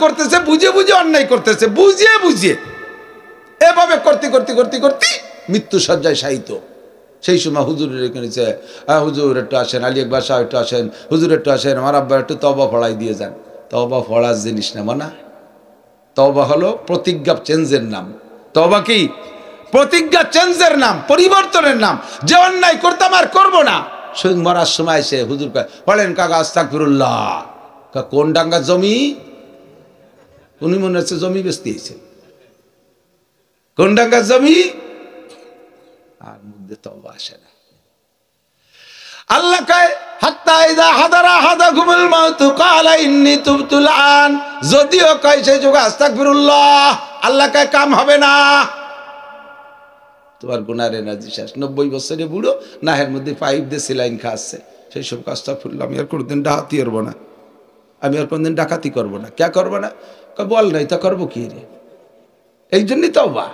করতেছে, বুঝে বুঝে অন্যায় করতেছে, বুঝিয়ে বুঝিয়ে এভাবে করতে করতে করতে করতে মৃত্যু সজ্জায় শায়িত। সেই সময় হুজুরের এখানে হুজুর একটু আসেন, আলী আকবর সাহেব একটু আসেন, হুজুর একটু আসেন, আমার আব্বা একটু তওবা পড়াই দিয়ে যান। তওবা পড়ার জিনিস না মানা। তওবা হলো প্রতিজ্ঞা চেঞ্জের নাম। তওবা কি? প্রতিজ্ঞা চেঞ্জের নাম, পরিবর্তনের নাম। যে অন্যায় করতাম আর করবো না, সঙ্গ মরার সময় এসে হুজুর বলেন কাকা আস্তাগফিরুল্লাহ। কোন ডাঙ্গা জমি? উনি মনে হচ্ছে জমি বেচতে এসেছে। কোন ডাঙ্গা জমি? আর মধ্যে তওবা আসে না। আল্লাহ কয় হাত্তা ইযা হাদারা হাদাকুমুল মাউত ক্বালা ইন্নী তুবতুল আন। যদিও কয় সেই যুগে আস্তাগফিরুল্লাহ, আল্লাহ কয় কাম হবে না, তোমার গুনার এনার্জি শেষ। 90 বছরে বুড়ো, নাহের মধ্যে পাইপ দিয়ে সেলাইন খাচ্ছে। সেই সব আস্তাগফিরুল্লাহ, আমি আর কোনোদিন ডাকাতি করবো না, আমি আর কোনোদিন ডাকাতি করবো না। কে করবো না? বল নাই তো করবো কি রে? এই জন্যই তওবা।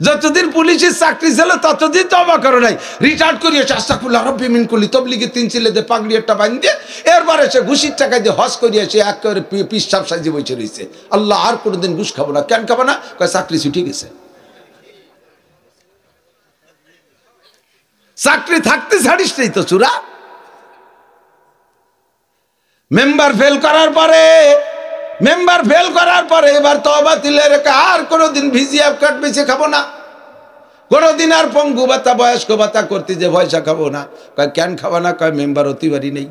যতদিন পুলিশের চাকরি ছিল ততদিন তওবা করো নাই। রিটায়ার্ড করিয়েছে আস্তাগফিরুল্লাহ রাব্বি মিন কুল্লি, তবলিগের 3 ছেলেতে পাগড়ি একটা বাঁধিয়ে এরপরে সে ঘুষির টাকা দিয়ে হজ করিয়েছে, একেবারে পিসাব সাইজে বসে রয়েছে। আল্লাহ আর কোনোদিন ঘুষ খাবো না। কেন খাবো না? কয় চাকরি ছুটি গেছে। চাকরি থাকতে ছাড়িস নেই তো চূড়া। মেম্বার ফেল করার পরে এবার তওবা দিলে রেখে আর কোনোদিন ভিজিয়া কাট বেঁচে খাবো না, কোনোদিন আর পঙ্গু ভাতা বয়স্ক ভাতা করতে যে পয়সা খাবো না। কয় কেন খাবো না? কয় মেম্বার অতিবারই নেই,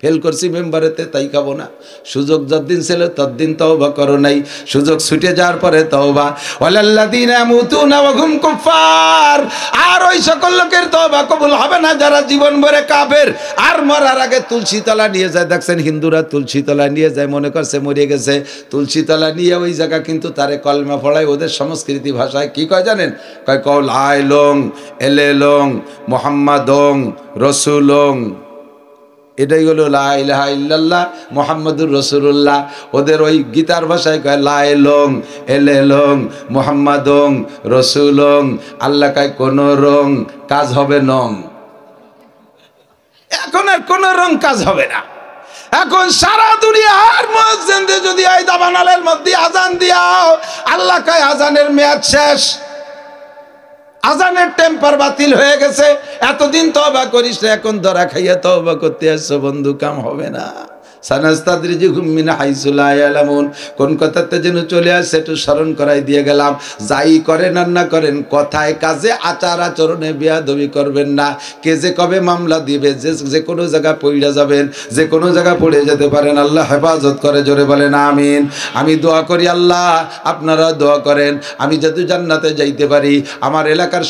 ফেল করছি মেম্বারেতে, তাই খাবো না। সুযোগ যতদিন ছিল ততদিন তওবা করো নাই, সুযোগ ছুটে যাওয়ার পরে তওবা। ওয়ালাল্লাযীনা ইয়ামুতুনা ওয়া হুম কুফার। আর ওই সকল লোকের তওবা কবুল হবে না যারা জীবন ভরে কাফের আর মরার আগে তুলসী তলা নিয়ে যায়। দেখছেন হিন্দুরা তুলসী তলা নিয়ে যায়, মনে করছে মরে গেছে, তুলসী তলা নিয়ে ওই জায়গা কিন্তু তারে কলমা পড়ায়। ওদের সংস্কৃতি ভাষায় কি কয় জানেন? কয় কল আইলং এলেলং মুহাম্মাদং রসুলং। এটাই হলো লা ইলাহা ইল্লাল্লাহ মুহাম্মাদুর রাসূলুল্লাহ। ওদের ওই গীতার ভাষায় কয় লা ইলং এলেলং মুহাম্মাদং রাসূলং। আল্লাহ কয় কোন রং কাজ হবে নং। এখন আর কোন রং কাজ হবে না। এখন সারা দুনিয়ার মুয়াজ্জিনদের যদি এই দাবানলের মধ্যে আজান দিয়াও, আল্লাহ কয় আজানের মেয়াদ শেষ, আজানের টেম্পার বাতিল হয়ে গেছে। এতদিন তওবা করিস না, এখন ধরা খাইয়া তওবা করতে আসছো বন্ধু, কাম হবে না। সানাস্তাদরিজুহুম মিন হাইসু লা ইয়ালামুন। কোন কথাতে যেন চলে আসে একটু স্মরণ করাই দিয়ে গেলাম। যাই করেন আর না করেন, কথায় কাজে আচার আচরণে বেয়াদবি করবেন না। কে যে কবে মামলা দিবে, যে কোনো জায়গা পড়ে যাবেন, যে কোনো জায়গা পড়ে যেতে পারেন। আল্লাহ হেফাজত করে, জোরে বলেন আমিন। আমি দোয়া করি আল্লাহ আপনারা দোয়া করেন আমি যাতে জান্নাতে যাইতে পারি, আমার এলাকার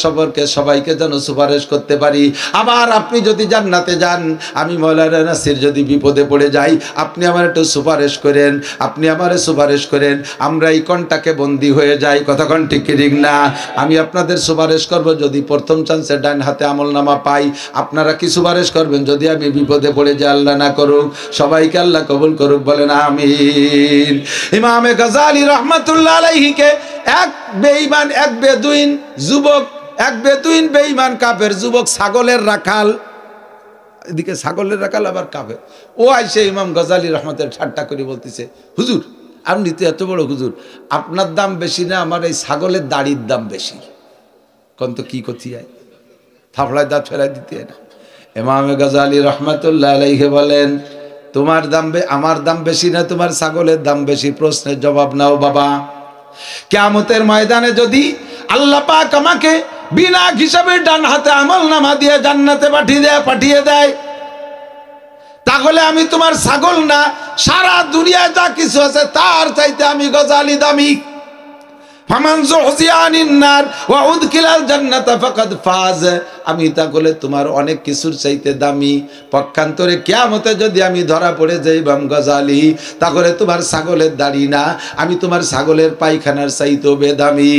সবাইকে যেন সুপারিশ করতে পারি। আবার আপনি যদি জান্নাতে যান, আমি মাওলানা নাসির যদি বিপদে পড়ে যাই, আপনি আমার একটু সুপারিশ করেন, আপনি আমারে সুপারিশ করেন। আমরা এই কন্টাকে বন্দী হয়ে যাই, কতক্ষণ ঠিক ঠিক না? আমি আপনাদের সুপারিশ করব যদি প্রথম চান্সে ডান হাতে আমলনামা পাই। আপনারা কি সুপারিশ করবেন যদি আমি বিপদে পড়ে যাই? আল্লাহ না করুক, সবাইকে আল্লাহ কবুল করুক, বলেন আমিন। ইমামে গাজালি রাহমাতুল্লাহ আলাইহিকে এক বেঈমান, এক বেদুইন যুবক, এক বেদুইন বেঈমান কাফের যুবক, ছাগলের রাখাল, এদিকে ছাগলের রাখাল আবার কাফের। ও আইসে ইমাম গাজালি রহমতের ঠাট্টা করে বলতেছে, হুজুর আপনি তো এত বড় হুজুর, আপনার দাম বেশি না আমার এই ছাগলের দাড়ির দাম বেশি? কোন তো কি করতে হয়, থাপড়ায় দাঁত ফেলাই দিতে হয় না। ইমামে গাজালি রহমতুল্লাহ আলাইহি বলেন, তোমার দাম আমার দাম বেশি না তোমার ছাগলের দাম বেশি? প্রশ্নের জবাব নাও বাবা। কিয়ামতের ময়দানে যদি আল্লাহ পাক আমাকে বিনা হিসাবে ডান হাতে আমলনামা দিয়ে জান্নাতে পাঠিয়ে দেয়, তাহলে আমি তোমার ছাগল না, সারা দুনিয়ায় যা কিছু আছে তার চাইতে আমি গজালি দামি। ফামান যুহজিয়া আনিন নার ওয়া উদখিলাল জান্নাতা ফাকাদ ফাজ। আমি তাহলে তোমার অনেক কিছুর চাইতে দামি। পক্ষান্তরে কিয়ামতে যদি আমি ধরা পড়ে যাই ইমাম গজালি, তাহলে তোমার ছাগলের দাড়ি না, আমি তোমার ছাগলের পায়খানার চাইতেও বেদামি।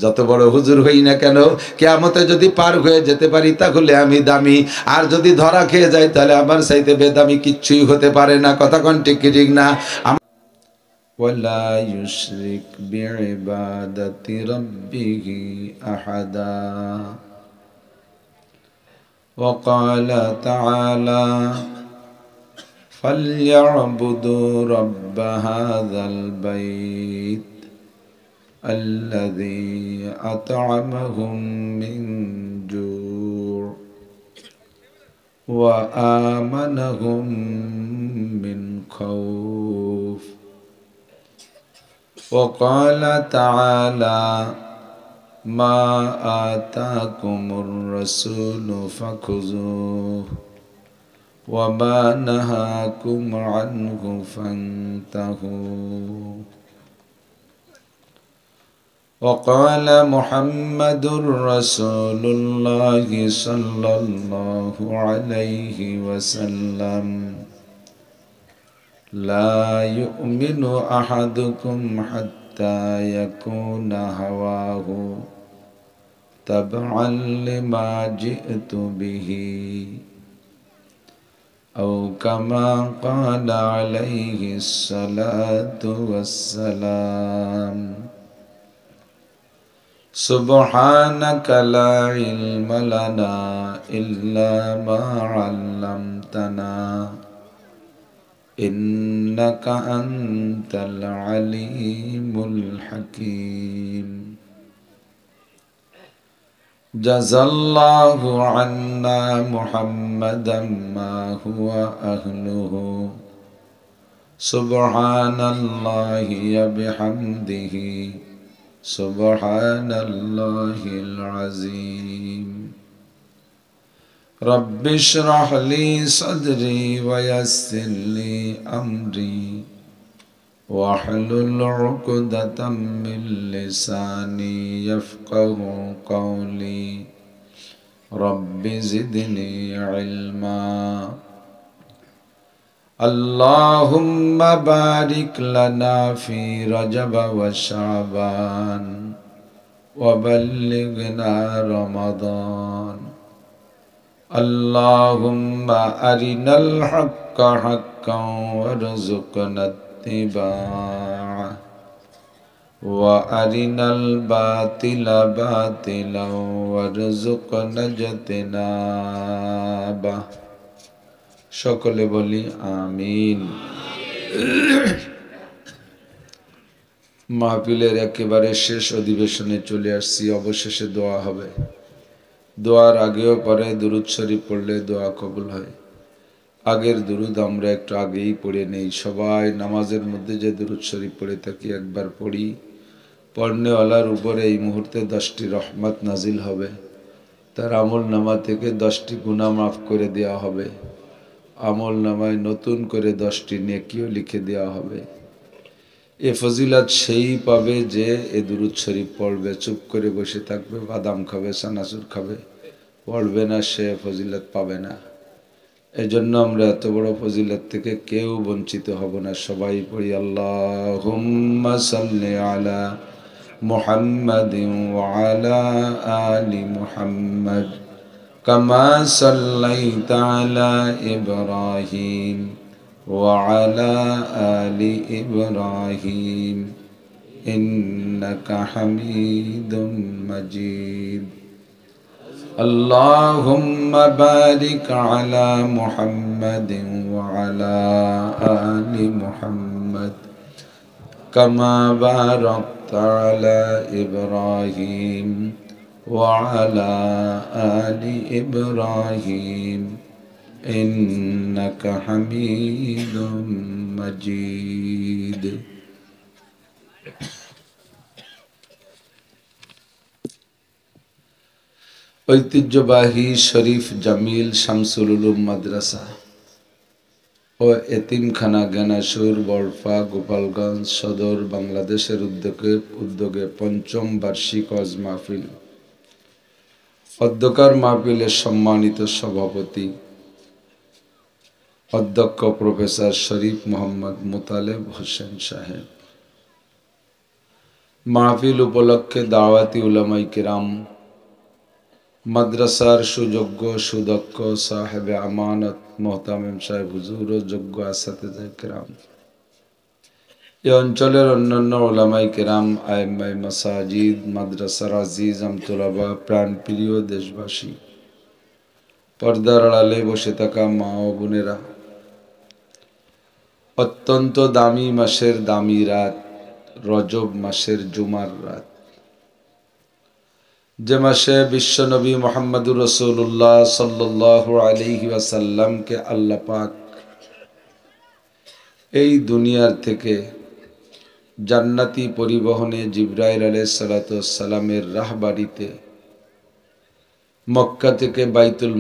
যত বড় হুজুর হই না কেন, কিয়ামতে যদি পার হয়ে যেতে পারি তাহলে আমি দামি, আর যদি ধরা খেয়ে যাই তাহলে আমার চাইতে বেদামি কিচ্ছুই হতে পারে না। কথা কোন ঠিক ঠিক না? ওয়ালা ইউশরিক বিইবাদাতি রাব্বিহি আহাদা। ওয়া ক্বালা তাআলা فليعبدوا رب هذا البيت الذي أطعمهم من جوع وآمنهم من خوف. وقال تعالى: ما آتاكم الرسول فخذوه وما نهاكم عنه فانتهوا. وقال محمد رسول الله صلى الله عليه وسلم: لا يؤمن أحدكم حتى يكون هواه تبعا لما جئت به، أو كما قال عليه الصلاة والسلام. سبحانك لا علم لنا إلا ما علمتنا إنك أنت العليم الحكيم. جزى الله عنا محمدا ما هو أهله. سبحان الله وبحمده سبحان الله العظيم. رب اشرح لي صدري ويسر لي أمري واحلل عقدة من لساني يفقه قولي. رب زدني علما. اللهم بارك لنا في رجب وشعبان وبلغنا رمضان. اللهم أرنا الحق حقا وارزقنا اتباعه وأرنا الباطل باطلا وارزقنا اجتنابه। সকলে বলি আমিন। মাহফিলের একেবারে শেষ অধিবেশনে চলে আসছি। অবশেষে দোয়া হবে। দোয়ার আগেও পরে দুরুদ শরীফ পড়লে দোয়া কবুল হয়। আগের দুরুদ আমরা একটু আগেই পড়ে নেই। সবাই নামাজের মধ্যে যে দুরুদ শরীফ পড়ে থাকি একবার পড়ি। পড়নেওয়ালার উপরে এই মুহূর্তে 10টি রহমত নাজিল হবে। তার আমল নামা থেকে 10টি গুনাহ মাফ করে দেওয়া হবে। আমল নামায় নতুন করে 10টি নেকিও লিখে দেওয়া হবে। এ ফজিলত সেই পাবে যে এ দুরুদ শরীফ পড়বে, চুপ করে বসে থাকবে, বাদাম খাবে, চানাচুর খাবে, পড়বে না, সে ফজিলত পাবে না। এজন্য আমরা এত বড় ফজিলত থেকে কেউ বঞ্চিত হব না। সবাই পড়ি আল্লাহুম্মা সাল্লি আলা মুহাম্মাদিন ওয়া আলা আলি মুহাম্মাদ কামা সাল্লাইতা আলা ইব্রাহিম ওয়া আলা আলি ইব্রাহিম ইন্নাকা হামিদুম মাজিদ। اللهم بارك على محمد وعلى آل محمد كما باركت على إبراهيم وعلى آل إبراهيم إنك حميد مجيد। ঐতিহ্যবাহী শরীফ জামিল শামসুল উলুম মাদ্রাসা ও এতিমখানা জ্ঞানাসুর বড়ফা গোপালগঞ্জ সদর বাংলাদেশের উদ্যোগে ৫ম বার্ষিক ওয়াজ মাহফিল। অধ্যকার মাহফিলের সম্মানিত সভাপতি অধ্যক্ষ প্রফেসর শরীফ মোহাম্মদ মোতালেব হোসেন সাহেব। মাহফিল উপলক্ষে দাওয়াতি উলামায়ে কিরাম, মাদ্রাসার সুযোগ্য সুদক্ষ সাহেব আমানত মোহতামিম সাহেব হুজুর ও যোগ্য আসাতিজা কিরাম, এই অঞ্চলের অন্যান্য উলামায়ে কিরাম, আইম্মায়ে মাসাজিদ, মাদ্রাসার আজিজ আমতুলাবা, প্রাণপ্রিয় দেশবাসী, পর্দার আড়ালে বসে থাকা মা ও বোনেরা, অত্যন্ত দামি মাসের দামি রাত রজব মাসের জুমার রাত, যে মাসে বিশ্বনবী মুহাম্মদুর রাসূলুল্লাহ সাল্লাল্লাহু আলাইহি ওয়াসাল্লামকে আল্লাহ পাক এই দুনিয়ার থেকে জান্নাতি পরিবহনে জিবরাইল আলাইহিস সালাতু ওয়াস সালামের রাহবারিতে মক্কা থেকে বাইতুল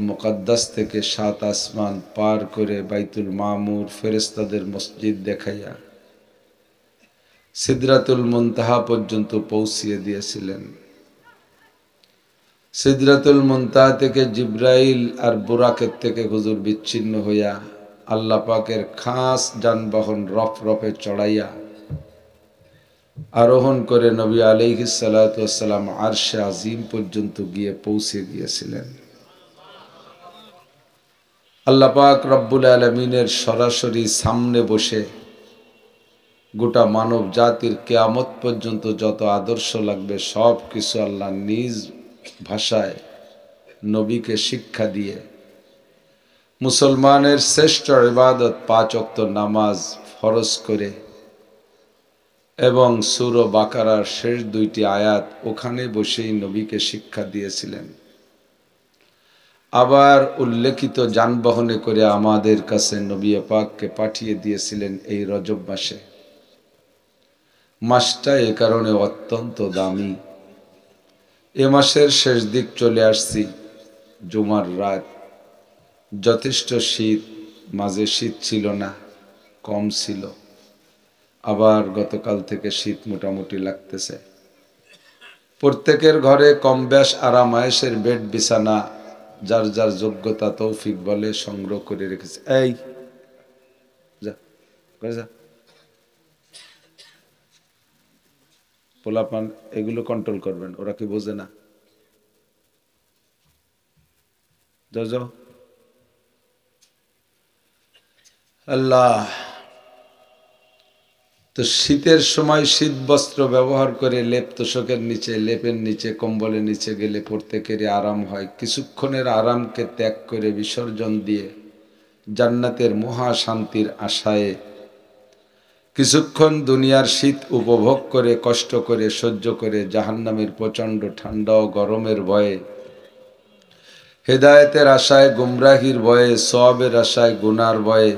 মুকাদ্দাস থেকে 7 আসমান পার করে বাইতুল মামুর ফেরেশতাদের মসজিদ দেখাইয়া সিদরাতুল মুনতাহা পর্যন্ত পৌঁছিয়ে দিয়েছিলেন। সিদরাতুল মুনতাহা থেকে জিবরাইল আর বুরাকের থেকে হুজুর বিচ্ছিন্ন হইয়া আল্লাহ পাকের খাস যানবাহন রফরফে চড়াইয়া আরোহণ করে নবী আলাইহিস সালাতু ওয়াস সালাম আরশে আজিম পর্যন্ত গিয়ে পৌঁছে গিয়েছিলেন। আল্লাহ পাক রব্বুল আলামিনের সরাসরি সামনে বসে গোটা মানব জাতির কিয়ামত পর্যন্ত যত আদর্শ লাগবে সব কিছু আল্লাহ নিজ ভাষায় নবীকে শিক্ষা দিয়ে মুসলমানের শ্রেষ্ঠ ইবাদত 5 ওয়াক্ত নামাজ ফরজ করে এবং সূরা বাকারার শেষ 2টি আয়াত ওখানে বসেই নবীকে শিক্ষা দিয়েছিলেন। আবার উল্লেখিত যানবাহনে করে আমাদের কাছে নবী পাককে পাঠিয়ে দিয়েছিলেন এই রজব মাসে। মাসটা এ কারণে অত্যন্ত দামি। এ মাসের শেষ দিক চলে আসছি, জুমার রাত, যথেষ্ট শীত, মাঝে শীত ছিল না, কম ছিল, আবার গতকাল থেকে শীত মোটামুটি লাগতেছে। প্রত্যেকের ঘরে কম বেশ আরাম আয়েশের বেড বিছানা যার যার যোগ্যতা তৌফিক বলে সংগ্রহ করে রেখেছে। এই যা করে যা, পোলাপান এগুলো কন্ট্রোল করবেন, ওরা কি বোঝে না? যাও যাও। আল্লাহ, তো শীতের সময় শীত বস্ত্র ব্যবহার করে লেপ তোষকের নিচে, লেপের নিচে, কম্বলের নিচে গেলে প্রত্যেকেরই আরাম হয়। কিছুক্ষণের আরামকে ত্যাগ করে বিসর্জন দিয়ে জান্নাতের মহা শান্তির আশায় কিছুক্ষণ দুনিয়ার শীত উপভোগ করে কষ্ট করে সহ্য করে জাহান্নামের প্রচণ্ড ঠান্ডা ও গরমের ভয়ে, হেদায়েতের আশায় গুমরাহির ভয়ে, সওয়াবের আশায় গুনার ভয়ে,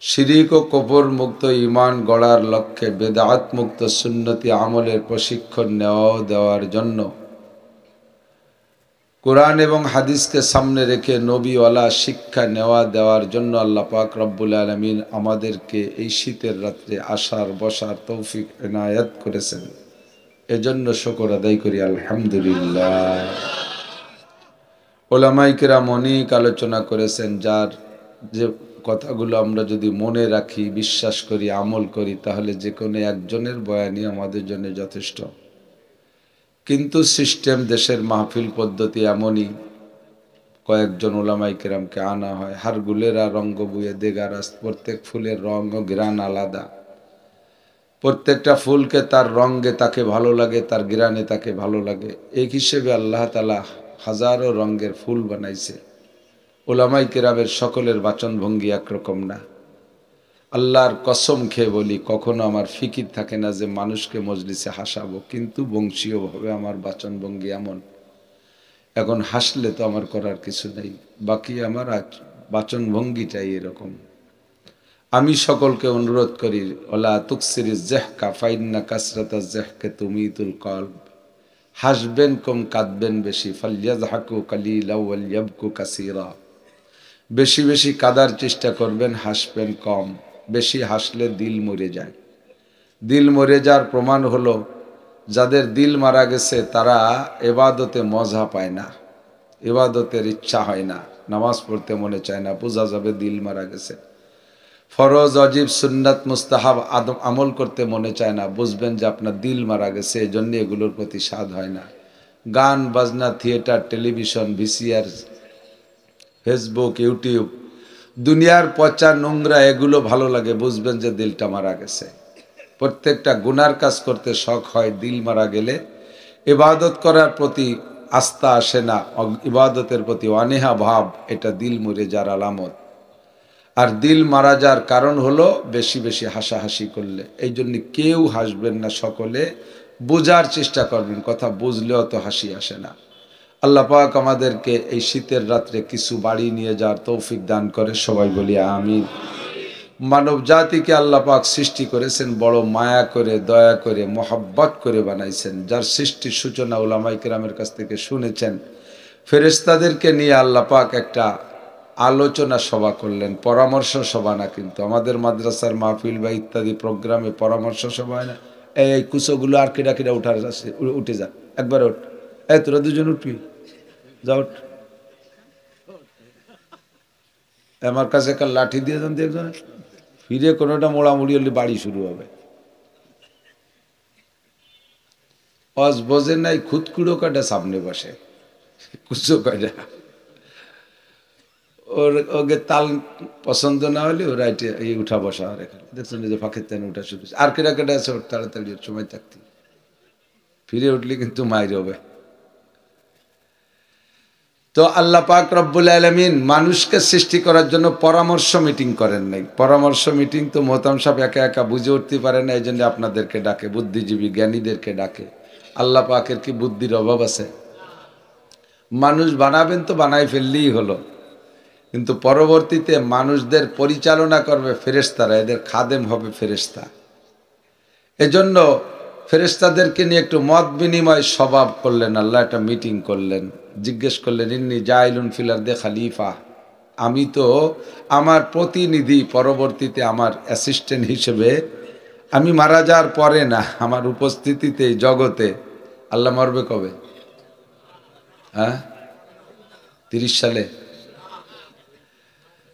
শিরিক ও কুফর মুক্ত ঈমান গড়ার লক্ষ্যে বেদাত মুক্ত সুন্নতি আমলের প্রশিক্ষণ দেওয়ার জন্য কোরআন এবং হাদিসকে সামনে রেখে নবীওয়ালা শিক্ষা দেওয়ার জন্য আল্লাহ পাক রব্বুল আলামিন আমাদেরকে এই শীতের রাত্রে আসার বসার তৌফিক এনায়েত করেছেন। এজন্য শুকর আদায় করি আলহামদুলিল্লাহ। উলামায়ে কেরাম অনেক আলোচনা করেছেন, যার যে কথাগুলো আমরা যদি মনে রাখি, বিশ্বাস করি, আমল করি, তাহলে যে কোনো একজনের বয়ানই আমাদের জন্য যথেষ্ট। কিন্তু সিস্টেম, দেশের মাহফিল পদ্ধতি এমনই, কয়েকজন উলামায়ে কেরামকে আনা হয়, হারগুলেরা রঙ্গ বুয়ে দেগারাস, প্রত্যেক ফুলের রঙ ও ঘ্রাণ আলাদা, প্রত্যেকটা ফুলকে তার রঙে তাকে ভালো লাগে, তার ঘ্রাণে তাকে ভালো লাগে। এই হিসেবে আল্লাহ তাআলা হাজারো রঙের ফুল বানাইছে। উলামায়ে কেরামের সকলের বাচনভঙ্গি একরকম না। আল্লাহর কসম খেয়ে বলি, কখনো আমার ফিকির থাকে না যে মানুষকে মজলিসে হাসাবো, কিন্তু বংশীয়ভাবে আমার বাচনভঙ্গি এমন। এখন হাসলে তো আমার করার কিছু নেই, বাকি আমার বাচনভঙ্গিটাই এরকম। আমি সকলকে অনুরোধ করি, ওলা তুকসিরিজ জেহকা ফাইন্না কাসরাতা জেহকে তুমিতুল কলব। হাসবেন কম, কাঁদবেন বেশি। ফালইয়াযহাকু কালিলা ওয়ালইয়াবকু কাসীরা। বেশি বেশি কাঁদার চেষ্টা করবেন, হাসবেন কম। বেশি হাসলে দিল মরে যায়। দিল মরে যাওয়ার প্রমাণ হলো, যাদের দিল মারা গেছে তারা ইবাদতে মজা পায় না, ইবাদতের ইচ্ছা হয় না, নামাজ পড়তে মনে চায় না, বোঝা যাবে দিল মারা গেছে। ফরজ, অজিব, সুন্নাত, মুস্তাহাব আমল করতে মনে চায় না, বুঝবেন যে আপনার দিল মারা গেছে, এই জন্য এগুলোর প্রতি স্বাদ হয় না। গান বাজনা, theatre, television, VCR, Facebook, YouTube, দুনিয়ার পচা নোংরা এগুলো ভালো লাগে, বুঝবেন যে দিলটা মারা গেছে। প্রত্যেকটা গুনার কাজ করতে শখ হয়, দিল মারা গেলে ইবাদত করার প্রতি আস্থা আসে না, ইবাদতের প্রতি অনীহা ভাব, এটা দিল মরে যার আলামত। আর দিল মারা যাওয়ার কারণ হলো বেশি বেশি হাসাহাসি করলে। এই জন্য কেউ হাসবেন না, সকলে বোঝার চেষ্টা করবেন, কথা বুঝলেও তো হাসি আসে না। আল্লাহ পাক আমাদেরকে এই শীতের রাত্রে কিছু বাড়ি নিয়ে যাওয়ার তৌফিক দান করে, সবাই বলি আমিন। মানব জাতিকে আল্লাহ পাক সৃষ্টি করেছেন বড় মায়া করে, দয়া করে, মোহাব্বত করে বানাইছেন, যার সৃষ্টির সূচনা উলামায়ে কেরামের কাছ থেকে শুনেছেন। ফেরেশতাদেরকে নিয়ে আল্লাহ পাক একটা আলোচনা সভা করলেন, পরামর্শ সভা না, কিন্তু আমাদের মাদ্রাসার মাহফিল বা ইত্যাদি প্রোগ্রামে পরামর্শ সভা হয় না। এই কুচোগুলো আর কেডা কেডা উঠার আছে, উঠে যা, একবার ওঠ, এই তোরা দুজন উঠবি, যা উঠ। আমার কাছে একটা লাঠি দিয়ে যান একজন, ফিরে কোনোটা মোড়ামুড়ি হলে বাড়ি শুরু হবে। অজ বোঝে নাই, খুদকুড়ো কাটা সামনে বসে, কুচো কাটা, ওকে তাল পছন্দ না হলে ওরা এই উঠা বসা আর এখানে দেখছেন যে ফাঁকের তেন উঠা শুরু। আর কেটা কেটে আছে, ওর তাড়াতাড়ি সময় থাকতে, ফিরে উঠলে কিন্তু মায়ের হবে। তো আল্লাহ পাক রব্বুল আলামিন মানুষকে সৃষ্টি করার জন্য পরামর্শ মিটিং করেন নাই। পরামর্শ মিটিং তো মোহতাম সাহেব একা একা বুঝে উঠতে পারে না, এই জন্য আপনাদেরকে ডাকে, বুদ্ধিজীবী জ্ঞানীদেরকে ডাকে। আল্লাহ পাকের কি বুদ্ধির অভাব আছে? মানুষ বানাবেন তো বানাই ফেললেই হলো, কিন্তু পরবর্তীতে মানুষদের পরিচালনা করবে ফেরেশতারা, এদের খাদেম হবে ফেরেশতা। এজন্য ফেরেশতাদেরকে নিয়ে একটু মত বিনিময় স্বভাব করলেন আল্লাহ, একটা মিটিং করলেন, জিজ্ঞেস করলেন ইন্নী জাইলুন ফিল আরদি খলিফা, আমি তো আমার প্রতিনিধি, পরবর্তীতে আমার অ্যাসিস্ট্যান্ট হিসেবে আমি মারা যাওয়ার পরে না, আমার উপস্থিতিতে জগতে। আল্লাহ মরবে কবে? হ্যাঁ, 30 সালে।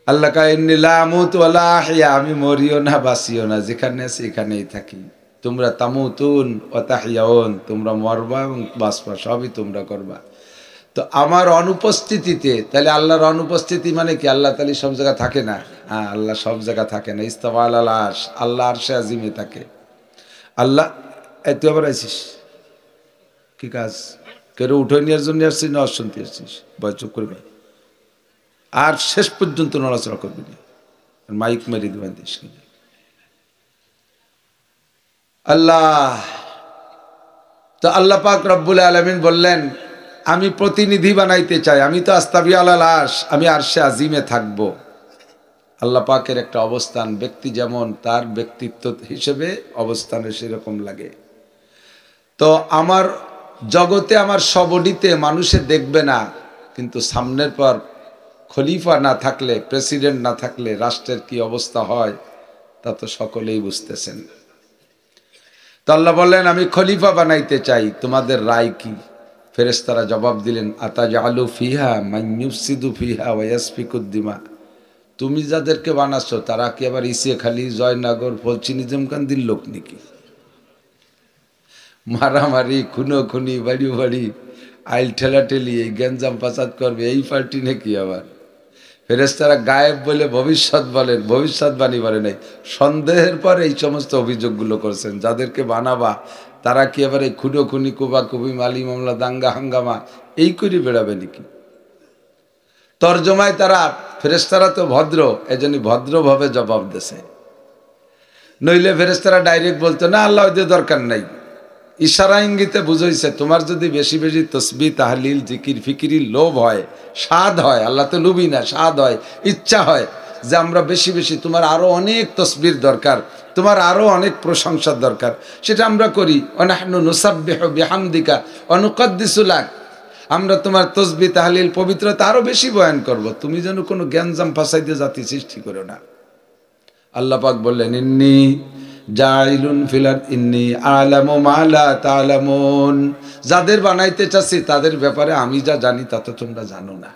আল্লাহ কাইন্নী লা আমুতু ওয়ালা আহইয়া, আমি মরিও না বাঁচিও না, যেখানে আছি এখানেই থাকি। তোমরা তামুতুন ওয়া তাহইয়াউন, তোমরা মরবা এবং বাঁচবা, সবই তোমরা করবা। তো আমার অনুপস্থিতিতে, তাহলে আল্লাহর অনুপস্থিতি মানে কি? আল্লাহ তাআলা সব জায়গা থাকে না? হ্যাঁ, আল্লাহ সব জায়গা থাকে না। ইস্তাওয়া আলাল আরশ, আল্লাহ আরশে আজিমে থাকে। আল্লাহ এই তুই আবার আইছিস, কি কাজ? কেউ উঠে নেওয়ার জন্য আসছিস না অশান্তি আসছিস? বয় চুপ করবে, আর শেষ পর্যন্ত নড়াচড়া করবি না, মাইক মেরে দিবেন দিস। আল্লাহ তো আল্লাহ পাক রব্বুল আলামিন বললেন আমি প্রতিনিধি বানাইতে চাই, আমি তো আস্তাবি আলাল আরশ, আমি আরশে আজিমে থাকব। আল্লাহ পাকের একটা অবস্থান, ব্যক্তি যেমন তার ব্যক্তিত্ব হিসেবে অবস্থানে সেরকম লাগে। তো আমার জগতে, আমার সবডিতে মানুষে দেখবে না, কিন্তু সামনের পর খলিফা না থাকলে, প্রেসিডেন্ট না থাকলে রাষ্ট্রের কি অবস্থা হয় তা তো সকলেই বুঝতেছেন। তো আল্লাহ বললেন আমি খলিফা বানাইতে চাই, তোমাদের রায় কি? ফেরেশতারা জবাব দিলেন আতাজালু ফিহা মান ইউফসিদু ফিহা ওয়া ইয়াসফিকুদ দিমা, তুমি যাদেরকে বানাচ্ছো তারা কি আবার ইসে খালি, জয়নগর, ফলচিনি জমকান্দির লোক নাকি? মারামারি, খুনোখুনি, বাড়ি বাড়ি, আইল ঠেলাঠেলি, এই গ্যাঞ্জাম ফাসাদ করবে, এই পার্টি নাকি আবার? ফেরেশতারা গায়েব বলে ভবিষ্যৎ বলেন, ভবিষ্যৎবাণী বলে নাই। সন্দেহের পর এই সমস্ত অভিযোগগুলো করেছেন, যাদেরকে বানাবা তারা কি এবার এই খুনোখুনি, কুবাকুবি, মালি মামলা, দাঙ্গা হাঙ্গামা এই করে বেড়াবে নাকি? তর্জমায় তারা, ফেরেশতারা তো ভদ্র, এজন্য ভদ্রভাবে জবাব দেছে। নইলে ফেরেশতারা ডাইরেক্ট বলতো না আল্লাহ ওদের দরকার নাই, ইশারা ইঙ্গিতে বুঝাইছে তোমার যদি বেশি বেশি তসবিহ তাহলিল জিকির ফিকিরির লোভ হয়, স্বাদ হয়, আল্লাহ তো লোভী না, স্বাদ হয়, ইচ্ছা হয় যে আমরা বেশি বেশি, তোমার আরো অনেক তসবির দরকার, তোমার আরো অনেক প্রশংসার দরকার, সেটা আমরা করি। ওয়ানাহনু নুসাব্বিহু বিহামদিকা ওয়া নুকদ্দিসু লাক, আমরা তোমার তসবিহ তাহলিল পবিত্রতা আরো বেশি বয়ান করব, তুমি যেন কোনো জ্ঞানজাম ফাসাইতে জাতি সৃষ্টি করো না। আল্লাহ পাক বললেন ইন্নী জাইলুন ফিল আরদি ইন্নী আ'লামু মা লা তা'লামুন, যাদের বানাইতে চাচ্ছি তাদের ব্যাপারে আমি যা জানি তা তো তোমরা জানো না।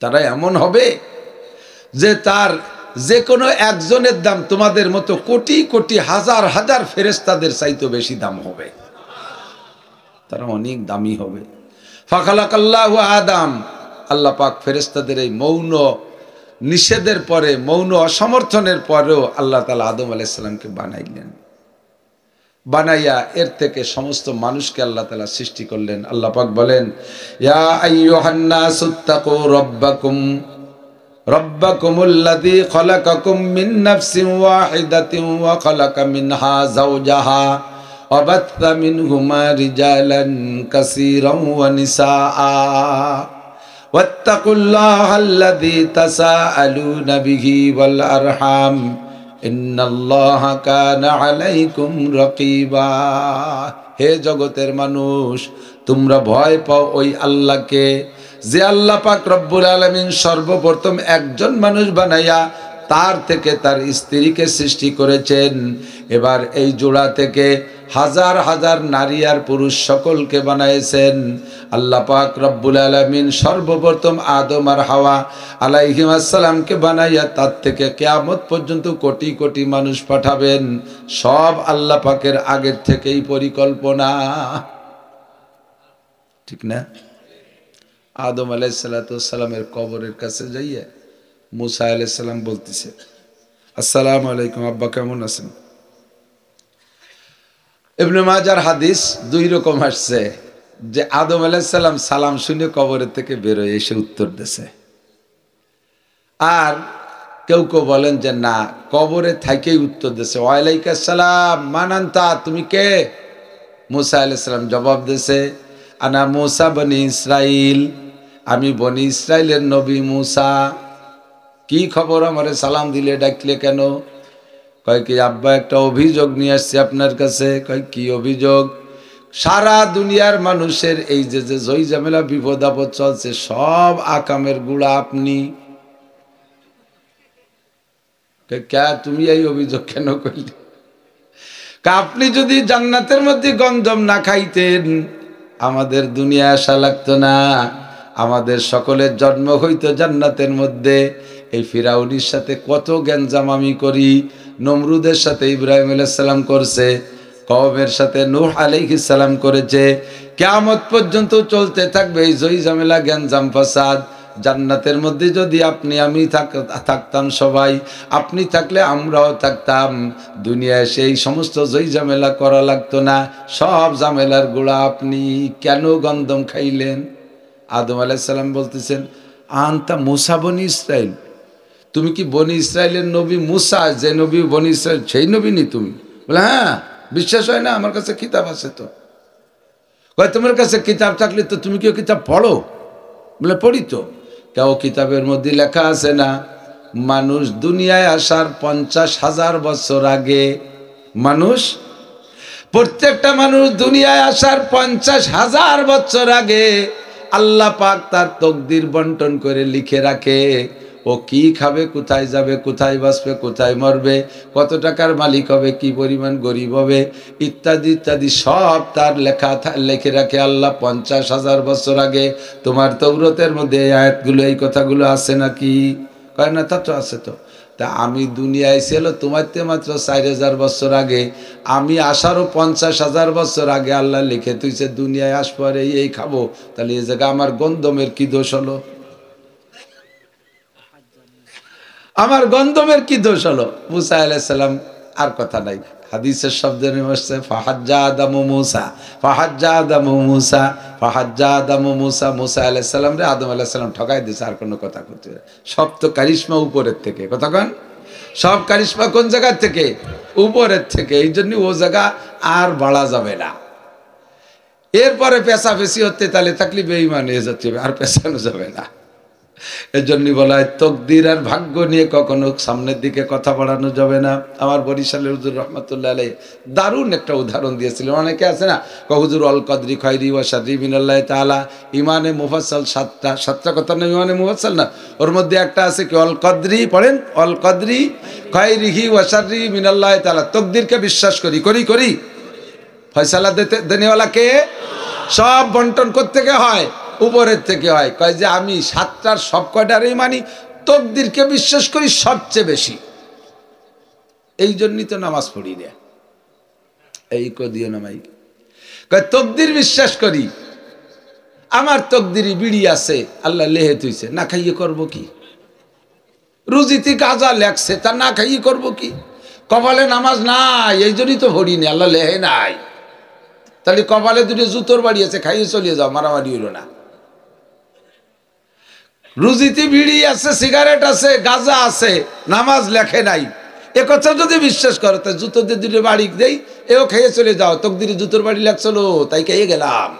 তারা এমন হবে যে তার যে কোনো একজনের দাম তোমাদের মতো কোটি কোটি হাজার হাজার ফেরেশতাদের চাইতে বেশি দাম হবে, তারা অনেক দামি হবে। ফাখালাকাল্লাহু আদম, আল্লাহ পাক ফেরেশতাদের এই মৌন নিষেধের পরে, মৌন অসমর্থনের পরেও আল্লাহ তাআলা আদম আলাইহিস সালামকে বানাইলেন। বানাইয়া এর থেকে সমস্ত মানুষকে আল্লাহ তাআলা সৃষ্টি করলেন। আল্লাহ পাক বলেন ইয়া আইয়ুহান নাসুত্তাকু রাব্বাকুম, রব্বাকুমুল্লাযী খলাকাকুম মিন নাফসিন ওয়াহিদাতিন ওয়া খলাকা মিনহা যাওজাহা ওয়া বাথা মিনহুমা রিজালান কাসীরান ওয়া নিসাআ ওয়াত্তাকুল্লাহাল্লাযী তাসাআলুনা বিহি ওয়াল আরহাম ইন্নাল্লাহা কানা আলাইকুম রাকীবা। হে জগতের মানুষ, তোমরা ভয় পাও ওই আল্লাহকে, যে আল্লাহ পাক রব্বুল আলামিন সর্বপ্রথম একজন মানুষ বানাইয়া তার থেকে তার স্ত্রীকে সৃষ্টি করেছেন। এবার এই জোড়া থেকে হাজার হাজার নারী আর পুরুষ সকলকে বানাইছেন। আল্লাহ পাক রব্বুল আলামিন সর্বপ্রথম আদম আর হাওয়া আলাইহিম আসসালামকে বানাইয়া তার থেকে কিয়ামত পর্যন্ত কোটি কোটি মানুষ পাঠাবেন। সব আল্লাহ পাকের আগের থেকেই পরিকল্পনা, ঠিক না? আদম আলাইহিসসালামের কবরের কাছে যাইয়া মুসা আলাইহিসসালাম বলতেছে, আসসালামু আলাইকুম আব্বা, কেমন আছেন? ইবনে মাজার হাদিস দুই রকম আসছে, যে আদম আলাইহিসসালাম সালাম শুনে কবরের থেকে বেরোয় এসে উত্তর দিয়েছে, আর কেউ কেউ বলেন যে না, কবরে থাকেই উত্তর দিয়েছে, ওয়ালাইকুম আসসালাম মান আনতা, তুমি কে? মুসা আলাইহিসসালাম জবাব দিয়েছে, আনা মুসা বনি ইসরাইল, আমি বনি ইসরাইলের নবী মুসা। কি খবর, আমারে সালাম দিলে ডাকলে কেন? কয় কি আব্বা, একটা অভিযোগ নিয়ে আসছি আপনার কাছে। কয় কি অভিযোগ? সারা দুনিয়ার মানুষের এই যে যে জয় ঝামেলা বিপদ আপদ চলছে, সব আকামের গুড়া আপনি। কে তুমি এই অভিযোগ কেন করলি? আপনি যদি জান্নাতের মধ্যে গন্ধম না খাইতেন, আমাদের দুনিয়া আসা লাগতো না, আমাদের সকলের জন্ম হইতো জান্নাতের মধ্যে। এই ফিরাউনির সাথে কত গ্যাঞ্জাম আমি করি, নমরুদের সাথে ইব্রাহিম আলাইহিস সালাম করছে, কওমের সাথে নূহ আলাইহিস সালাম করেছে, কিয়ামত পর্যন্ত চলতে থাকবে এই জয় ঝামেলা গ্যাঞ্জাম ফাসাদ। জান্নাতের মধ্যে যদি আপনি আমি থাকতাম, সবাই আপনি থাকলে আমরাও থাকতাম, দুনিয়ায় সেই সমস্ত জয় ঝামেলা করা লাগতো না, সব ঝামেলার গোড়া আপনি। কেন গন্ধম খাইলেন? আদম আলাইহিস সালাম বলতেছেন, আনতা মুসা বনি ইসরাইল, তুমি কি বনি ইসরাইলের নবী মুসা, যে নবী বনি ইসরাইল সেই নবী নি তুমি? বলে হ্যাঁ। বিশ্বাস হয় না? আমার কাছে কিতাব আছে তো। কয় তোমার কাছে কিতাব থাকলে তো তুমি কেউ কিতাব পড়ো? বলে পড়ি তো। কেউ কিতাবের মধ্যে লেখা আছে না, মানুষ দুনিয়ায় আসার 50,000 বছর আগে, মানুষ প্রত্যেকটা মানুষ দুনিয়ায় আসার 50,000 বছর আগে আল্লাহ পাক তার তকদির বন্টন করে লিখে রাখে। ও কি খাবে, কোথায় যাবে, কোথায় বাঁচবে, কোথায় মরবে, কত টাকার মালিক হবে, কি পরিমাণ গরিব হবে, ইত্যাদি ইত্যাদি সব তার লেখা লিখে রাখে আল্লাহ 50,000 বছর আগে। তোমার তৌরাতের মধ্যে এই আয়াতগুলো, এই কথাগুলো আছে নাকি? কয় না, তা তো আছে তো। তা আমি দুনিয়ায় ছিল তোমারতে মাত্র 4,000 বছর আগে, আমি আসারও 50,000 বছর আগে আল্লাহ লিখে তুইছে দুনিয়ায় আসবো আর এই খাবো, তাহলে এই জায়গা আমার গন্ধমের কি দোষ হলো? আমার গন্ধমের কি দোষ হলো? মুসা আলাইহিস সালাম আর কথা নাই, হাদিসের শব্দ নেমে আসছে, ফাহাজ্জা আদামু মুসা, ফাহাজ্জা আদামু মুসা, ফাহাজ্জা আদামু মুসা। মুসা আলাইহিস সালাম রে আদম আলাইহিস সালাম ঠকাই দিয়েছে, আর কোনো কথা করতে। সব তো কারিশমা উপরের থেকে, কথা কন, সব কারিশমা কোন জায়গার থেকে? উপরের থেকে। এই জন্য ও জায়গা আর বাড়া যাবে না। এরপরে পেশাপেশি হতে তাহলে থাকলে বেঈমান হয়ে যাচ্ছে, আর পেছানো যাবে না। এর জন্য বলা হয় তকদির আর ভাগ্য নিয়ে কখনো সামনের দিকে কথা বাড়ানো যাবে না। আমার বরিশালের হুজুর রহমাতুল্লাহ আলাইহি দারুণ একটা উদাহরণ দিয়েছিলেন। অনেকে আছে না, হুজুর অল কদরি খয়রি ওয়া শাররি মিনাল্লাহি তাআলা, ইমানে মুফাসসাল সাতটা কথা না, ইমানে মুফাসসাল না, ওর মধ্যে একটা আছে কি অল কদরি, পড়েন অল কদরি খয়রিহি ওয়া শাররি মিনাল্লাহি তাআলা। তকদিরকে বিশ্বাস করি, করি ফয়সালা দেনেওয়ালা কে? সব বন্টন করতে হয়, উপরের থেকে হয়। কয় যে আমি 7টার সব কয়টারই মানি, তকদিরকে বিশ্বাস করি সবচেয়ে বেশি, এই জন্যই তো নামাজ পড়ি না। এই কদিও নামাই কয় তকদির বিশ্বাস করি, আমার তকদিরই বিড়ি আছে, আল্লাহ লেহে তুইছে, না খাইয়ে করব কি? রুজিতে গাজা লেখছে, তা না খাইয়ে করব কি? কপালে নামাজ নাই, এই জন্যই তো পড়ি না, আল্লাহ লেহে নাই। তাহলে কপালে দুটো জুতোর বাড়ি আছে, খাইয়ে চলিয়ে যাও, মারামারি হইল না। রুজিতে বিড়ি আছে, সিগারেট আছে, গাঁজা আছে, নামাজ লেখে নাই, এ কথা যদি বিশ্বাস করো তো জুতো দিয়ে দুটো বাড়ি দেই, এও খেয়ে চলে যাও, তকদিরে জুতোর বাড়ি লাগছিল তাই খেয়ে গেলাম,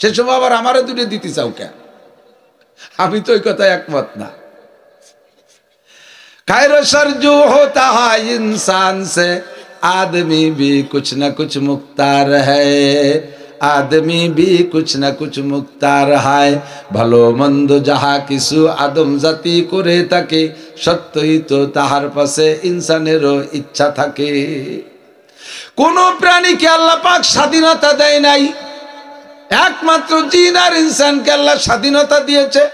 সে সময় আবার আমারও দুটো দিতে চাও কেন? আমি তো ওই কথায় একমত না। खैर सरजू होता है इंसान से, आदमी भी कुछ न कुछ मुख्तार है, आदमी भी कुछ न कुछ मुख्तार है, ভালো মন্দ যাহা কিছু আদম জাতি করে থাকে, সত্যই তো তাহার পাশে ইনসানেরও ইচ্ছা থাকে। কোন প্রাণীকে আল্লাহ পাক স্বাধীনতা দেয় নাই, একমাত্র জিন আর ইনসানকে আল্লাহ স্বাধীনতা দিয়েছে।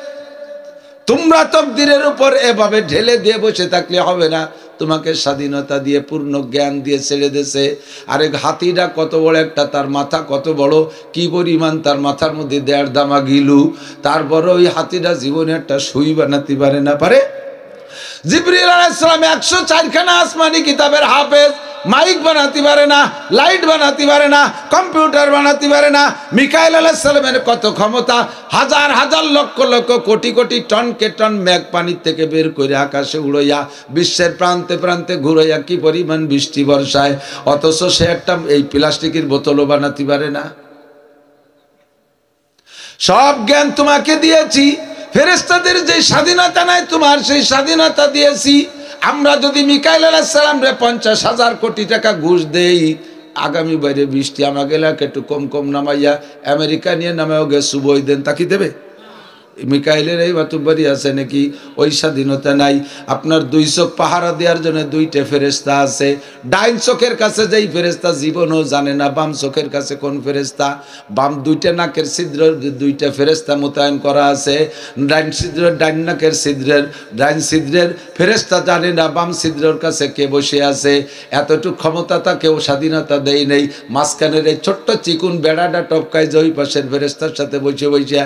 তোমরা তকদিরের উপর এভাবে ঢেলে দিয়ে বসে থাকলে হবে না, তোমাকে স্বাধীনতা দিয়ে পূর্ণ জ্ঞান দিয়ে ছেড়ে দিয়েছে। আরেক হাতিটা কত বড় একটা, তার মাথা কত বড়, কি পরিমাণ তার মাথার মধ্যে 1.5 দামা গিলু, তারপর ওই হাতিটা জীবনে একটা সুই বানাতে পারে না পারে। জিবরিল আলাইহিস সালাম 104খানা আসমানি কিতাবের হাফেজ, মাইক বানাতে পারে না, লাইট বানাতে পারে না, কম্পিউটার বানাতে পারে না। মিকাইল আলাইহিস সালামের কত ক্ষমতা, হাজার হাজার লক্ষ লক্ষ কোটি কোটি টনকে টন মেঘ পানির থেকে বের করে আকাশে উড়াইয়া বিশ্বের প্রান্তে প্রান্তে ঘুরাইয়া কি পরিমাণ বৃষ্টি বর্ষায়, অথচ সে একটা এই প্লাস্টিকের বোতলও বানাতে পারে না। সব জ্ঞান তোমাকে দিয়েছি, ফেরেশতাদের যে স্বাধীনতা নাই তোমার সেই স্বাধীনতা দিয়েছি। আমরা যদি মিকাইল আলাইহিস সালামরে 50,000 কোটি টাকা ঘুষ দেই, আগামী বাইরে বৃষ্টি আমাকে এলাকা একটু কম কম নামাইয়া আমেরিকা নিয়ে নামাও গে সুবই দেন, তাকি দেবে? মিকাইলের এই বাতুবাড়ি আছে নাকি? ওই স্বাধীনতা নাই। আপনার 2 চোখ পাহারা দেওয়ার জন্য 2টে ফেরেশতা আছে। ডাইন চোখের কাছে যেই ফেরেশতা জীবনও জানে না বাম চোখের কাছে কোন ফেরেশতা। বাম 2টে নাকের ছিদ্র 2টে ফেরেশতা মোতায়েন করা আছে। ডাইন ছিদ্র ডাইন নাকের ছিদ্রের ডাইন ছিদ্রের ফেরেশতা জানে না বাম ছিদ্রের কাছে কে বসে আছে। এতটুকু ক্ষমতা তাকেও স্বাধীনতা দেয় নেই। মাঝখানের এই ছোট্ট চিকুন বেড়াটা টপকায় যে ওই পাশের ফেরেশতার সাথে বসে বসে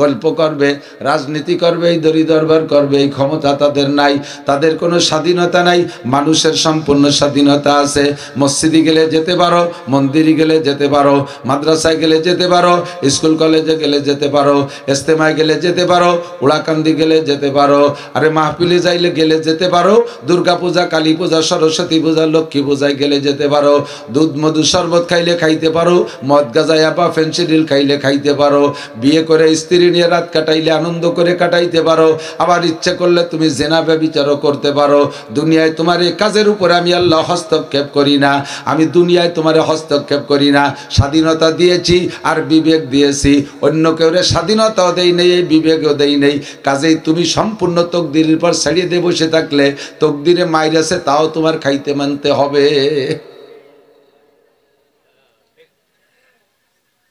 গল্প করবে, রাজনীতি করবে, এই দড়ি দরবার করবে, এই ক্ষমতা তাদের নাই। তাদের কোনো স্বাধীনতা নাই। মানুষের সম্পূর্ণ স্বাধীনতা আছে। মসজিদে গেলে যেতে পারো, মন্দিরে গেলে যেতে পারো, মাদ্রাসায় গেলে যেতে পারো, স্কুল কলেজে গেলে যেতে পারো, ইজতেমায় গেলে যেতে পারো, উড়াকান্দি গেলে যেতে পারো, আরে মাহফিলে যাইলে গেলে যেতে পারো, দুর্গা পূজা, কালী পূজা, সরস্বতী পূজা, লক্ষ্মী পূজায় গেলে যেতে পারো, দুধ মধু শরবত খাইলে খাইতে পারো, মদ গাঁজা ইয়াবা ফেন্সিডিল খাইলে খাইতে পারো, বিয়ে করে স্ত্রী নিয়ে রাত কাটাইলে আনন্দ করে কাটাইতে পারো, আবার ইচ্ছে করলে তুমি জেনা ব্যভিচারও করতে পারো। দুনিয়ায় তোমার এই কাজের উপরে আমি আল্লাহ হস্তক্ষেপ করি না, আমি দুনিয়ায় তোমার হস্তক্ষেপ করি না। স্বাধীনতা দিয়েছি আর বিবেক দিয়েছি, অন্য কেউ স্বাধীনতাও দেই নেই, এই বিবেকও দেই নেই। কাজেই তুমি সম্পূর্ণ তকদিরের পর ছাড়িয়ে দিয়ে বসে থাকলে তকদিরে মাইরাছে তাও তোমার খাইতে মানতে হবে,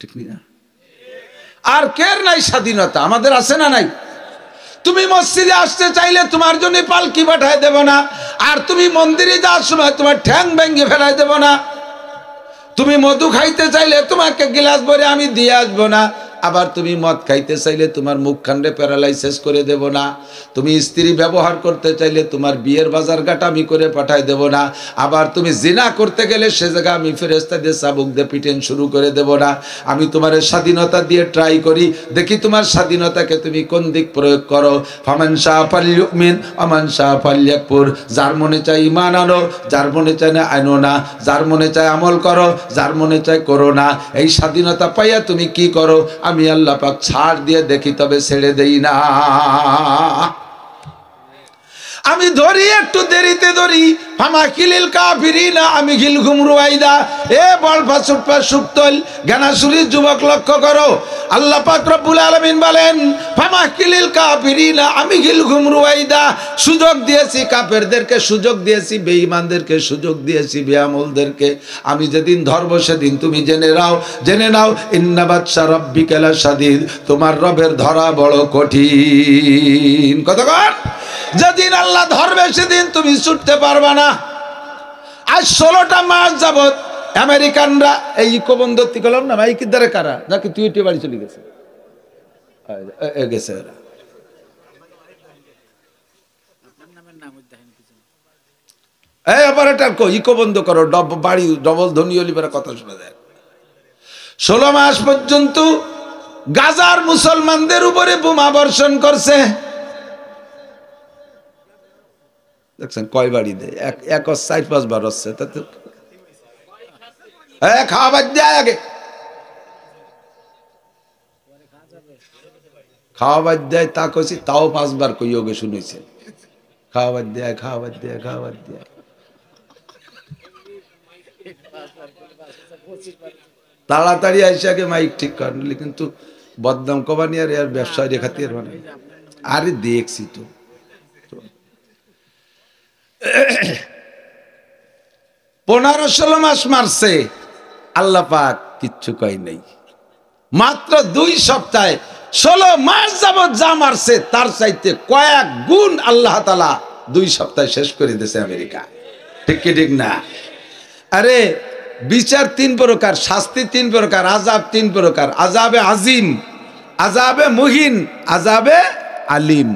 ঠিক না? আর কের নাই স্বাধীনতা, আমাদের আছে না নাই? তুমি মসজিদে আসতে চাইলে তোমার জন্য পালকি পাঠায় দেব না, আর তুমি মন্দিরে যাওয়ার সময় তোমার ঠ্যাং ভেঙে ফেলায় দেব না। তুমি মধু খাইতে চাইলে তোমাকে গ্লাস ভরে আমি দিয়ে আসবো না, আবার তুমি মদ খাইতে চাইলে তোমার মুখখান্ডে প্যারালাইসিস করে দেব না। তুমি স্ত্রী ব্যবহার করতে চাইলে তোমার বিয়ের বাজার ঘাট আমি করে পাঠাই দেব না। আবার তুমি জিনা করতে গেলে সে জায়গা আমি ফেরেশতা দিয়ে চাবুক দিয়ে পিটেন শুরু করে দেব না। আমি তোমার স্বাধীনতা দিয়ে ট্রাই করি, দেখি তোমার স্বাধীনতাকে তুমি কোন দিক প্রয়োগ করো। ফামান শাআ ফালইউমিন ওমান শাআ ফালইয়াকফুর। যার মনে চায় ঈমান আনো, যার মনে চায় না আনো না, যার মনে চায় আমল করো, যার মনে চায় করো না। এই স্বাধীনতা পাইয়া তুমি কি করো? আমি আল্লাহ পাক ছাড় দিয়ে দেখি, তবে ছেড়ে দেই না। আমি ধরি একটু দেরিতে ধরি। ফামা কিলিল কাফিরিনা আমি গিল ঘুমরুয়াইদা। এ বলফা সুপা সুক্তল জ্ঞানাসুরি যুবক লক্ষ্য করো, আল্লাহ পাক রব্বুল আলামিন বলেন ফামা কিলিল কাফিরিনা আমি গিল ঘুমরুয়াইদা। সুযোগ দিয়েছি কাফেরদেরকে, সুযোগ দিয়েছি বেঈমানদেরকে, সুযোগ দিয়েছি বেআমলদেরকে। আমি যেদিন ধরবো সেদিন তুমি জেনে নাও ইন্না বাতশা রাব্বিকা লাশাদীদ। তোমার রবের ধরা বড় কঠিন। কতক্ষণ? যেদিন আল্লাহ ধরবে সেদিন তুমি ছুটতে পারবা না। আজ 16টা মাস যাবত আমেরিকানরা এই ইকোবন্দী করলাম না, মাইকির দ্বারা কারা নাকি তুই উঠে বাড়ি চলে গেছে গেছে ওরা। এই অপারেটর কো ইকো বন্ধ করো, বাড়ি ডবল ধনী হলি কথা শোনা যায়। 16 মাস পর্যন্ত গাজার মুসলমানদের উপরে বোমা বর্ষণ করছে। দেখছেন কয় বাড়ি দেয়, এক 4-5 বার হচ্ছে। তাতে খাওয়া বাদ দেয়, আগে খাওয়া বাদ দেয় তা কইছি, তাও 5 বার কই ওকে শুনেছে খাওয়া বাদ দেয়, খাওয়া বাদ দেয়, খাওয়া বাদ দেয়। তাড়াতাড়ি আইসাকে মাইক ঠিক করেন, কিন্তু বদনাম কবানি আর এর ব্যবসা রেখাতে মানে আরে দেখছি তো। 15-16 মাস মারছে, আল্লাহ পাক কিচ্ছু কয় নাই। মাত্র 2 সপ্তাহে 16 মাস যাবত যা মারছে তার চাইতে কয়েক গুণ আল্লাহ তাআলা 2 সপ্তাহে শেষ করে দিয়েছে আমেরিকা। ঠিক কি ঠিক না? আরে বিচার 3 প্রকার, শাস্তি 3 প্রকার, আযাব 3 প্রকার। আযাবে আজিম, আযাবে মুহিন, আযাবে আলিম।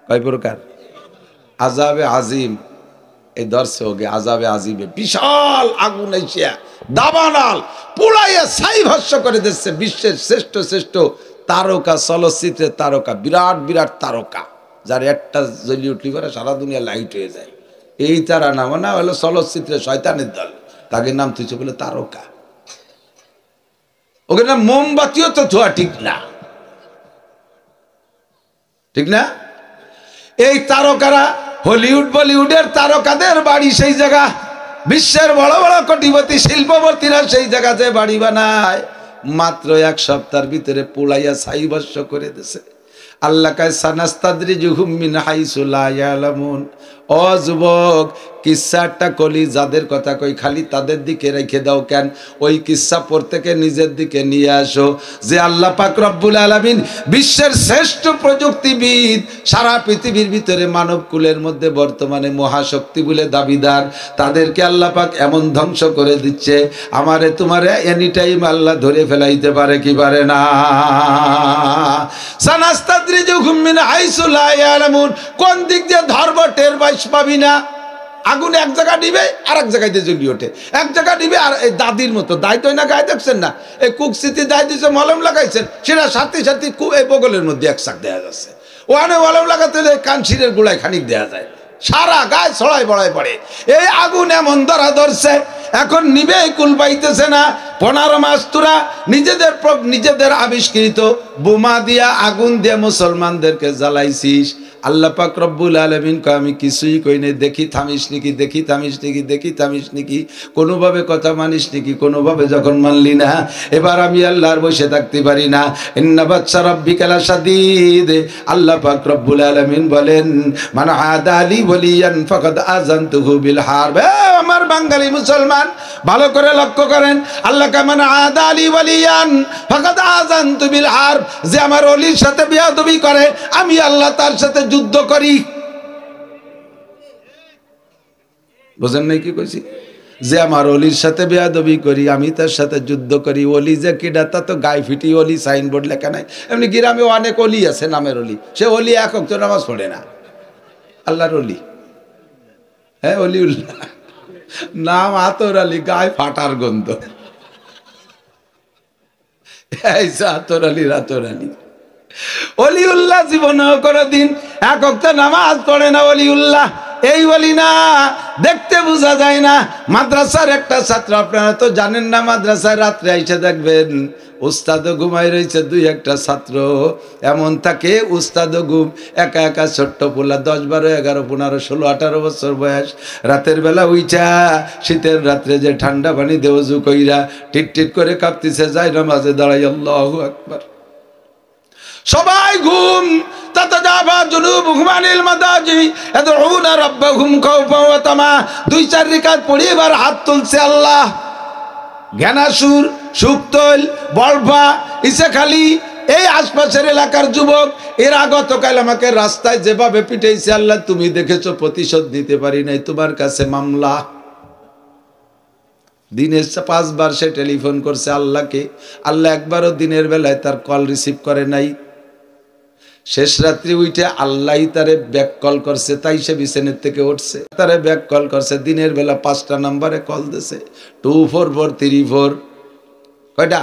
কয় প্রকার? আযাবে আজিম এই দর্শে হোগে, আযাবে আজিমে বিশাল আগুন আইসা দাবানল পুড়াইয়া ছাই ভস্ম করে দিচ্ছে বিশ্বের শ্রেষ্ঠ শ্রেষ্ঠ তারকা, চলচ্চিত্রের তারকা, বিরাট বিরাট তারকা, যার একটা জ্বলি উঠলি করে সারা দুনিয়া লাইট হয়ে যায়। এই তারা নাম না হলো চলচ্চিত্রের শয়তানের দল, তাকে নাম তুইছে বলে তারকা। ওকে না মোমবাতিও তো ধোয়া ঠিক না, ঠিক না? এই তারকারা হলিউড বলিউডের তারকাদের বাড়ি সেই জায়গা, বিশ্বের বড় বড় কোটিপতি শিল্পপতিরা সেই জায়গাতে বাড়ি বানায়। মাত্র 1 সপ্তাহের ভিতরে পুড়াইয়া ছাই ভস্ম করে দিয়েছে। আল্লাহ কায় সানাস্তাদরিজুহুম মিন হাইসু লা ইয়ালামুন। ও যুবক, কিচ্ছাটা কলি যাদের কথা কই খালি তাদের দিকে রেখে দাও কেন? ওই কিচ্ছা প্রত্যেকে নিজের দিকে নিয়ে আসো। যে আল্লাহ পাক রব্বুল আলামিন বিশ্বের শ্রেষ্ঠ প্রযুক্তিবিদ, সারা পৃথিবীর ভিতরে মানব কুলের মধ্যে বর্তমানে মহাশক্তি বলে দাবিদার, তাদেরকে আল্লাহ পাক এমন ধ্বংস করে দিচ্ছে, আমারে তোমারে এনি টাইম আল্লাহ ধরে ফেলাইতে পারে কি পারে না? সানাস্তাদরিজুহুম মিন হাইসু লা ইয়ালামুন। কোন দিক দিয়ে ধরব টের পাবি না। আগুন এক জায়গা নিবে আর এক জায়গায় দিয়ে জ্বলি ওঠে, এক জায়গা নিবে আর এই দাদির মতো দায় তো না গায়ে দেখছেন না, এই কুকসিতে দায় দিয়েছে, মলম লাগাইছেন, সেটা সাথে সাথে এই বগলের মধ্যে এক শাক দেওয়া যাচ্ছে। ওখানে মলম লাগাতে কানশিরের গোড়ায় খানিক দেওয়া যায়, সারা গায়ে ছড়াই বড়াই পড়ে। এই আগুন এমন ধরা ধরছে, এখন নিবে কুল পাইতেছে না। 15 মাস তোরা নিজেদের আবিষ্কৃত বোমা দিয়া আগুন দিয়ে মুসলমানদেরকে জ্বালাইছিস। আল্লাহ পাক রব্বুল আলামিন কয় আমি কিছুই কই নাই, দেখি থামিস নাকি, দেখি থামিস নাকি, দেখি থামিস নাকি, কোনোভাবে কথা মানিস নাকি? কোনোভাবে যখন মানলি না, এবার আমি আল্লাহর বসে থাকতে পারি না। ইন্না বাতশা রাব্বিকা লাশাদীদ। আল্লাহ পাক রব্বুল আলামিন বলেন মান আদা লি ওয়ালিয়ান ফাকাদ আযানতুহু বিল হারব। আমার বাঙালি মুসলমান ভালো করে লক্ষ্য করেন, আল্লাহ কা মান আদা লি ওয়ালিয়ান ফাকাদ আযানতু বিল হারব। যে আমার ওলির সাথে বেয়াদবি করে আমি আল্লাহ তার সাথে যুদ্ধ করি। বুঝেন নাই কি কইছি? যে আমার অলির সাথে বেয়াদবি করি আমি তার সাথে যুদ্ধ করি। অলি যে কিডা তা তো গায়ে ফিটি অলি সাইনবোর্ড লেখা নাই। এমনি গ্রামে অনেক অলি আছে নামের অলি, সে অলি এক ওয়াক্ত নামাজ পড়ে না, আল্লাহর অলি। হ্যাঁ অলিউল্লাহ, নাম আতর আলী, গায়ে ফাটার গন্ধ। আতর আলী, রাতর আলী। অলিউল্লাহ জীবনেও কোনোদিন এক ওয়াক্ত নামাজ পড়ে না। অলিউল্লাহ এই বলি না, দেখতে বোঝা যায় না। মাদ্রাসার একটা ছাত্র, আপনারা তো জানেন না, মাদ্রাসায় রাত্রে আইসা দেখবেন উস্তাদও ঘুমাই রয়েছে, 2-1টা ছাত্র এমন থাকে উস্তাদও ঘুম, একা একা ছোট্ট পোলা 10, 12, 11, 15, 16, 18 বছর বয়স, রাতের বেলা উইচা শীতের রাত্রে যে ঠান্ডা পানি দেওজু কইরা টিট টিট করে কাঁপতেছে, যায় নামাজে দাঁড়াই আল্লাহু আকবার। সবাই ঘুম। তাতাজাফা জুনুবুহুম আনিল মাদাজি ইয়াদউনা রাব্বাহুম খাওফান ওয়া তামা। 2-4 রাকাত পড়ে এবার হাত তুলছে আল্লাহ। জ্ঞানাসুর, সুক্তল, বলভা, ইসাখালী, এই আশপাশের এলাকার যুবক, এরা গতকাল আমাকে রাস্তায় যেভাবে পিটাইছে আল্লাহ তুমি দেখেছো, প্রতিশোধ দিতে পারি নাই, তোমার কাছে মামলা। দিনে 5 বার সে টেলিফোন করছে আল্লাহকে, আল্লাহ একবারও দিনের বেলায় তার কল রিসিভ করে নাই। শেষ রাত্রি উঠে আল্লাহ তারে ব্যাক কল করছে, তাই সে বিছানার থেকে উঠছে, তারে ব্যাক কল করছে। দিনের বেলা 5টা নাম্বারে কল দিছে, 24434। কয়টা?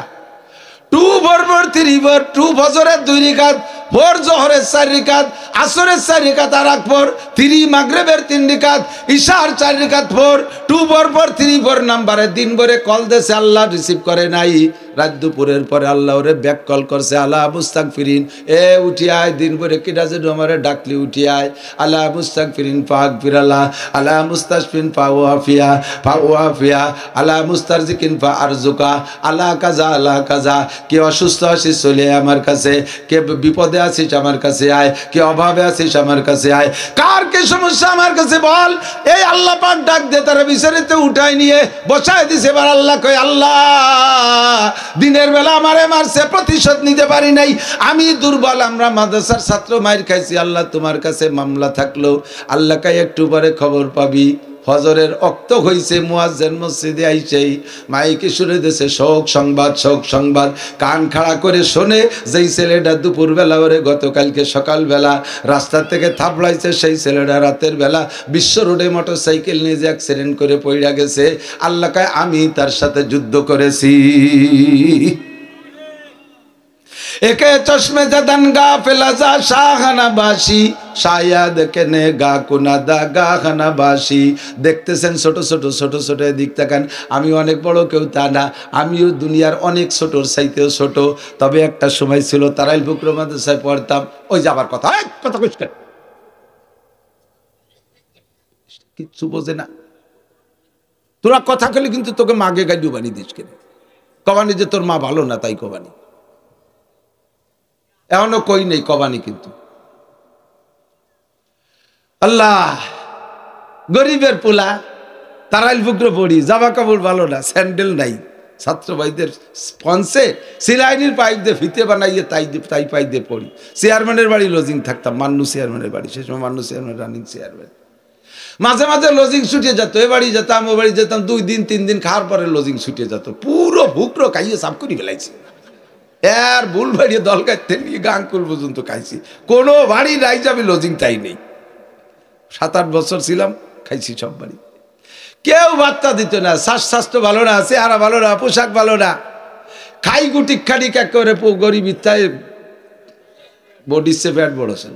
টু ভোর ভোর 3 ভোর, টু ফজরের 2 রিকাত, ভোর জোহরের 4 রিকাত, আসরের 4 রিকাত আর এক ভোর, 3 মাগরিবের 3 রিকাত, ইশার 4 রিকাত ভোর, টু ভোর ভোর 3 ভোর নাম্বারে দিন ভরে কল দেশে, আল্লাহ রিসিভ করে নাই। রাত দুপুরের পরে আল্লাহ ওরে ব্যাক কল করছে, আল্লাহ মুস্তাগফিরিন, এ উঠি আয়, দিন ভরে কিটা যে আমারে ডাকলি উঠি আয়, আল্লাহ মুস্তাগফিরিন ফাগফিরাল্লাহ, আল্লাহ মুস্তাশফিন ফাওয়াফিয়া ফাওয়াফিয়া, আল্লাহ মুস্তারজিকিন ফারজুকা, আল্লাহ কাজা আল্লাহ কাজা। কে অসুস্থ আছিস চলে আয় আমার কাছে, কে বিপদে আছিস আমার কাছে আয়, কে অভাবে আছিস আমার কাছে আয়, কার কি সমস্যা আমার কাছে বল। এই আল্লাহ পাক ডাক দে, তারা বিছানাতে উঠাই নিয়ে বসায় দিছে। এবার আল্লাহ কয়, আল্লাহ দিনের বেলা আমারে মারছে, প্রতিশোধ নিতে পারি নাই, আমি দুর্বল, আমরা মাদ্রাসার ছাত্র মাইর খাইছি, আল্লাহ তোমার কাছে মামলা থাকলো। আল্লাহ কয় একটু পরে খবর পাবি। ফজরের অক্ত হইছে, মুয়াজ্জিন মসজিদে আইছেই মাইকে শুনে দিয়েছে শোক সংবাদ, শোক সংবাদ। কান খাড়া করে শোনে, যেই ছেলেটা দুপুরবেলা ওরে গতকালকে সকালবেলা রাস্তা থেকে থাপড়াইছে, সেই ছেলেটা রাতের বেলা বিশ্ব রোডে মোটর সাইকেল নিয়ে যে অ্যাক্সিডেন্ট করে পড়ে গেছে। আল্লাহ কয় আমি তার সাথে যুদ্ধ করেছি। একে চশমে জাদান গা ফেলাজা শাহানা বাসি, শায়াদ কেনে গা কুনাদা গা খানা বাসি। দেখতেছেন ছোট ছোট ছোট ছোট দিক তাকান, আমি অনেক বড় কেউ তা না, আমিও দুনিয়ার অনেক ছোটর চাইতেও ছোট। তবে একটা সময় ছিল তারাইল বুকর মাদ্রাসায় পড়তাম। ওই যাবার কথা, কথা কইস কেন, কিচ্ছু বোঝে না। তোরা কথা খেলে কিন্তু তোকে মাগে গাইডু বানিয়ে দিস কেন, কবানি যে তোর মা ভালো না তাই কবানি, এখনো কই নেই কবানি। কিন্তু আল্লাহ, গরিবের পোলা, তারাইল ফুকরো পড়ি, জামা কাপড় ভালো না, স্যান্ডেল নাই, ছাত্র ভাইদের স্পন্সে সিলাইনির পাইপ দিয়ে ফিতে বানাইয়ে তাই পাইপ দিয়ে পড়ি। চেয়ারম্যানের বাড়ি লজিং থাকতাম, মান্নু চেয়ারম্যানের বাড়ি, সে সময় মান্নু চেয়ারম্যান রানিং চেয়ারম্যান। মাঝে মাঝে লজিং ছুটে যেত, এ বাড়ি যেতাম ও বাড়ি যেতাম, 2 দিন 3 দিন খাওয়ার পরে লজিং ছুটে যেত। পুরো ফুকরো খাইয়ে সাফ করে ফেলাইছি, এর ভুল বাড়িয়ে দল গাইতে নিয়ে গাঙ্কুল পর্যন্ত খাইছি। কোনো বাড়ি নাই যে আমি লজিং তাই নেই। 7-8 বছর ছিলাম, খাইছি সব বাড়ি। কেউ বার্তা দিত না, স্বাস্থ্য ভালো না, চেহারা ভালো না, পোশাক ভালো না, খাই গুটি খাটি একেবারে গরিব ইত্যাদি, বডির সে ফ্যাট বড় ছিল।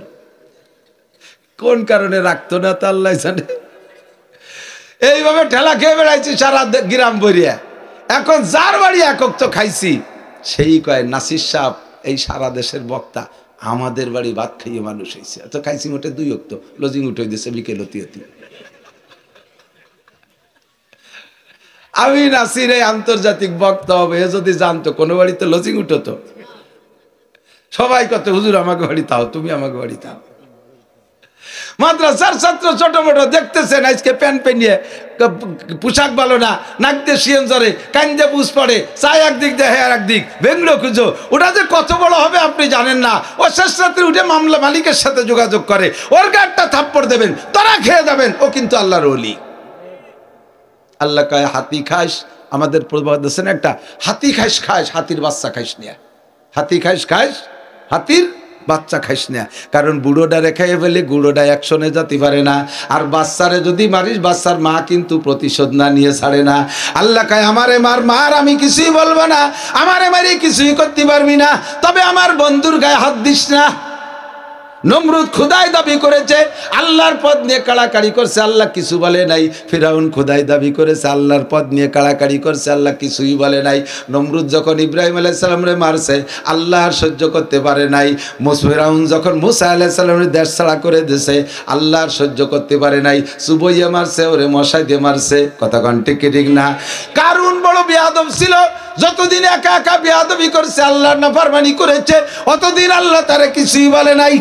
কোন কারণে রাখতো না তা আল্লাহ জানে। এইভাবে ঠেলা খেয়ে বেড়াইছি সারা গ্রাম ভরিয়া। এখন যার বাড়ি একক তো খাইছি, সেই কয় নাসির সাহেব এই সারা দেশের বক্তা, আমাদের বাড়ি ভাত খাইয়ে মানুষ হয়েছে, তো খাইছি মোটে 2 অক্ত, লজিং উঠে দিয়েছে বিকেল হতি হতি। আমি নাসির এই আন্তর্জাতিক বক্তা হবে, এ যদি জানতো কোনো বাড়িতে লজিং উঠতো, সবাই কত হুজুর আমাকে বাড়ি তাও, তুমি আমাকে বাড়ি তাও। মাদ্রাসার ছাত্র ছোট মোটো দেখতেছেন, আজকে প্যান্ট পেনিয়ে, পোশাক ভালো না, নাক দিয়ে শিয়ন জ্বরে, কান দিয়ে বুঝ পড়ে, চায় একদিক দিয়ে হেয়ার একদিক, ভেঙলো খুঁজো, ওটা যে কত বড় হবে আপনি জানেন না। ও শেষ রাত্রে উঠে মামলা মালিকের সাথে যোগাযোগ করে, ওর গাড়টা থাপ্পড় দেবেন, তারা খেয়ে যাবেন, ও কিন্তু আল্লাহর ওলি। আল্লাহ কয় হাতি খাস, আমাদের প্রবাদ আছেন একটা, হাতি খাইস খাস, হাতির বাচ্চা খাইস না, হাতি খাইস খাস, হাতির বাচ্চা খাইস না। কারণ বুড়োটা রেখাই ফেলে গুড়োটা একশনে যেতে পারে না, আর বাচ্চারে যদি মারিস, বাচ্চার মা কিন্তু প্রতিশোধ না নিয়ে ছাড়ে না। আল্লাহ কয় আমারে মার, আমি কিছুই বলবো না, আমারে মারি কিছুই করতে পারবি না, তবে আমার বন্ধুর গায়ে হাত দিস না। নমরুদ খোদাই দাবি করেছে, আল্লাহর পদ নিয়ে কাড়াকাড়ি করছে, আল্লাহ কিছু বলে নাই। ফিরাউন খোদাই দাবি করেছে, আল্লাহর পদ নিয়ে কাড়াকাড়ি করছে, আল্লাহ কিছুই বলে নাই। নমরুদ যখন ইব্রাহিম আলাইহিস সালামরে মারছে, আল্লাহ আর সহ্য করতে পারে নাই। ফিরাউন যখন মুসা আলাইহিস সালামের দেশ ছাড়া করে দিয়েছে, আল্লাহ আর সহ্য করতে পারে নাই। চুবইয়া মারছে, ওরে মশাই দিয়ে মারছে। কথা কোন ঠিক না? কারুন বড় বেয়াদব ছিল, যতদিন একা একা বেয়াদবি করছে, আল্লাহর নাফরমানি করেছে, অতদিন আল্লাহ তারে কিছুই বলে নাই।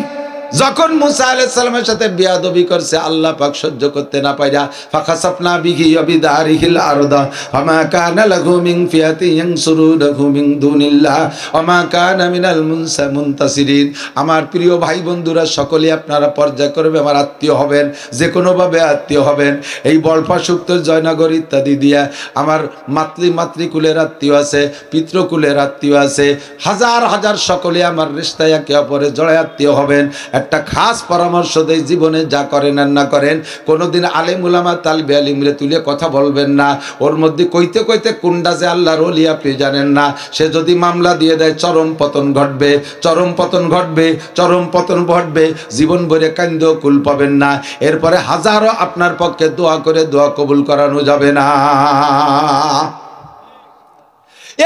যখন মুসা আলাইহিস সালামের সাথে বিয়াদবি করছে, আল্লাহ পাক সহ্য করতে না পাইরা ফাখাসাফনা বিহি ওয়া বিদারিহিল আরদা ওয়া কানা লাহু মিন ফিয়াতিন ইয়ানসুরুনাহু মিন দুনিল্লাহ ওয়া মা কানা মিনাল মুনতাসিরিন। আমার প্রিয় ভাই বন্ধুরা, সকলে আপনারা পর্যায় করবে, আমার আত্মীয় হবেন, যে কোনোভাবে আত্মীয় হবেন। এই বলফাসুক্ত জয়নগর ইত্যাদি দিয়া আমার মাতৃকুলের আত্মীয় আছে, পিতৃকুলের আত্মীয় আছে, হাজার হাজার সকলে আমার রিশতায় একে অপরে জড়ায় আত্মীয় হবেন। একটা খাস পরামর্শ দেই, জীবনে যা করেন আর না করেন কোনোদিন আলেম উলামা তালবে আলিমরে তুলে কথা বলবেন না। ওর মধ্যে কইতে কইতে কোনটা যে আল্লাহর ওলি আপনি জানেন না। সে যদি মামলা দিয়ে দেয় চরম পতন ঘটবে, চরম পতন ঘটবে, চরম পতন ঘটবে। জীবন ভরে কান্দেও কুল পাবেন না। এরপরে হাজারো আপনার পক্ষে দোয়া করে দোয়া কবুল করানো যাবে না।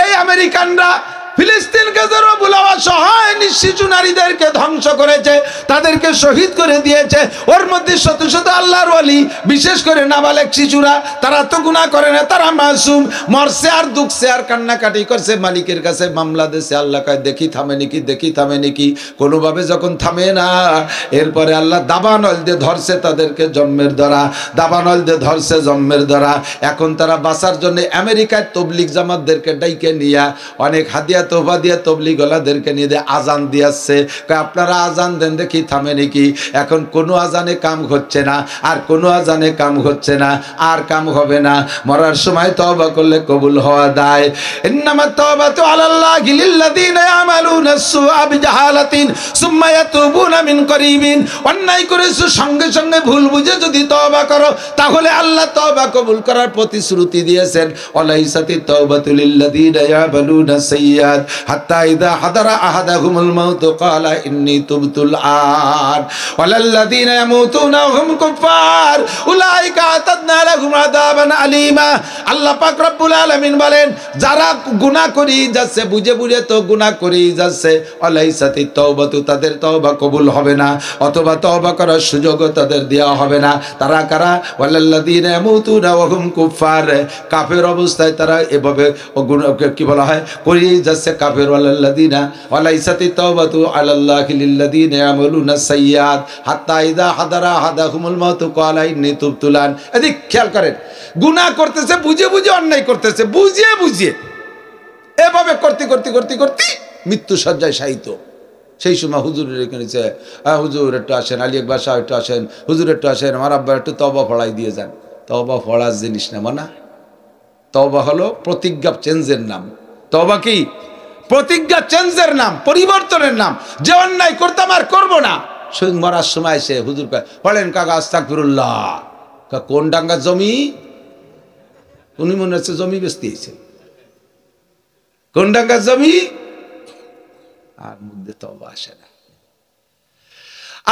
এই আমেরিকানরা ফিলিস্তিনকে যারা বুলাওয়া সহায় শিশু নারীদেরকে ধ্বংস করেছে, তাদেরকে শহীদ করে দিয়েছে। ওর মধ্যে শত শত আল্লাহর ওলি, বিশেষ করে নাবালেক শিশুরা, তারা তো গুনাহ করে না, তারা মাসুম। মরছে আর দুঃখছে আর কান্নাকাটি করছে, মালিকের কাছে মামলা দিয়েছে। আল্লাহ কয় দেখি থামে নাকি, দেখি থামে নাকি। কোনোভাবে যখন থামে না, এরপরে আল্লাহ দাবানল দিয়ে ধরছে তাদেরকে জন্মের দ্বারা, দাবানল দিয়ে ধরছে জন্মের দ্বারা। এখন তারা বাঁচার জন্য আমেরিকায় তবলিগ জামাতদেরকে ডাইকে নিয়ে অনেক হাদিয়া তোবা দিয়ে তবলিগ ওয়ালাদেরকে নিয়ে দিয়ে আজান দিয়েছে। আপনারা আজান দেন দেখি থামে নাকি। এখন কোনো আজানে কাম হচ্ছে না, আর কোনো আজানে কাম হচ্ছে না, আর কাম হবে না। মরার সময় তওবা করলে কবুল হওয়া দায়। ইন্নামাত তাওবাতু আলাল্লাহি লিল্লাযিনা ইয়ামালুনা সুআ বিজাহালাতিন সুম্মা ইয়াতুবুনা মিন করিবিন। অন্যায় করেছো সঙ্গে সঙ্গে ভুল বুঝে যদি তওবা করো, তাহলে আল্লাহ তওবা কবুল করার প্রতিশ্রুতি দিয়েছেন। ওয়ালাইসাতিত তাওবাতু লিল্লাযিনা ইয়ামালুনা সাইয়্যাত হাত্তা ইযা হাদারা আহাদাহুমুল মাউত ক্বালা ইন্নী তুবতুল আন ওয়ালাল্লাযিনা ইয়ামুতুনা হুম কুফার উলাইকা আতাদনা লাহুম আযাবান আলীমা। আল্লাহ পাক রব্বুল আলামিন বলেন, যারা গুনাহ করেই যাচ্ছে, বুঝে বুঝে তো গুনাহ করেই যাচ্ছে, ওয়ালাইসাতিত তাওবাতু, তাদের তওবা কবুল হবে না, অথবা তওবা করার সুযোগও তাদের দেওয়া হবে না। তারা কারা? ওয়ালাল্লাযিনা ইয়ামুতুনা ওয়া হুম কুফার, কাফের অবস্থায় তারা এভাবে কি বলা হয় করেই যাচ্ছে কাফের। ওয়ালাল্লাযিনা ওয়ালাইসাতিত তাওবাতু আলাল্লাহি লিল্লাযিনা ইয়ামালুনা সাইয়্যাত হাত্তা ইযা হাদারা আহাদাহুমুল মাউত ক্বালা ইন্নী তুবতুল আন। এদিক খেয়াল করেন, গুনাহ করতেছে, বুঝে বুঝে অন্যায় করতেছে, বুঝিয়ে বুঝিয়ে এভাবে করতে করতে করতে করতে মৃত্যু সজ্জায় শায়িত। সেই সময় হুজুরের এখানে হুজুর একটু আসেন, আলী আকবর সাহেব একটু আসেন, হুজুর একটু আসেন, আমার আব্বা একটু তওবা ফড়াই দিয়ে যান। তওবা ফড়ার জিনিস না মানা। তওবা হলো প্রতিজ্ঞা চেঞ্জের নাম। তওবা কি? প্রতিজ্ঞা চেঞ্জের নাম, পরিবর্তনের নাম। যে অন্যায় করতাম আর করবো না, সঙ্গ মরার সময় সে হুজুর বলেন কাকা আস্তাগফিরুল্লাহ। কোন ডাঙ্গা জমি? উনি মনে হচ্ছে জমি বেচতেছে। কোন ডাঙ্গা জমি? আর মধ্যে তওবা আসে না।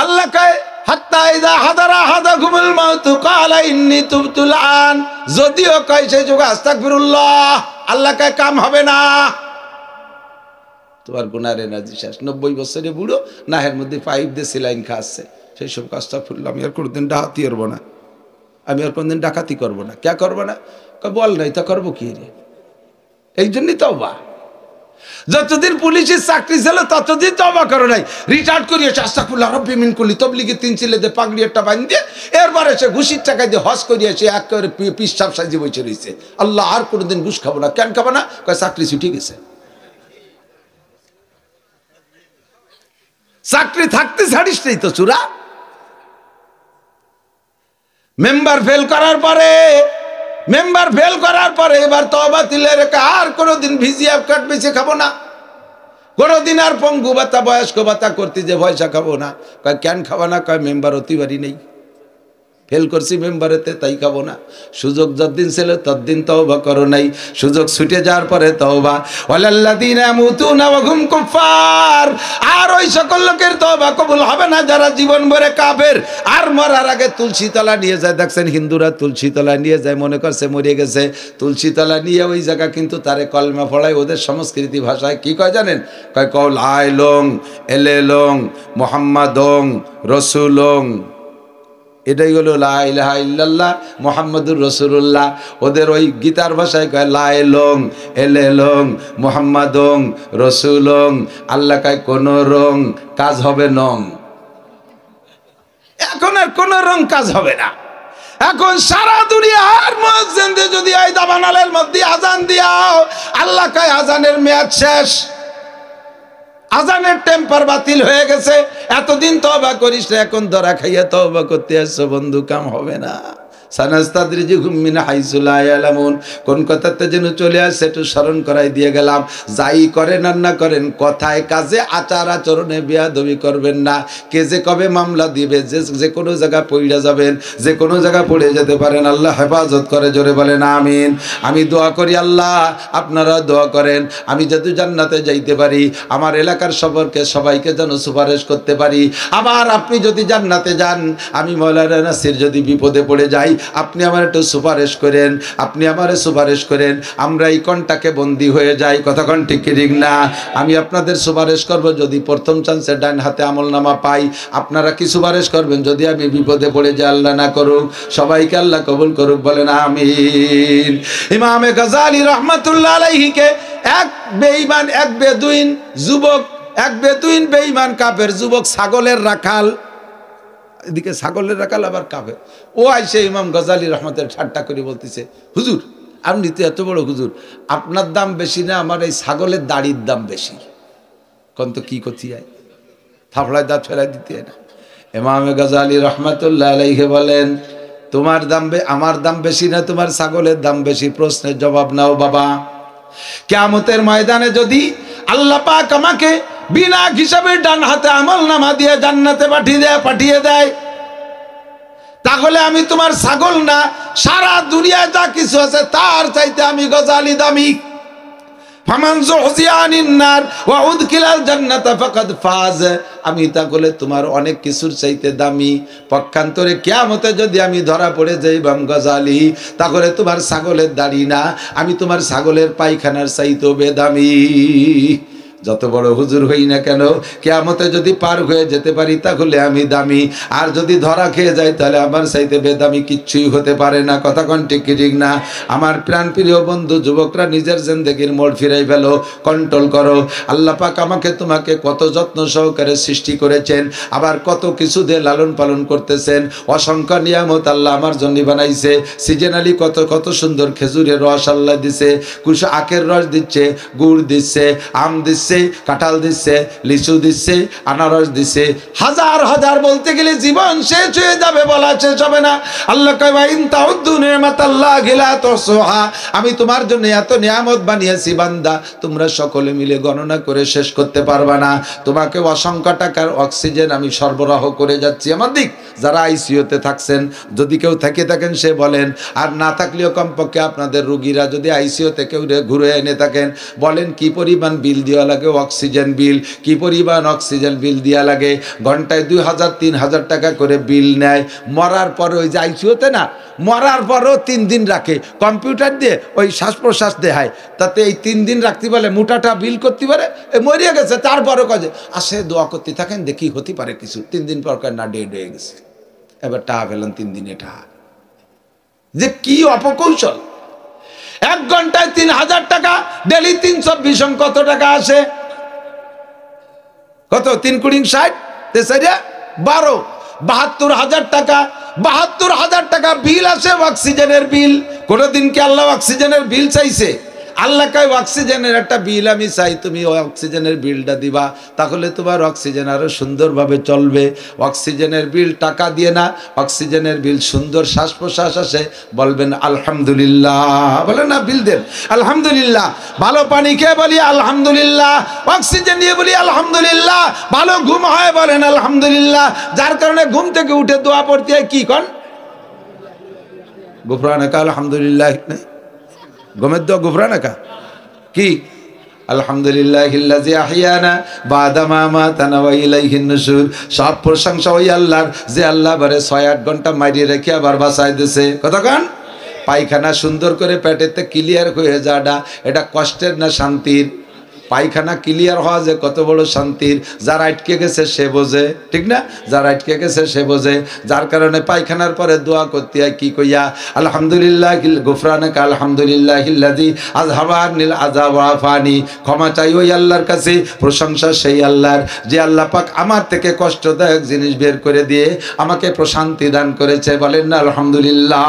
আল্লাহ কয় হাত্তা ইযা হাদারা আহাদাহুমুল মাউত ক্বালা ইন্নী তুবতুল আন। যদিও কয় সেই যুগে আস্তাগফিরুল্লাহ, আল্লাহ কয় কাম হবে না। তোমার গুনার এনার্জি শেষ। 90 বছরে বুড়ো, নাহের মধ্যে পাইপ দিয়ে সেলাইন খাচ্ছে। সেই সব কাজটা ফুললাম, আমি আর কোনোদিন ডাকাতি করবো না, আমি আর কোনোদিন ডাকাতি করবো না। কে করবো না? বল নাই তা করবো কি রে? এই জন্যই তওবা। যতদিন পুলিশের চাকরি ছিল ততদিন তওবা করো নাই। রিটায়ার্ড করিয়েছে আস্তাগফিরুল্লাহ রাব্বি মিন কুল্লি, তবলিগের 3 ছেলেদের পাগড়ি একটা বাঁধিয়ে এরপরে সে ঘুষির টাকা দিয়ে হজ করিয়েছে, একেবারে পিসাব সাজিয়ে বসে রয়েছে। আল্লাহ আর কোনোদিন ঘুষ খাবো না। কেন খাবো না? কয় চাকরি ছুটি গেছে। চাকরি থাকতে ছাড়িস নেই তো চূড়া। মেম্বার ফেল করার পরে এবার তওবা দিলে আর কোনোদিন ভিজিএফ কার্ড বেঁচে খাবো না, কোনোদিন আর পঙ্গু ভাতা বয়স্ক ভাতা করতে যে পয়সা খাবো না। কয় কেন খাবো না? কয় মেম্বার অতিবারই নেই, ফেল করছি মেম্বারেতে, তাই খাবো না। সুযোগ যতদিন ছিল ততদিন তওবা করো নাই, সুযোগ ছুটে যাওয়ার পরে তওবা। ওয়ালাল্লাযিনা ইয়ামুতুনা ওয়া হুম কুফার। আর ওই সকল লোকের তওবা কবুল হবে না যারা জীবন ভরে কাফের আর মরার আগে তুলসী তলা নিয়ে যায়। দেখছেন হিন্দুরা তুলসী তলা নিয়ে যায়, মনে করছে মরে গেছে। তুলসী তলা নিয়ে ওই জায়গা কিন্তু তারে কলমা পড়ায়। ওদের সংস্কৃতি ভাষায় কি কয় জানেন? কয় কল আইলং এলেলং মুহাম্মাদং রসুলং। এটাই হলো লা ইলাহা ইল্লাল্লাহ মুহাম্মাদুর রাসূলুল্লাহ। ওদের ওই গীতার ভাষায় কয় লা ইলং এলেলং মুহাম্মাদং রাসূলং। আল্লাহ কয় কোন রং কাজ হবে নং। এখন আর কোন রং কাজ হবে না। এখন সারা দুনিয়ার মুয়াজ্জিনদের যদি এই দাবানলের মধ্যে আজান দিয়াও, আল্লাহ কয় আজানের মেয়াদ শেষ, আজানের টেম্পার বাতিল হয়ে গেছে। এতদিন তওবা করিস না, এখন ধরা খাইয়া তওবা করতে আসছো বন্ধু, কাম হবে না। সানাস্তাদরিজুহুম মিন হাইসু লা ইয়ালামুন, কোন কথাতে যেন চলে আসে একটু স্মরণ করাই দিয়ে গেলাম। যাই করেন আর না করেন, কথায় কাজে আচার আচরণে বেয়াদবি করবেন না। কে যে কবে মামলা দিবে, যে কোনো জায়গায় পড়ে যাবেন, যে কোনো জায়গায় পড়ে যেতে পারেন। আল্লাহ হেফাজত করে, জোরে বলেন আমিন। আমি দোয়া করি আল্লাহ আপনারা দোয়া করেন, আমি যাতে জান্নাতে যাইতে পারি, আমার এলাকার সবাইকে যেন সুপারিশ করতে পারি। আবার আপনি যদি জান্নাতে যান, আমি মৌলানা নাসির যদি বিপদে পড়ে যাই, আপনি আমার একটু সুপারিশ করেন, আপনি আমারে সুপারিশ করেন, আমরা এই কন্টাকে বন্দী হয়ে যাই। কতক্ষণ ঠিক ঠিক না? আমি আপনাদের সুপারিশ করব যদি প্রথম চান্সে ডান হাতে আমলনামা পাই। আপনারা কি সুপারিশ করবেন যদি আমি বিপদে পড়ে যাই? আল্লাহ না করুক, সবাইকে আল্লাহ কবুল করুক, বলেন আমিন। ইমামে গাজালি রাহমাতুল্লাহ আলাইহিকে এক বেঈমান, এক বেদুইন যুবক, এক বেদুইন বেঈমান কাফের যুবক, ছাগলের রাখাল, এদিকে ছাগলের রাখাল আবার কাফের, ও আইসে ইমাম গাজালি রহমতের ঠাট্টা করে বলতেছে, হুজুর আপনি তো এত বড় হুজুর, আপনার দাম বেশি না আমার এই ছাগলের দাড়ির দাম বেশি? কোন তো কি করছি আয়, থাপড়ায় দাঁত ফেলাই দিতে না। ইমামে গাজালি রহমতুল্লাহ আলাইহি বলেন, তোমার দাম আমার দাম বেশি না তোমার ছাগলের দাম বেশি? প্রশ্নের জবাব নাও বাবা। কিয়ামতের ময়দানে যদি আল্লাহ পাক আমাকে বিনা হিসাবে ডান হাতে আমলনামা দিয়ে জান্নাতে পাঠিয়ে দেয়, তাহলে আমি তোমার ছাগল না, সারা দুনিয়ায় যা কিছু আছে তার চাইতে আমি গজালি দামি। ফামান যুহজিয়া আনিন নার ওয়া উদখিলাল জান্নাতা ফাকাদ ফাজ, আমি তাহলে তোমার অনেক কিছুর চাইতে দামি। পক্ষান্তরে কিয়ামতে যদি আমি ধরা পড়ে যাই ইমাম গাজালি, তাহলে তোমার ছাগলের দাড়ি না, আমি তোমার ছাগলের পায়খানার চাইতেও বেদামি। যত বড় হুজুর হই না কেন, কিয়ামতে যদি পার হয়ে যেতে পারি তাহলে আমি দামি, আর যদি ধরা খেয়ে যাই তাহলে আমার চাইতে বেদামি কিচ্ছুই হতে পারে না। কথা কোন ঠিক কি ঠিক না? আমার প্রাণ প্রিয় বন্ধু যুবকরা, নিজের জিন্দেগির মোড় ফিরাই ফেলো, কন্ট্রোল করো। আল্লাহ পাক আমাকে তোমাকে কত যত্ন সহকারে সৃষ্টি করেছেন, আবার কত কিছু দিয়ে লালন পালন করতেছেন। অসংখ্য নিয়ামত আল্লাহ আমার জন্য বানাইছে। সিজনালি কত কত সুন্দর খেজুরের রস আল্লাহ দিছে, কুশো আখের রস দিচ্ছে, গুড় দিচ্ছে, আম দিচ্ছে, কাঁঠাল দিচ্ছে, লিচু দিচ্ছে, আনারস দিচ্ছে, হাজার হাজার, বলতে গেলে জীবন শেষ হয়ে যাবে, বলা শেষ হবে না। আল্লাহ কয় ওয়া ইন তাউদ্দু নি'মাতাল্লাহি লা তুহসুহা, আমি তোমার জন্য এত নিয়ামত বানিয়েছি বান্দা, তোমরা সকলে মিলে গণনা করে শেষ করতে পারবা না। তোমাকে অসংখ্য টাকার অক্সিজেন আমি সরবরাহ করে যাচ্ছি আমার দিক। যারা আইসিইউতে থাকছেন, যদি কেউ থেকে থাকেন সে বলেন, আর না থাকলেও কমপক্ষে আপনাদের রোগীরা যদি আইসিইউতে কেউ ঘুরে এনে থাকেন, বলেন কি পরিমাণ বিল দেওয়া লাগে, অক্সিজেন বিল কি পরিমাণ অক্সিজেন বিল দেওয়া লাগে। ঘন্টায় 2000-3000 টাকা করে বিল নেয়। মরার পরে ওই যে আইসিইউতে না, মরার পরও 3 দিন রাখে, কম্পিউটার দিয়ে ওই শ্বাস প্রশ্বাস দেখায়, তাতে এই 3 দিন রাখতে পারে, মোটাটা বিল করতে পারে। মরিয়া গেছে তারপরও কাজে আসে, দোয়া করতে থাকেন, দেখি হতে পারে কিছু। 3 দিন পর না, ডেড হয়ে গেছে, এবার টাকা পেলেন 3 দিনে টাকা। যে কি অপকৌশল! 1 ঘন্টায় 3000 টাকা, ডেলি 320 কত টাকা আসে? কত? 3 কুড়ি 60, 12, 72,000 টাকা। 72,000 টাকা বিল আসে অক্সিজেনের বিল। কোনদিন কি আল্লাহ অক্সিজেনের বিল চাইছে? আল্লাহ কয় অক্সিজেনের একটা বিল আমি চাই, তুমি ওই অক্সিজেনের বিলটা দিবা, তাহলে তোমার অক্সিজেন আরো সুন্দরভাবে চলবে। অক্সিজেনের বিল টাকা দিয়ে না, অক্সিজেনের বিল সুন্দর শ্বাস প্রশ্বাস আসে, বলবেন আলহামদুলিল্লাহ, বলেন না, বিল দেন আলহামদুলিল্লাহ। ভালো পানি খেয়ে বলি আলহামদুলিল্লাহ, অক্সিজেন নিয়ে বলি আলহামদুলিল্লাহ। ভালো ঘুম হয়, বলেন আলহামদুলিল্লাহ। যার কারণে ঘুম থেকে উঠে দোয়া পড়তে হয়, কি কন? গুফরানাকা আলহামদুলিল্লাহ, ঘুমের দোয়া গুফরানাকা কি? আলহামদুলিল্লাহিল্লাযী আহইয়ানা বা'দা মা মাতানা ওয়া ইলাইহিন নুশুর। সব প্রশংসা ওই আল্লাহর, যে আল্লাহ বারে 6-8 ঘন্টা মারিয়ে রেখে আবার বাঁচায় দিয়েছে। কতক্ষণ? পায়খানা সুন্দর করে পেটেতে ক্লিয়ার হয়ে যাওয়াটা, এটা কষ্টের না শান্তির? পায়খানা ক্লিয়ার হওয়া যে কত বড় শান্তির। যারা আটকে গেছে সে বোঝে, ঠিক না? যারা আটকে গেছে সে বোঝে। যার কারণে পায়খানার পরে দোয়া করতে হয় কি কইয়া? আলহামদুলিল্লাহ গুফরানাকা আলহামদুলিল্লাহিল্লাযী আযহাবা আনিল আযা ওয়া আফানি। ক্ষমা চাই ওই আল্লাহর কাছে, প্রশংসা সেই আল্লাহর, যে আল্লাহ পাক আমার থেকে কষ্টদায়ক জিনিস বের করে দিয়ে আমাকে প্রশান্তি দান করেছে, বলেন না আলহামদুলিল্লাহ।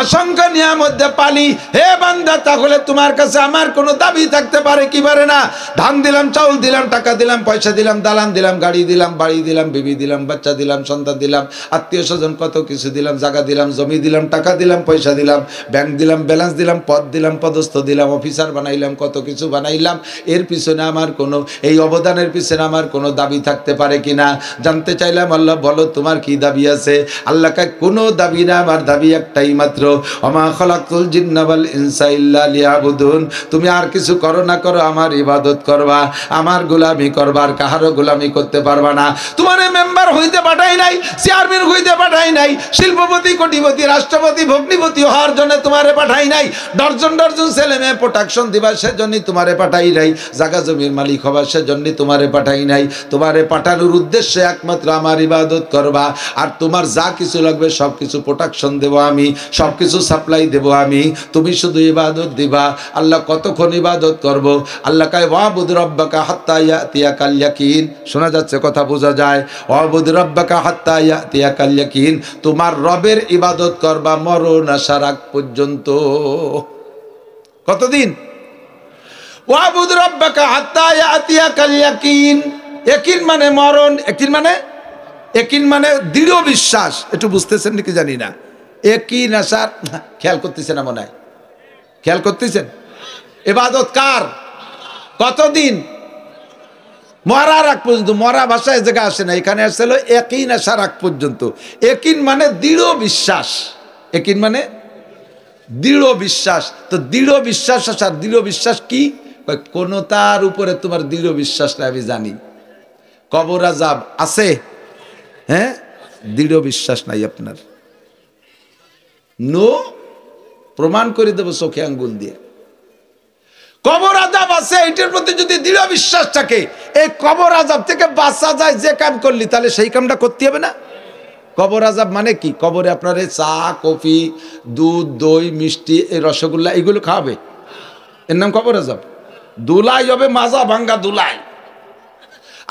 অসংখ্য নিয়ামত পালি হে বান্দা, তাহলে তোমার কাছে আমার কোনো দাবি থাকতে পারে কি পারে পারে না। ধান দিলাম, চাউল দিলাম, টাকা দিলাম, পয়সা দিলাম, দালান দিলাম, গাড়ি দিলাম, বাড়ি দিলাম, বিবি দিলাম, বাচ্চা দিলাম, সন্তান দিলাম, আত্মীয় স্বজন কত কিছু দিলাম, জায়গা দিলাম, জমি দিলাম, টাকা দিলাম, পয়সা দিলাম, ব্যাংক দিলাম, ব্যালেন্স দিলাম, পদ দিলাম, পদস্থ দিলাম, অফিসার বানাইলাম, কত কিছু বানাইলাম। এর পিছনে আমার কোনো, এই অবদানের পিছনে আমার কোনো দাবি থাকতে পারে কিনা জানতে চাইলাম। আল্লাহ বলো তোমার কি দাবি আছে? আল্লাহ কয় কোনো দাবি না, আমার দাবি একটাই মাত্র, ওমা খালাকতুল জিন্না ওয়াল ইনসা ইল্লা লিয়াবুদুন। তুমি আর কিছু করো না করো, আমার ইবাদত করবা, আমার গোলামি করবা, আর কাহারও গোলামি করতে পারবা না। তোমার মেম্বার হইতে পাঠাই নাই, চেয়ারম্যান হইতে পাঠাই নাই, শিল্পপতি, কোটিপতি, রাষ্ট্রপতি, ভগ্নিপতি হওয়ার জন্য তোমারে পাঠাই নাই, ডর্জন ডর্জন ছেলে মেয়ে প্রোটেকশন দিবা সেজন্য তোমারে পাঠাই নাই, জায়গা জমির মালিক হবা সেজন্য তোমারে পাঠাই নাই। তোমারে পাঠানোর উদ্দেশ্যে একমাত্র আমার ইবাদত করবা, আর তোমার যা কিছু লাগবে সব কিছু প্রোটেকশন দেবো আমি, সব কিছু সাপ্লাই দেবো আমি, তুমি শুধু ইবাদত দিবা। আল্লাহ কতক্ষণ ইবাদত করব? আল্লাহ কয় ওয়াবুদ রব্বাকা হাত্তা ইয়াতিয়াকাল ইয়াকিন। শোনা যাচ্ছে কথা, বোঝা যায়? ওয়াবুদ রব্বাকা হাত্তা ইয়াতিয়াকাল ইয়াকিন, তোমার রবের ইবাদত করবা মরণ আসার আগ পর্যন্ত। কতদিন? ওয়াবুদ রব্বাকা হাত্তা ইয়াতিয়াকাল ইয়াকিন। ইয়াকিন মানে মরণ, ইয়াকিন মানে, ইয়াকিন মানে দৃঢ় বিশ্বাস। একটু বুঝতেছেন নাকি জানি না। ইয়াকিন আসার, খেয়াল করতেছেন না মনে হয়, খেয়াল করতেছেন? ইবাদত কার? কতদিন? মরার আগ পর্যন্ত। মরা ভাষায় জায়গা আসে না, এখানে আসছিল ইয়াকিন আসার আগ পর্যন্ত। ইয়াকিন মানে দৃঢ় বিশ্বাস, ইয়াকিন মানে দৃঢ় বিশ্বাস। তো দৃঢ় বিশ্বাস আসার, দৃঢ় বিশ্বাস কি? কোন তার উপরে তোমার দৃঢ় বিশ্বাস নাই আমি জানি। কবর আযাব আছে, হ্যাঁ, দৃঢ় বিশ্বাস নাই আপনার, নো, প্রমাণ করে দেবো চোখে আঙ্গুল দিয়ে। কবর আযাব আছে, এটার প্রতি যদি দৃঢ় বিশ্বাস থাকে, এই কবর আযাব থেকে বাঁচা যায় যে কাম করলি, তাহলে সেই কামটা করতে হবে না? কবর আযাব মানে কি? কবরে আপনার চা, কফি, দুধ, দই, মিষ্টি, এই রসগোল্লা এগুলো খাওয়াবে, এর নাম কবর আযাব। দুলাই হবে মাজা ভাঙ্গা দুলাই,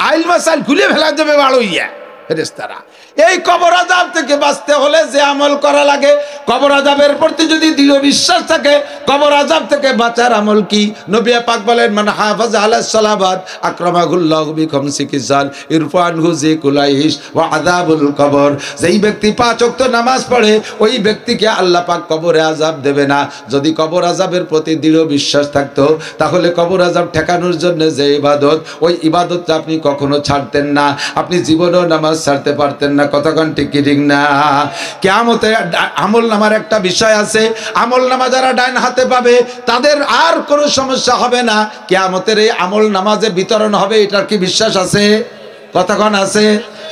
আইল মাসাইল খুলে ফেলা যাবে বাড়ইয়া ফেরেশতারা। এই কবর আযাব থেকে বাঁচতে হলে যে আমল করা লাগে, কবর আযাবের প্রতি যদি দৃঢ় বিশ্বাস থাকে, কবর আযাব থেকে বাঁচার আমল কি? নবী পাক বলেন মান হাফাজ আলাস সালাবাত আকরামাহুল্লাহু বিখামসি কিসাল ইরফানহু যিকুলাইহিস ওয়া আযাবুল কবর। যেই ব্যক্তি 5 ওয়াক্ত নামাজ পড়ে, ওই ব্যক্তিকে আল্লাহ পাক কবরে আযাব দেবে না। যদি কবর আযাবের প্রতি দৃঢ় বিশ্বাস থাকতো, তাহলে কবর আযাব ঠেকানোর জন্য যে ইবাদত, ওই ইবাদতটা আপনি কখনো ছাড়তেন না, আপনি জীবনেও নামাজ ছাড়তে পারতেন না। কতক্ষণ ঠিক ঠিক না? কিয়ামতে আমল নামার একটা বিষয় আছে, আমল নামা যারা ডাইন হাতে পাবে তাদের আর কোনো সমস্যা হবে না। কিয়ামতের এই আমল নামা যে বিতরণ হবে, এটার কি বিশ্বাস আছে? কতক্ষণ আছে?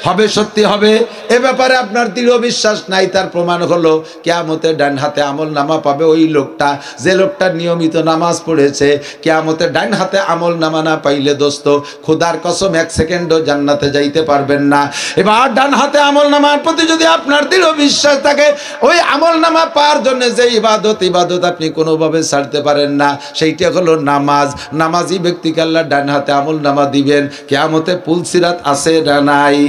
হবে, সত্যি হবে। এ ব্যাপারে আপনার দৃঢ় বিশ্বাস নাই, তার প্রমাণ হলো কিয়ামতের ডান হাতে আমল নামা পাবে ওই লোকটা, যে লোকটা নিয়মিত নামাজ পড়েছে। কিয়ামতের ডান হাতে আমল নামা না পাইলে দোস্ত, খোদার কসম 1 সেকেন্ডও জান্নাতে যাইতে পারবেন না। এবার ডান হাতে আমল নামার প্রতি যদি আপনার দৃঢ় বিশ্বাস থাকে, ওই আমল নামা পাওয়ার জন্য যে ইবাদত আপনি কোনোভাবে ছাড়তে পারেন না, সেইটা হলো নামাজ। নামাজি ব্যক্তিকে আল্লাহ ডান হাতে আমল নামা দিবেন। কিয়ামতে পুলসিরাত আছে না নাই?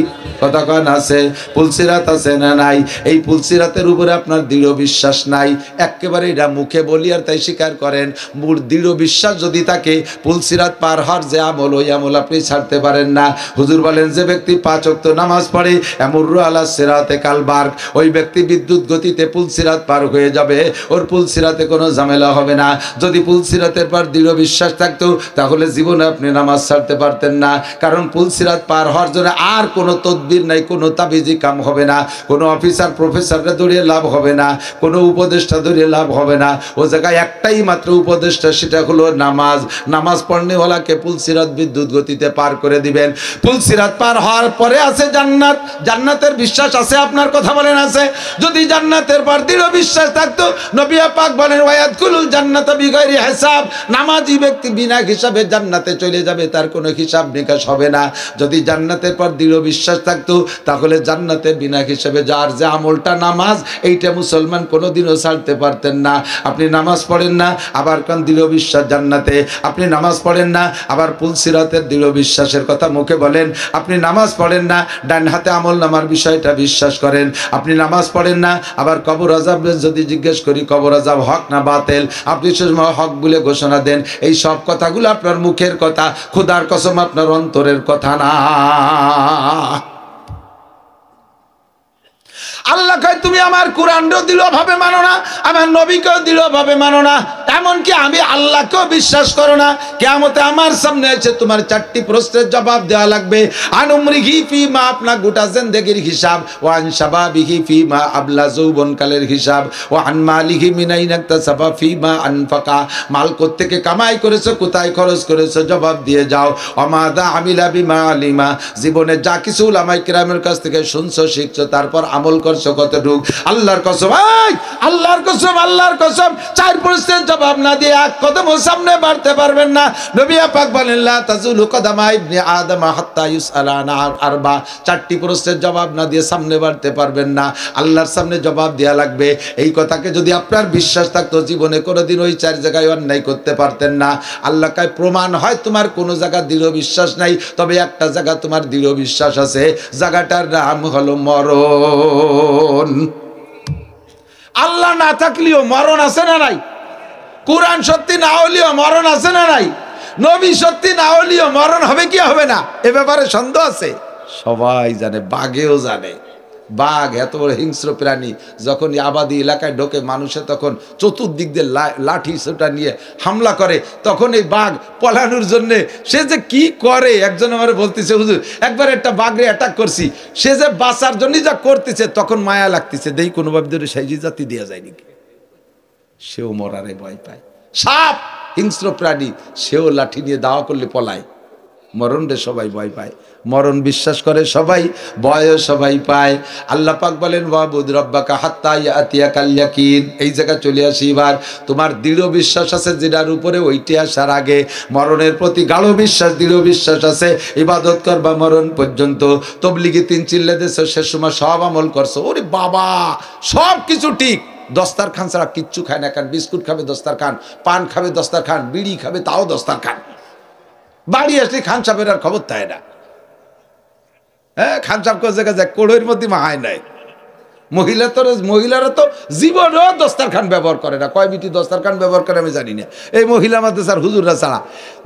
কতক্ষণ আছে? পুলসিরাত আছে না নাই? এই পুলসিরাতের উপরে আপনার দৃঢ় বিশ্বাস নাই, একেবারে এটা মুখে বলি আর তাই স্বীকার করেন। দৃঢ় বিশ্বাস যদি থাকে, পুলসিরাত পার হওয়ার যে আমল, ওই আমল আপনি ছাড়তে পারেন না। হুজুর বলেন যে ব্যক্তি 5 ওয়াক্ত নামাজ পড়ে, এমরু আলা সিরাতে কালবার্গ, ওই ব্যক্তি বিদ্যুৎ গতিতে পুলসিরাত পার হয়ে যাবে, ওর পুলসিরাতে কোনো ঝামেলা হবে না। যদি পুলসিরাতের পর দৃঢ় বিশ্বাস থাকতো, তাহলে জীবনে আপনি নামাজ ছাড়তে পারতেন না। কারণ পুলসিরাত পার হওয়ার জন্য আর কোনো তদবির নাই, কোনো তাবিজি কাম হবে না, কোনো অফিসার প্রফেসররা ধরিয়ে লাভ হবে না, কোনো উপদেষ্টা ধরিয়ে লাভ হবে না। ও জায়গায় একটাই মাত্র উপদেষ্টা, সেটা হলো নামাজ। নামাজ পড়নেওয়ালাকে পুলসিরাত বিদ্যুৎ গতিতে পার করে দিবেন। পুলসিরাত পার হওয়ার পরে আছে জান্নাত। জান্নাতের বিশ্বাস আছে আপনার? কথা বলেন আছে? যদি জান্নাতের পর দৃঢ় বিশ্বাস থাকতো, নবী পাক বলেন ওয়ায়াদখুলুল জান্নাতা বিগাইরি হিসাব, নামাজি ব্যক্তি বিনা হিসাবে জান্নাতে চলে যাবে, তার কোনো হিসাব নিকাশ হবে না। যদি জান্নাতের পর দৃঢ় বিশ্বাস বিশ্বাস থাকতো তাহলে জান্নাতে বিনা হিসেবে যার যে আমলটা নামাজ, এইটা মুসলমান কোনোদিনও ছাড়তে পারতেন না। আপনি নামাজ পড়েন না, আবার কান দৃঢ় বিশ্বাস জান্নাতে। আপনি নামাজ পড়েন না, আবার পুলসিরাতের দৃঢ় বিশ্বাসের কথা মুখে বলেন। আপনি নামাজ পড়েন না, ডান হাতে আমল নামার বিষয়টা বিশ্বাস করেন। আপনি নামাজ পড়েন না, আবার কবর আযাব যদি জিজ্ঞেস করি কবর আযাব হক না বাতিল, আপনি সময় হক বলে ঘোষণা দেন। এই সব কথাগুলো আপনার মুখের কথা, খোদার কসম আপনার অন্তরের কথা না। আল্লাহ কয় তুমি আমার কোরআনও দৃঢ়ভাবে মানো না, আমার নবীকেও দৃঢ়ভাবে মানো না, এমনকি আমি আল্লাহকেও বিশ্বাস করো না। কিয়ামতে আমার সামনে এসে তোমার 4টি প্রশ্নের জবাব দেওয়া লাগবে। আন উমরিহি ফিমা, আপনার গোটা জিন্দেগির হিসাব। ওয়া আন শাবাবিহি ফিমা আবলা, যৌবনকালের হিসাব। ওয়া আন মালিহি মিন আইনা ইকতাসাবা ফিমা আনফাকা, মাল কোত্থেকে কামাই করেছো, কোথায় খরচ করেছো, জবাব দিয়ে যাও। ওয়ামাদা আমিলা বিমা আলিমা, জীবনে যা কিছু উলামায়ে কিরামের কাছ থেকে শুনছো শিখছো, তারপর আমল করছো কতটুক। আল্লাহর কসম, আল্লাহর কসম, আল্লাহর কসম, 4 প্রশ্নের জবাব না দিয়ে এক কদম সামনে বাড়তে পারবেন না। নবী পাক বলেন লা তাজুলু কদামা ইবনে আদম হাত্তা ইউসআলা আন আরবা, 4টি প্রশ্নের জবাব না দিয়ে সামনে বাড়তে পারবেন না। আল্লাহর সামনে জবাব দেয়া লাগবে। এই কথাকে যদি আপনার বিশ্বাস থাকতো, জীবনে কোনোদিন ওই 4 জায়গায় অন্যায় করতে পারতেন না। আল্লাহ কায় প্রমাণ হয় তোমার কোনো জায়গা দৃঢ় বিশ্বাস নাই, তবে একটা জায়গা তোমার দৃঢ় বিশ্বাস আছে, জায়গাটার নাম হলো মরণ। আল্লাহ না থাকলেও মরণ আছে না নাই? কোরআন সত্যি না হলেও মরণ আছে না নাই? নবী সত্যি না হলেও মরণ হবে কি হবে না, এ ব্যাপারে সন্দেহ আছে? সবাই জানে, বাঘেও জানে। বাঘ এত বড় হিংস্র প্রাণী, যখন আবাদি এলাকায় ঢোকে মানুষে তখন চতুর্দিক দিয়ে লাঠি সোটা নিয়ে হামলা করে, তখন এই বাঘ পলানোর জন্য সে যে কি করে, একজন আমার বলতেছে হুজুর একবার একটা বাঘরে অ্যাটাক করছি, সে যে বাঁচার জন্য যা করতেছে তখন মায়া লাগতেছে, দেখি কোনোভাবে ধরে সেই জাতি দেওয়া যায় নাকি। সেও মরারে ভয় পায়। সাপ হিংস্র প্রাণী, সেও লাঠি নিয়ে দাওয়া করলে পলায়। মরণ রে সবাই ভয় পায়, মরণ বিশ্বাস করে সবাই, ভয়ও সবাই পায়। আল্লাহ পাক বলেন ওয়াবুদ রাব্বাকা হাত্তা ইয়াতিয়াকাল ইয়াকিন। এই জায়গা চলে আসি এবার। তোমার দৃঢ় বিশ্বাস আছে যেটার উপরে, ওইটি আসার আগে মরণের প্রতি গাঢ় বিশ্বাস, দৃঢ় বিশ্বাস আছে। ইবাদত করবা মরণ পর্যন্ত। তবলিগি 3 চিল্লে দেশে শেষ সময় সব আমল করছো, ওরে বাবা সব কিছু ঠিক, দস্তারখান ছাড়া কিচ্ছু খায় না। খান বিস্কুট খাবে দস্তারখান, পান খাবে দস্তারখান, বিড়ি খাবে তাও দস্তারখান। বাড়ি আসলে খান সাহেবের আর খবর থাকে না। হ্যাঁ, খান সাহেব কোন জায়গায় যায়, কোড়ের মধ্যে মাহায় নাই। মহিলারা তো জীবনেও দস্তারখান ব্যবহার করে না। কয় বিটি দস্তারখান ব্যবহার করে আমি জানি না। এই মহিলা আমাদের স্যার হুজুররা ছাড়া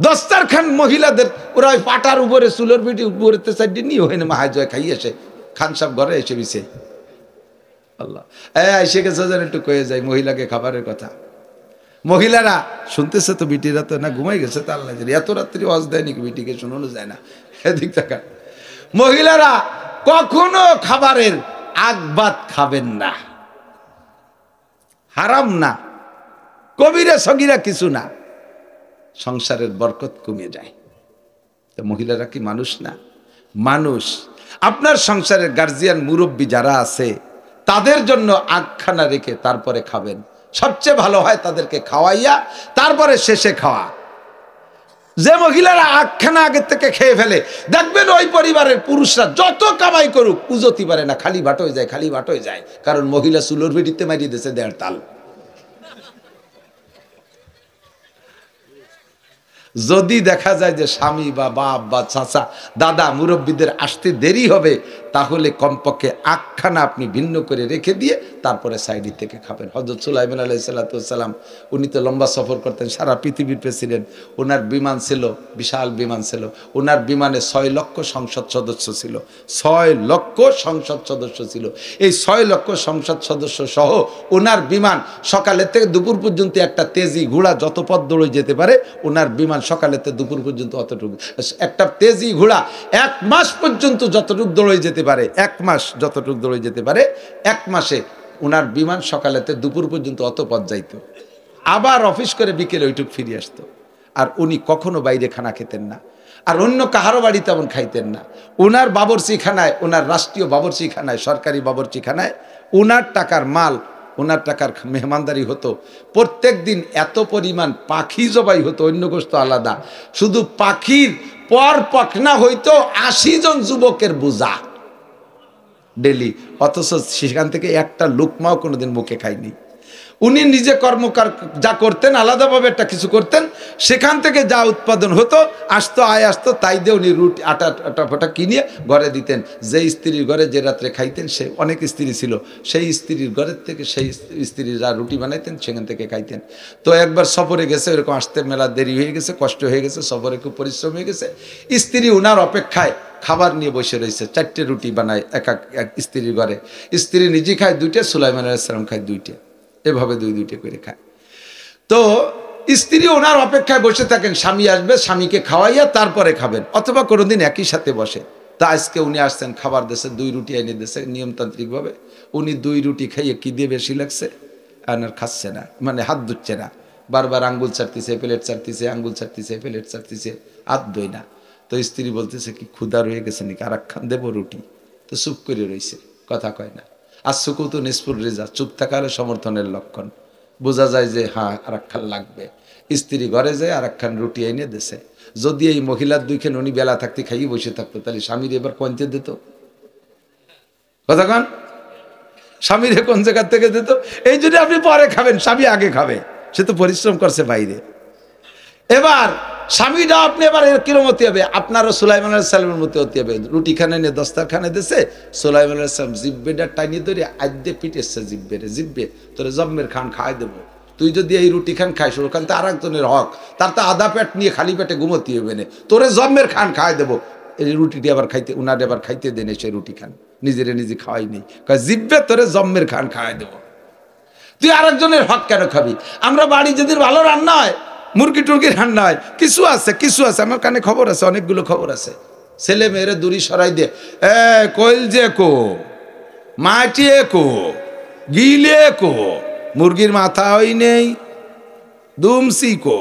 দস্তারখান মহিলাদের, ওরা ওই পাটার উপরে চুলোর বিটি উপরে সাইড নিয়ে হয় না, মাহায় জয় খাই এসে খান সাহেব ঘরে এসে বিছে। আল্লাহ এসে গেছে যেন একটু কয়ে যায় মহিলাকে খাবারের কথা। মহিলারা শুনতেছে তো, বিটিরা তো না ঘুমাই গেছে, তা আল্লাহ এত রাত্রি ওয়াজ দেয় নাকি, বিটিকে শোনানো যায় না। এদিক থাকা মহিলারা কখনো খাবারের আগবাদ খাবেন না, হারাম না, কবিরা সগীরা কিছু না, সংসারের বরকত কমে যায়। তো মহিলারা কি মানুষ না? মানুষ। আপনার সংসারের গার্জিয়ান মুরব্বী যারা আছে তাদের জন্য আগখানা রেখে তারপরে খাবেন, সবচেয়ে ভালো হয় তাদেরকে খাওয়াইয়া তারপরে শেষে খাওয়া। যে মহিলারা আগখানা আগের থেকে খেয়ে ফেলে, দেখবেন ওই পরিবারের পুরুষরা যত কামাই করুক পুজোতে পারে না, খালি ভাট হয়ে যায়, খালি ভাট হয়ে যায়। কারণ মহিলা চুলোর বেটিতে মারিয়ে দিয়েছে 1.5 তাল। যদি দেখা যায় যে স্বামী বা বাপ বা চাচা দাদা মুরব্বীদের আসতে দেরি হবে, তাহলে কমপক্ষে আখখানা আপনি ভিন্ন করে রেখে দিয়ে তারপরে সাইডি থেকে খাবেন। হযরত সুলাইমান আলাইহিস সালাম, উনি তো লম্বা সফর করতেন, সারা পৃথিবীর প্রেসিডেন্ট। ওনার বিমান ছিল, বিশাল বিমান ছিল। ওনার বিমানে 6 লক্ষ সংসদ সদস্য ছিল, 6 লক্ষ সংসদ সদস্য ছিল। এই 6 লক্ষ সংসদ সদস্য সহ ওনার বিমান সকালের থেকে দুপুর পর্যন্ত একটা তেজি ঘোড়া যত পথ দৌড়ে যেতে পারে, ওনার বিমান সকালেতে দুপুর পর্যন্ত অতটুকু। একটা তেজি ঘোড়া 1 মাস পর্যন্ত যতটুকু দৌড়ে যেতে পারে, 1 মাস যতটুকু দৌড়ে যেতে পারে, 1 মাসে ওনার বিমান সকালেতে দুপুর পর্যন্ত অত পথ যাইতো। আবার অফিস করে বিকেলে ওইটুক ফিরে আসতো। আর উনি কখনো বাইরে খানা খেতেন না, আর অন্য কাহারো বাড়ি তেমন খাইতেন না। ওনার বাবরচিখানায়, ওনার রাষ্ট্রীয় বাবরচিখানায়, সরকারি বাবরচিখানায় ওনার টাকার মাল, ওনার টাকার মেহমানদারি হতো। প্রত্যেক দিন এত পরিমাণ পাখি জবাই হতো, অন্য গোস্ত আলাদা। শুধু পাখির পর পখনা হইতো 80 জন যুবকের বোঝা। ডেলি, অথচ সেখান থেকে একটা লুকমাও কোনোদিন মুখে খায়নি। উনি নিজে কর্মকার যা করতেন, আলাদাভাবে একটা কিছু করতেন, সেখান থেকে যা উৎপাদন হতো, আসতো, আয় আসতো, তাই দিয়ে উনি রুটি আটা ফাটা কিনিয়ে ঘরে দিতেন। যে স্ত্রীর ঘরে যে রাত্রে খাইতেন, সে অনেক স্ত্রী ছিল, সেই স্ত্রীর ঘরের থেকে সেই স্ত্রীরা রুটি বানাইতেন, সেখান থেকে খাইতেন। তো একবার সফরে গেছে, এরকম আসতে মেলা দেরি হয়ে গেছে, কষ্ট হয়ে গেছে, সফরে খুব পরিশ্রম হয়ে গেছে। স্ত্রী উনার অপেক্ষায় খাবার নিয়ে বসে রয়েছে, 4টে রুটি বানায় এক স্ত্রীর ঘরে। স্ত্রী নিজে খায় 2টে, সুলাইমান আলাইহিস সালাম খায় 2টে, এভাবে 2-2টে করে খায়। তো স্ত্রী ওনার অপেক্ষায় বসে থাকেন, স্বামী আসবে, স্বামীকে খাওয়াইয়া তারপরে খাবেন, অথবা কোনোদিন একই সাথে বসে। তা আজকে উনি আসছেন, খাবার দেশে 2 রুটি এনে দিয়েছে নিয়মতান্ত্রিকভাবে। উনি 2 রুটি খাইয়ে কি দিয়ে বেশি লাগছে, আর খাচ্ছে না, মানে হাত ধুচ্ছে না, বারবার আঙ্গুল ছাড়তেছে, প্লেট ছাড়তেছে, আঙ্গুল ছাড়তেছে, প্লেট ছাড়তেছে, হাত ধোয় না। তো স্ত্রী বলতেছে, কি ক্ষুধা রয়ে গেছে নাকি, আর একখান দেবো রুটি? তো চুপ করে রয়েছে, কথা কয় না। আর সুকুতু নিসফুর রিজা, চুপ থাকার সমর্থনের লক্ষণ। বোঝা যায় যে হ্যাঁ আর একখান লাগবে। স্ত্রী ঘরে যায় আর একখান রুটি এনে দেশে। যদি এই মহিলার 2খান উনি বেলা থাকতে খাইয়ে বসে থাকতো, তাহলে স্বামীর এবার কঞ্চে দিত, কথা কন, স্বামীর কোন জায়গার থেকে দিত? এই জন্য আপনি পরে খাবেন, স্বামী আগে খাবে, সে তো পরিশ্রম করছে বাইরে। এবার স্বামীটা আপনি এবার কিরম হতে হবে, আপনারও সুলাইমান আলাইহিস সালামের মতো হতে হবে। রুটি খানে নিয়ে দস্তারখানে দিয়েছে, সুলাইমান আলাইহিস সালাম জিব্বেটা টাইনি ধরে আদ্যে পিটেছে, জিব্বে তোরে জম্মের খান খাই দেবো। তুই যদি এই রুটি খান খাইস, ওখান তো আর একজনের হক, তার তো আধা পেট নিয়ে খালি পেটে ঘুমোতে হবে না, তোরে জম্মের খান খাই দেবো। এই রুটিটি আবার খাইতে, উনারে আবার খাইতে দেন, সেই রুটি খান, নিজেরে নিজে খাওয়াই নেই, জিব্বে তোরে জম্মের খান খাওয়াই দেবো। তুই আরেকজনের হক কেন খাবি? আমরা বাড়ি যদি ভালো রান্না হয়, মুরগি টুরগি রান্না হয়, কিছু আছে, আমার কানে খবর আছে, অনেকগুলো খবর আছে, ছেলে মেয়েরে দূরি সরাই দিয়ে, কইল যে কো, মাটিয়ে কো, গিলে কো, মুরগির মাথা হই নেই, দুমসি কো,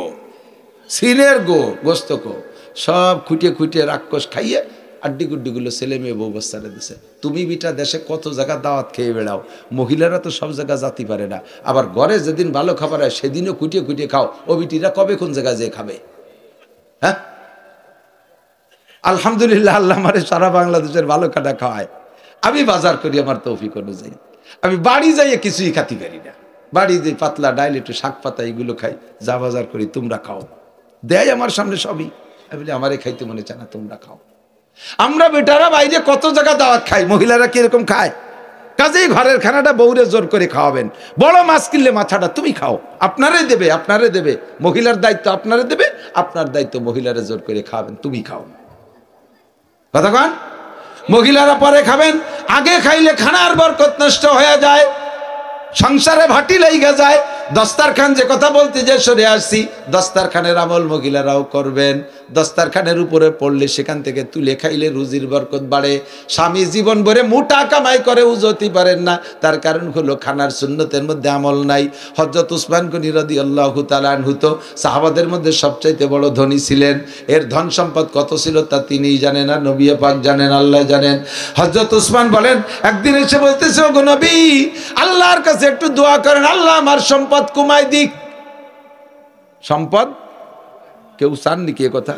সিনের গোস্ত কো, সব খুঁটিয়ে রাক্ষস খাইয়ে আড্ডি গুড্ডিগুলো ছেলে মেয়ে বউ বাচ্চারা দিছে। তুমি বিটা দেশে কত জায়গা দাওয়াত খেয়ে বেড়াও, মহিলারা তো সব জায়গা জাতি পারে না। আবার ঘরে যেদিন ভালো খাবার হয় সেদিনও খুঁটিয়ে খাও, ও বিটিরা কবে কোন জায়গায় যেয়ে খাবে? হ্যাঁ, আলহামদুলিল্লাহ, আল্লাহ আমারে সারা বাংলাদেশের ভালো খানা খাওয়ায়। আমি বাজার করি আমার তৌফিক অনুযায়ী, আমি বাড়ি যাইয়ে কিছুই খাতি পারি না। বাড়ি যে পাতলা ডাইল, একটু শাক পাতা, এগুলো খাই, যা বাজার করি তোমরা খাও, দেয় আমার সামনে সবই। আমি বলি আমারে খাইতে মনে চায় না, তোমরা খাও। আমরা বেটারা বাইরে কত জায়গা দাওয়াত খাই, মহিলারা কিরকম খায়? কাজেই ঘরের খানাটা বউরে জোর করে খাওয়াবেন। বড় মাছ কিনলে মাথাটা তুমি খাও, আপনারে দেবে, মহিলার দায়িত্ব আপনারে দেবে, আপনার দায়িত্ব মহিলারা জোর করে খাওয়াবেন, তুমি খাও, কথা কন। মহিলারা পরে খাবেন, আগে খাইলে খানার বরকত নষ্ট হয়ে যায়, সংসারে ভাটি লাইগা যায়। দস্তারখান যে কথা বলতে যে সরে আসছি, দস্তারখানের আমল মহিলারাও করবেন। দস্তারখানের উপরে পড়লে সেখান থেকে তুলে খাইলে রুজির বরকত বাড়ে। স্বামী জীবন ভরে মোটা কামাই করে উজতি পারেন না, তার কারণ হলো খানার সুন্নতের মধ্যে আমল নাই। হযরত উসমান গনি রাদিয়াল্লাহু তাআলা আনহু তো সাহাবাদের মধ্যে সবচাইতে বড় ধনী ছিলেন। এর ধন সম্পদ কত ছিল তা তিনিই জানেন, আর নবী পাক জানেন, আল্লাহ জানেন। হযরত উসমান বলেন, একদিন এসে বলতেছে, ওগো নবী, আল্লাহর কাছে একটু দোয়া করেন, আল্লাহ আমার সম্পদ কমাই দিক। সম্পদ কেউ চান নাকি? কথা,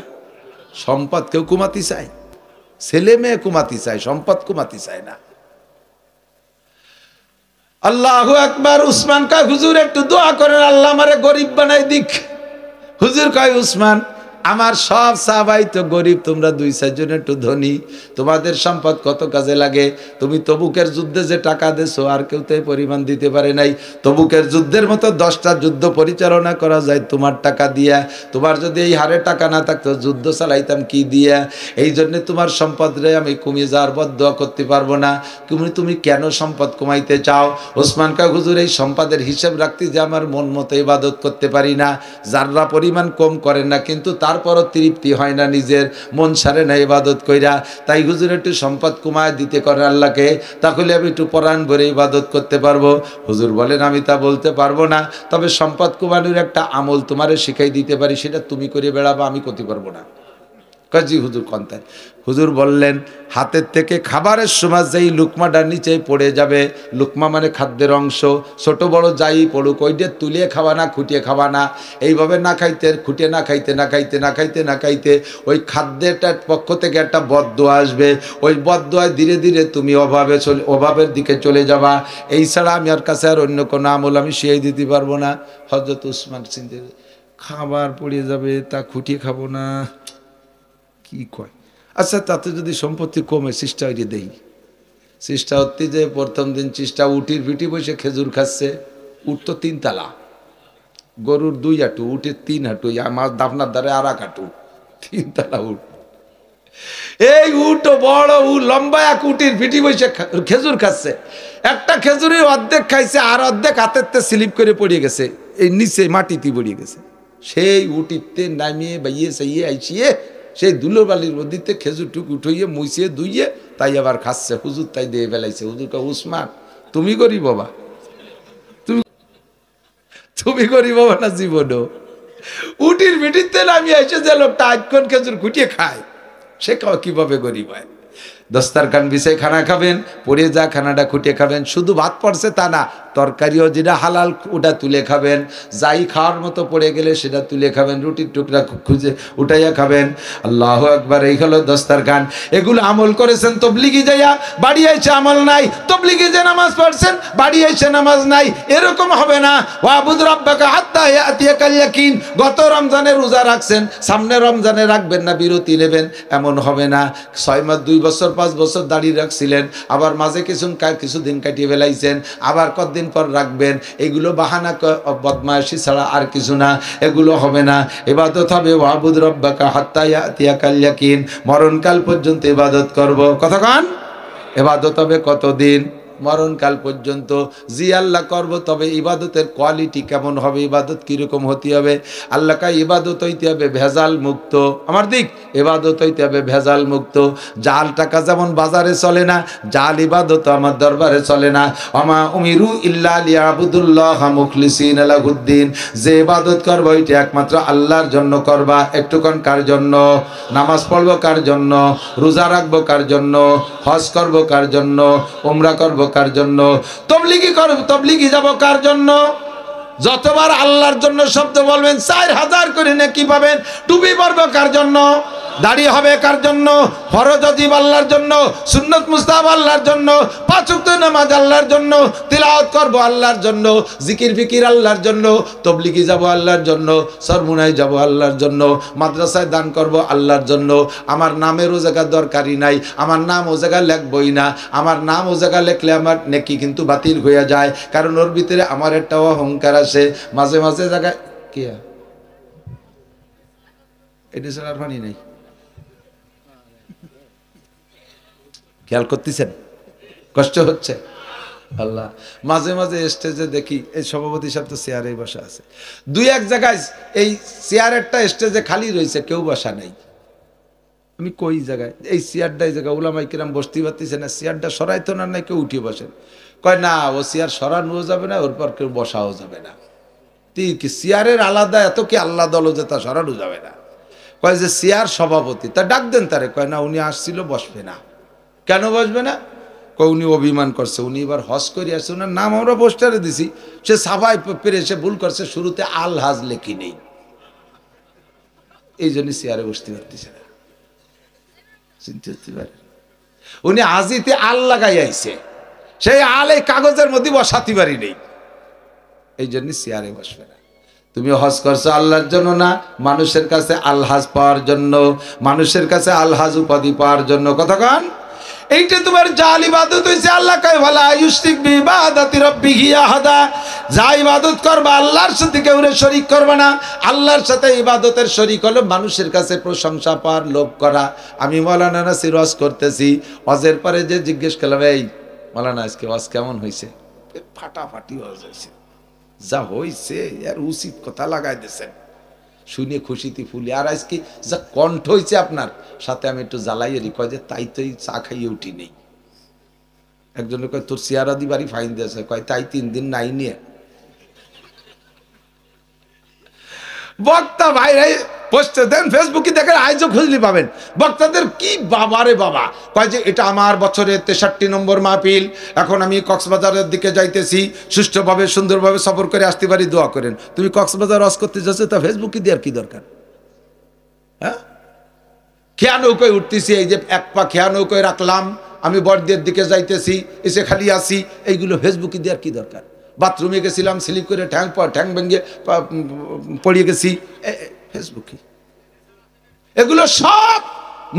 সম্পদ কেউ কমাতে চায়? ছেলে মেয়ে কমাতে চায়, সম্পদ কমাতে চায় না। আল্লাহু আকবার। উসমান কয়, হুজুর একটু দোয়া করেন, আল্লাহ আমারে গরিব বানাই দিক। হুজুর কয়, উসমান, আমার সব সাহাবাই তো গরিব, তোমরা 2-4 জন একটু ধনী, তোমাদের সম্পদ কত কাজে লাগে। তুমি তবুকের যুদ্ধে যে টাকা দেছো, আর কেউ তো এই পরিমাণ দিতে পারে নাই। তবুকের যুদ্ধের মতো 10টা যুদ্ধ পরিচালনা করা যায় তোমার টাকা দিয়া। তোমার যদি এই হারে টাকা না থাকতো, যুদ্ধ চালাইতাম কি দিয়া? এই জন্য তোমার সম্পদরে আমি কমিয়ে যাওয়ার বদদোয়া করতে পারবো না। তুমি কেন সম্পদ কমাইতে চাও? ওসমান কা, হুজুর, এই সম্পদের হিসাব রাখতে যে আমার মন মতো ইবাদত করতে পারি না, যাররা পরিমাণ কম করেন না, কিন্তু তারপরও তৃপ্তি হয় না, নিজের মন সারে না ইবাদত কইরা। তাই হুজুর একটু সম্পদ কমায় দিতে করেন আল্লাহকে, তাহলে আমি একটু পরাণ ভরে ইবাদত করতে পারবো। হুজুর বলেন, আমি তা বলতে পারবো না, তবে সম্পদ কমানোর একটা আমল তোমারে শিখাই দিতে পারি, সেটা তুমি করে বেড়াবো, আমি করতে পারবো না। কাজী হুজুর কন্তায় হুজুর বললেন হাতের থেকে খাবারের সময় যেই লুকমাটা নিচে পড়ে যাবে, লুকমা মানে খাদ্যের অংশ, ছোট বড় যাই পড়ুক ওইটা তুলিয়ে খাওয়া না, খুঁটিয়ে খাওয়া না, এইভাবে না খাইতে খুঁটিয়ে না খাইতে না খাইতে না খাইতে না খাইতে ওই খাদ্যটার পক্ষ থেকে একটা বদদোয়া আসবে, ওই বদদোয়ায় ধীরে ধীরে তুমি অভাবের দিকে চলে যাবা। এই ছাড়া আমি আর কাছে আর অন্য কোনো আমল আমি শিখিয়ে দিতে পারবো না। হযরত উসমান চিন্তা খাবার পড়ে যাবে তা খুঁটিয়ে খাবো না, কি কয় আচ্ছা তাতে যদি সম্পত্তি কমে চেষ্টা হইতে দেই। চেষ্টা হতে যে প্রথম দিন চেষ্টা উটির পিঠি বসে খেজুর খাচ্ছে, উঠ তো 3 তালা, গরুর 2 হাঁটু, উটের 3 হাঁটু, আমার দাফনার দ্বারে আর 1 হাঁটু, 3 তালা উঠ। এই উট বড় লম্বা এক উটির পিঠি বসে খেজুর খাচ্ছে, একটা খেজুরে অর্ধেক খাইছে আর অর্ধেক হাতের স্লিপ করে পড়ে গেছে, এই নিচে মাটিতে পড়ে গেছে। সেই উটিতে নামিয়ে বাইয়ে সাইয়ে আইসিয়ে সেই ধুলোবালির মধ্যে খেজুরটুকু উঠাইয়ে মুছিয়ে ধুইয়ে তাই আবার খাচ্ছে। হুজুর তাই দিয়ে বেলাইছে। হুজুর কা উসমান তুমি করি বাবা, তুমি করি বাবা না জীবনও। উটির পিঠিতে নামিয়ে আইসে যে লোকটা আজক্ষণ খেজুর খুঁটিয়ে খায় সে কিভাবে গরিব হয়। দস্তারখান বিছাই খানা খাবেন, পড়ে যা খানাটা খুঁটিয়ে খাবেন, শুধু ভাত পড়ছে তা না, তরকারিও যেটা হালাল ওটা তুলে খাবেন, যাই খাওয়ার মতো পড়ে গেলে সেটা তুলে খাবেন, রুটির টুকরা খুঁজে উঠাইয়া খাবেন। আল্লাহু আকবার। এই হলো দস্তারখান। এগুলো আমল করেছেন তবলিগি যাইয়া, বাড়ি আইছে আমল নাই, তবলিগি যে নামাজ পড়ছেন বাড়ি আইছে নামাজ নাই, এরকম হবে না। ওয়াবুদ রাব্বাকা হাত্তা ইয়াতিয়াকাল ইয়াকিন, গত রমজানে রোজা রাখছেন সামনে রমজানে রাখবেন না, বিরতি নেবেন, এমন হবে না। 6 মাস 2 বছর 5 বছর দাঁড়িয়ে রাখছিলেন, আবার মাঝে কিছুদিন কাটিয়ে ফেলাইছেন, আবার কতদিন পর রাখবেন, এগুলো বাহানা বদমাইশি ছাড়া আর কিছু না, এগুলো হবে না। ইবাদত হবে ওয়াবুদ রাব্বাকা হাত্তা ইয়াতিয়াকাল ইয়াকিন, মরণকাল পর্যন্ত ইবাদত করব। কতক্ষণ ইবাদত হবে? কতদিন? মরণকাল পর্যন্ত। জি আল্লাহ করব, তবে ইবাদতের কোয়ালিটি কেমন হবে, ইবাদত কীরকম হতে হবে? আল্লাহকে ইবাদত হইতে হবে ভেজাল মুক্ত। আমার দিক ইবাদত হইতে হবে ভেজাল মুক্ত। জাল টাকা যেমন বাজারে চলে না, জাল ইবাদত আমার দরবারে চলে না। ওমা উমিরু ইল্লা লিয়াবুদুল্লাহ মুখলিসিনা লাহুদ্দিন, যে ইবাদত করবো এটা একমাত্র আল্লাহর জন্য করবা। একটুক্ষণ কার জন্য? নামাজ পড়বো কার জন্য? রোজা রাখবো কার জন্য? হজ করবো কার জন্য? উমরা করবো কার জন্য? তবলিগি করব, তবলিগি যাব কার জন্য? যতবার আল্লাহর জন্য শব্দ বলবেন 4000 করে নেকি পাবেন। টুপি পরবো কার জন্য? দাড়ি হবে কার জন্য? ফরজ ওয়াজিব আল্লাহর জন্য, সুন্নাত মুস্তাহাব আল্লাহর জন্য, 5 ওয়াক্ত নামাজ আল্লাহর জন্য, তিলাওয়াত করব আল্লাহর জন্য, জিকির ফিকির আল্লাহর জন্য, তবলিগি যাব আল্লাহর জন্য, সরমুনায় যাব আল্লাহর জন্য, মাদ্রাসায় দান করব আল্লাহর জন্য। আমার নামের ও জায়গা দরকারই নাই, আমার নাম ও জায়গা লেখবই না। আমার নাম ও জায়গা লেখলে আমার নেকি কিন্তু বাতিল হয়ে যায়, কারণ ওর ভিতরে আমার একটা অহংকার আছে। মাঝে মাঝে জায়গায় কি এটা ছাড়া আর পানি নেই, খেয়াল করতেছেন? কষ্ট হচ্ছে? আল্লাহ, মাঝে মাঝে স্টেজে দেখি এই সভাপতি সাহেব তো চেয়ারে বসা আছে, 2-1 জায়গায় এই চেয়ারেরটা স্টেজে খালি রয়েছে, কেউ বসা নেই। আমি কই জায়গায় এই চেয়ারটা, এই জায়গায় ওলামায়ে কিরাম বসতে পারতেছে না, চেয়ারটা সরাইতো না, নাই কেউ উঠে বসেন। কয় না, ও চেয়ার সরানো যাবে না, ওর পর কেউ বসাও যাবে না। কি চেয়ারের আলাদা এত কি আল্লাহ দল যে তা সরানো যাবে না? কয় যে চেয়ার সভাপতি, তা ডাক দেন তারে। কয় না, উনি আসছিল, বসবে না। কেন বসবে না? কয় উনি অভিমান করছে, উনি এবার হজ করে আসছে, ওনার নাম আমরা পোস্টারে দিছি, সে সাফাই পেরে সে ভুল করছে, শুরুতে আল হাজ লেখি নেই, এই জন্য চেয়ারে বসতে পারতেছে না। চিন্তা করতে পারে, উনি হাজিতে আল লাগাই আইছে, সেই আল এই কাগজের মধ্যে বসাতে পারি নেই, এই জন্য চেয়ারে বসবে না। তুমি হজ করছো আল্লাহর জন্য না, মানুষের কাছে আলহাজ পাওয়ার জন্য, মানুষের কাছে আলহাজ উপাধি পাওয়ার জন্য। কতক্ষণ এইটা তোমার জাল ইবাদত হইছে। আল্লাহ কয় ওয়ালা ইউশরিক বিইবাদাতি রাব্বিহি আহাদা, যা ইবাদত করবা আল্লাহর সাথে কেউ শরীক করবে না। আল্লাহর সাথে ইবাদতের শরীক হলো মানুষের কাছে প্রশংসা পাওয়ার লোভ করা। আমি মাওলানা নাসির ওয়াজ করতেছি, ওয়াজের পরে যে জিজ্ঞেস করলাম, এই মাওলানা আজকে ওয়াজ কেমন হয়েছে? ফাটাফাটি ওয়াজ হয়েছে, যা হয়েছে আর উচিত কথা লাগাই দিয়েছেন, শুনে খুশিতে ফুলি। আর আজকে যা কণ্ঠ হয়েছে আপনার সাথে, আমি একটু জ্বালাইয়েরই। কয় যে তাই তো চা খাইয়ে উঠি নেই। একজনের কয় তোর চেয়ারাদি বাড়ি ফাইন দিয়েছে, কয় তাই 3 দিন নাই নিয়ে। বক্তা ভাইরাই পোস্টে দেন, ফেসবুকে দেখেন, আইজও খুঁজলি পাবেন। বক্তাদের কি বাবারে বাবা, কয় যে এটা আমার বছরের 63 নম্বর মাহফিল, এখন আমি কক্সবাজারের দিকে যাইতেছি, সুষ্ঠুভাবে সুন্দরভাবে সফর করে আসতে পারি, দোয়া করেন। তুমি কক্সবাজার ওয়াজ করতে যাচ্ছ, তা ফেসবুকে দেওয়ার কি দরকার? হ্যাঁ, খেয়া নৌকায় উঠতেছি, এই যে এক পা খেয়া নৌকায় রাখলাম, আমি বড়দের দিকে যাইতেছি, এসে খালি আসি, এইগুলো ফেসবুকে দেওয়ার কি দরকার? বাথরুমে গেছিলাম, স্লিপ করে ঠ্যাং ভেঙে পড়িয়ে গেছি, ফেসবুকে। এগুলো সব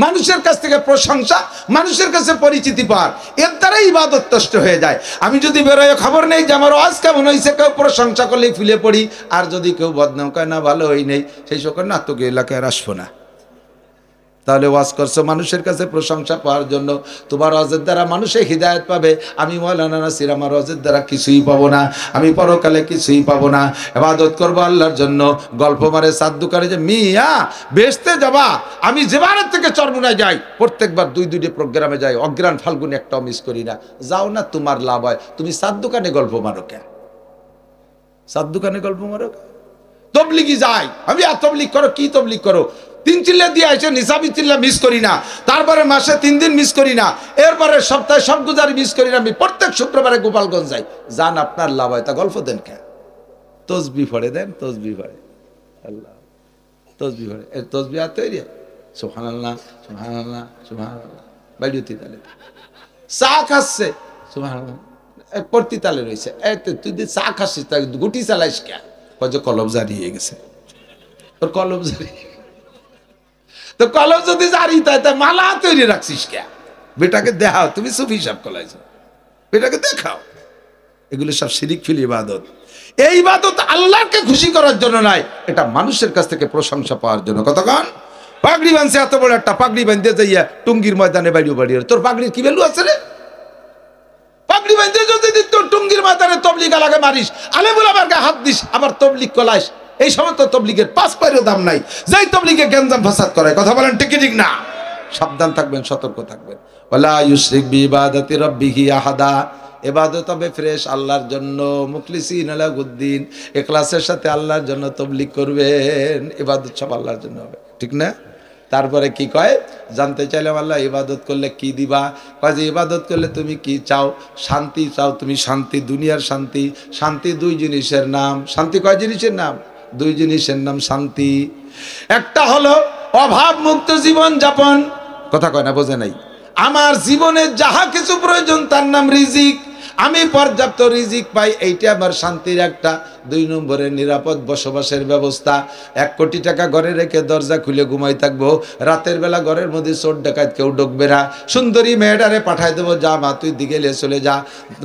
মানুষের কাছ থেকে প্রশংসা, মানুষের কাছে পরিচিতি পাওয়ার, এর দ্বারাই ইবাদত নষ্ট হয়ে যায়। আমি যদি বেরোয় খবর নেই যে আমার ওয়াজ কেমন হয়েছে, কেউ প্রশংসা করলেই ফুলে পড়ি, আর যদি কেউ বদনাম করে না ভালো হই নেই, সেই সকল না, তোকে এলাকায় আর আসবো না। তাহলে ওয়াজ করছো মানুষের কাছে প্রশংসা পাওয়ার জন্য, তোমার ওয়াজের দ্বারা মানুষে হিদায়ত পাবে। আমি মৌলানা নাসির আমার ওয়াজের দ্বারা কিছুই পাবো না, আমি পরকালে কিছুই পাবো না। ইবাদত করবো আল্লাহর জন্য। গল্প মারে সাত দোকানে যে মিয়া বেচতে যাবা, আমি যেবারের থেকে চরমুনায় যাই, প্রত্যেকবার 2-2 প্রোগ্রামে যাই, অগ্রাণ ফাল্গুনে একটাও মিস করি না। যাও না, তোমার লাভ হয়। তুমি সাত দোকানে গল্প মারো কে? সাত দোকানে গল্প মারো? তবলিগি যাই আমি, আর তবলিগ করো, কি তবলিগ করো? 3 চিল্লা দিয়ে আসে, নিসাবি চিল্লা মিস করি না, তারপরে মাসে 3 দিন মিস করি না, এরপরে সপ্তাহে সব গুজারি মিস করি না। আমি প্রত্যেক শুক্রবারে গোপালগঞ্জ যাই। যান, আপনার লাভ হয়। তা গল্প দেন কে? তসবি পড়ে দেন, তসবি পড়ে, আল্লাহ তসবি পড়ে, এর তসবি আর তৈরি, সুবহানাল্লাহ সুবহানাল্লাহ সুবহানাল্লাহ, বাইডুতি তালে চা খাচ্ছে, সুবহানাল্লাহ পড়তি তালে রয়েছে। তুই চা খাচ্ছিস, তা গুটি চালাইস কে? যে কলম জারি হয়ে গেছে, তোর কলম জারি। তো কলম যদি জারি তাই মালা তৈরি রাখছিস কে? বেটাকে দেখাও, তুমি সুফি হিসাব কলাইছ, বেটাকে দেখাও। এগুলো সব শিরিক ফিল ইবাদত। এই ইবাদত আল্লাহকে খুশি করার জন্য নয়, এটা মানুষের কাছ থেকে প্রশংসা পাওয়ার জন্য। কতক্ষণ পাগড়ি বানছে, এত বড় একটা পাগড়ি বাঁধতে যাইয়া টুঙ্গির ময়দানে বাড়িও বাড়িয়ে, তোর পাগড়ির কি ভ্যালু আছে রে? পাগড়ি বাঁধতে যদি তোর টুঙ্গির ময়দানে তবলিগ আলাকে মারিস, আলেমুল আমার গায়ে হাত দিস, আবার তবলিগ কলাইস, এই সমস্ত তবলিগের 5 পয়সাও দাম নাই। যেই তবলিগে গেঞ্জাম ফাসাদ করায়, কথা বলেন ঠিক ঠিক না? সাবধান থাকবেন, সতর্ক থাকবেন। ওয়ালা ইউশরিক বিইবাদাতি রাব্বিহি আহাদা। ইবাদত হবে ফ্রেশ আল্লাহর জন্য, মুখলিসিন লাহুদ্দিন, ইখলাসের সাথে আল্লাহর জন্য তবলিগ করবেন। ইবাদত সব আল্লাহর জন্য হবে, ঠিক না? তারপরে কি কয়? জানতে চাইলাম আল্লাহ ইবাদত করলে কি দিবা? কয় যে ইবাদত করলে তুমি কি চাও? শান্তি চাও তুমি, শান্তি, দুনিয়ার শান্তি। শান্তি 2 জিনিসের নাম। শান্তি কয় জিনিসের নাম? 2 জিনিসের নাম শান্তি। একটা হলো অভাব মুক্ত জীবন যাপন, কথা কয় না, বোঝে নাই? আমার জীবনের যাহা কিছু প্রয়োজন তার নাম রিজিক, আমি পর্যাপ্ত রিজিক পাই, এইটা আমার শান্তির একটা। 2 নম্বরে নিরাপদ বসবাসের ব্যবস্থা। 1 কোটি টাকা ঘরে রেখে দরজা খুলে ঘুমাই থাকবো, রাতের বেলা ঘরের মধ্যে চোর ডাকাত কেউ ঢুকবে না। সুন্দরী মেয়েটারে পাঠায় দেবো, যা মা তুই দিকে চলে যা,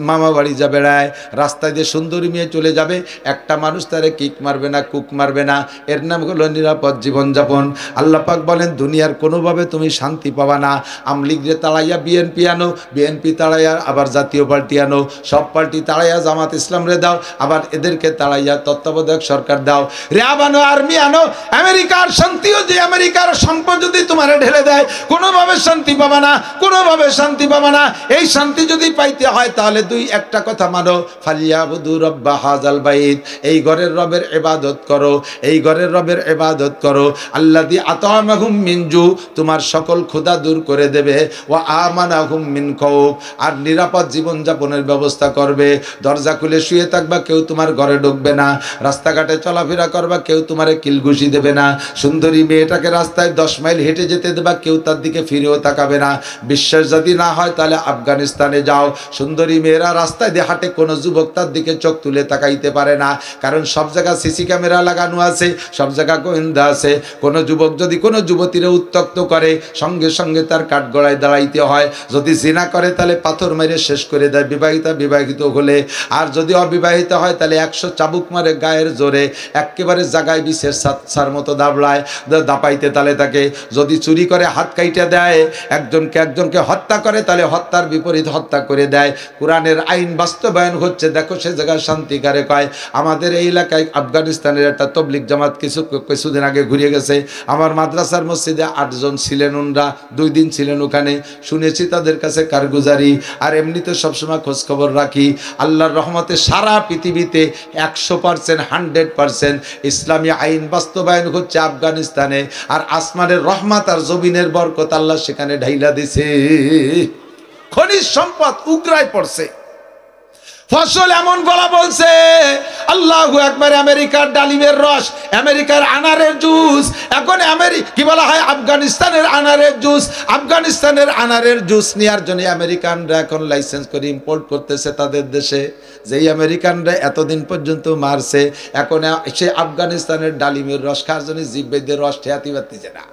মামা বাড়ি যা বেড়ায়, রাস্তায় দিয়ে সুন্দরী মেয়ে চলে যাবে, একটা মানুষ তারে কিক মারবে না, কুক মারবে না। এর নাম হলো নিরাপদ জীবনযাপন। আল্লাহ পাক বলেন দুনিয়ার কোনোভাবে তুমি শান্তি পাবা না। আমলিগরে তাড়াইয়া বিএনপি আনো, বিএনপি তাড়াইয়া আবার জাতীয় পার্টি আনো, সব পার্টি তাড়াইয়া জামাত ইসলামরে দাও, আবার এদেরকে তাড়াইয়া তত্ত্বাবধায়ক সরকার দাও, র্যাব আনো, আর্মি আনো। আমেরিকার শান্তিও যে আমেরিকার সম্পদ যদি তোমারে ঢেলে দেয়, কোনোভাবে শান্তি পাবা না, কোনোভাবে শান্তি পাবা না। এই শান্তি যদি পাইতে হয় তাহলে একটা কথা মানো, ফালিয়াবুদু রাব্বা হাযাল বাইত, এই ঘরের রবের ইবাদত করো, এই ঘরের রবের ইবাদত করো। আল্লাযী আতামাহুম মিন জু, তোমার সকল ক্ষুধা দূর করে দেবে, ওয়া আমানাহুম মিন খাউফ, আর নিরাপদ জীবন যাপনের ব্যবস্থা করবে। দরজা খুলে শুয়ে থাকবা, কেউ তোমার ঘরে ঢুকবে না। রাস্তাঘাটে চলাফেরা করবা, কেউ তোমারে কিলঘুষি দেবে না। সুন্দরী মেয়েটাকে রাস্তায় 10 মাইল হেঁটে যেতে দেবা, কেউ তার দিকে ফিরেও তাকাবে না। বিশ্বাস যদি না হয় তাহলে আফগানিস্তানে যাও, সুন্দরী মেয়েরা রাস্তায় দিয়ে হাঁটে, কোনো যুবক তার দিকে চোখ তুলে তাকাইতে পারে না, কারণ সব জায়গায় সিসি ক্যামেরা লাগানো আছে, সব জায়গায় গোয়েন্দা আছে। কোনো যুবক যদি কোনো যুবতীরা উত্ত্যক্ত করে, সঙ্গে সঙ্গে তার কাঠগড়ায় দাঁড়াইতে হয়। যদি জিনা করে তাহলে পাথর মেরে শেষ করে দেয়, বিবাহিত হলে। আর যদি অবিবাহিত হয় তাহলে 100 চাবুক মারে গায়ের জোরে, একেবারে জাগায় বিশেষ সার মতো দাবলায় দাপাইতে তালে তাকে। যদি চুরি করে হাত কাইটা দেয়, একজনকে হত্যা করে তাহলে হত্যার বিপরীত হত্যা করে দেয়। কোরআনের আইন বাস্তবায়ন হচ্ছে, দেখো সে জায়গায় শান্তিকারে কয়। আমাদের এই এলাকায় আফগানিস্তানের একটা তবলিগ জামাত কিছুদিন আগে ঘুরিয়ে গেছে। আমার মাদ্রাসার মসজিদে 8 জন ছিলেন, ওনরা 2 দিন ছিলেন ওখানে, শুনেছি তাদের কাছে কারগুজারি। আর এমনিতে সবসময় খোঁজখবর রাখি। আল্লাহর রহমতে সারা পৃথিবীতে 100%, 100% ইসলামী আইন বাস্তবায়ন হচ্ছে আফগানিস্তানে। আর আসমানের রহমত আর জমিনের বরকত আল্লাহ সেখানে ঢাইলা দিছে। খনিজ সম্পদ উগরায় পড়ছে, ফসল এমন বলা বলছে, আল্লাহু আকবার। আমেরিকার ডালিমের রস, আমেরিকার আনারের জুস, এখন কি বলা হয়, আফগানিস্তানের আনারের জুস। আফগানিস্তানের আনারের জুস নেওয়ার জন্য আমেরিকানরা এখন লাইসেন্স করে ইম্পোর্ট করতেছে তাদের দেশে। যেই আমেরিকানরা এতদিন পর্যন্ত মারছে, এখন সে আফগানিস্তানের ডালিমের রস খাওয়ার জন্য জিব্বেদের রস ঠেয়াতে পারতেছে না,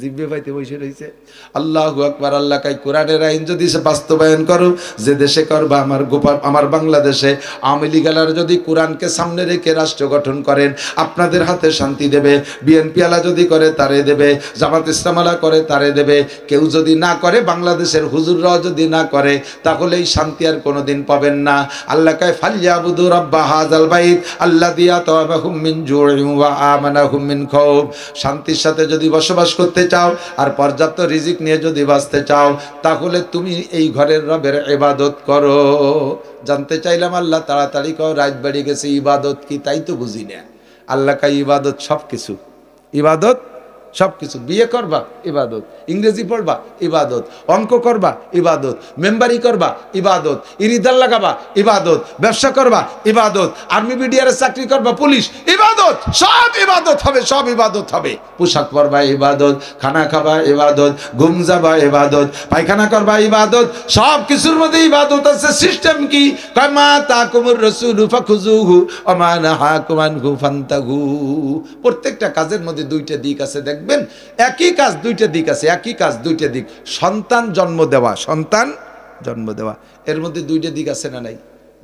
জিব্বে পাইতে বসে রয়েছে। আল্লাহু আকবার। আল্লাহ কাই কোরআনের আইন যদি বাস্তবায়ন করো, যে দেশে করবা, আমার বাংলাদেশে আওয়ামী লীগালার যদি কোরআনকে সামনে রেখে রাষ্ট্র গঠন করেন, আপনাদের হাতে শান্তি দেবে। বিএনপি আলা যদি করে তারে দেবে, জামাত ইসলাম আলা করে তারে দেবে। কেউ যদি না করে, বাংলাদেশের হুজুররাও যদি না করে, তাহলে এই শান্তি আর কোনোদিন পাবেন না। আল্লাহ কাই ফালইয়াবুদু রাব্বা হাযাল বাইত আল্লাযী আতা'আমাহুম মিন জু'ইন ওয়া আমানাহুম মিন খাউফ। শান্তির সাথে যদি বসবাস করতে চাও আর পর্যাপ্ত রিজিক নিয়ে যদি বাঁচতে চাও, তাহলে তুমি এই ঘরের রবের ইবাদত করো। জানতে চাইলাম, আল্লাহ তাড়াতাড়ি কও, রাত বাড়ি গেছে, ইবাদত কি তাই তো বুঝি না। আল্লাহ কাই ইবাদত সব কিছু, ইবাদত সব কিছু। বিয়ে করবা ইবাদত, ইংরেজি পড়বা ইবাদত, অঙ্ক করবা ইবাদত, মেম্বারি করবা ইবাদত, ইরিদাল লাগাবা ইবাদত, ব্যবসা করবা ইবাদত, আর্মি বিডিআর চাকরি করবা, পুলিশ ইবাদত, সব ইবাদত হবে, সব ইবাদত হবে। পোশাক পরবা ইবাদত, খানা খাবা ইবাদত, ঘুম যাবা ইবাদত, পায়খানা করবা ইবাদত, সব কিছুর মধ্যে ইবাদত আছে। সিস্টেম কি? কামা তাকুমুর রাসূলু ফাখুযুহু ওয়া মা নাহাকুম আনহু ফান্তাহু। প্রত্যেকটা কাজের মধ্যে দুইটা দিক আছে, দেখবেন একই কাজ দুইটা দিক আছে, একই কাজ দুইটা দিক। সন্তান জন্ম দেওয়া, সন্তান জন্ম দেওয়া, এর মধ্যে দুইটা দিক আছে না নাই?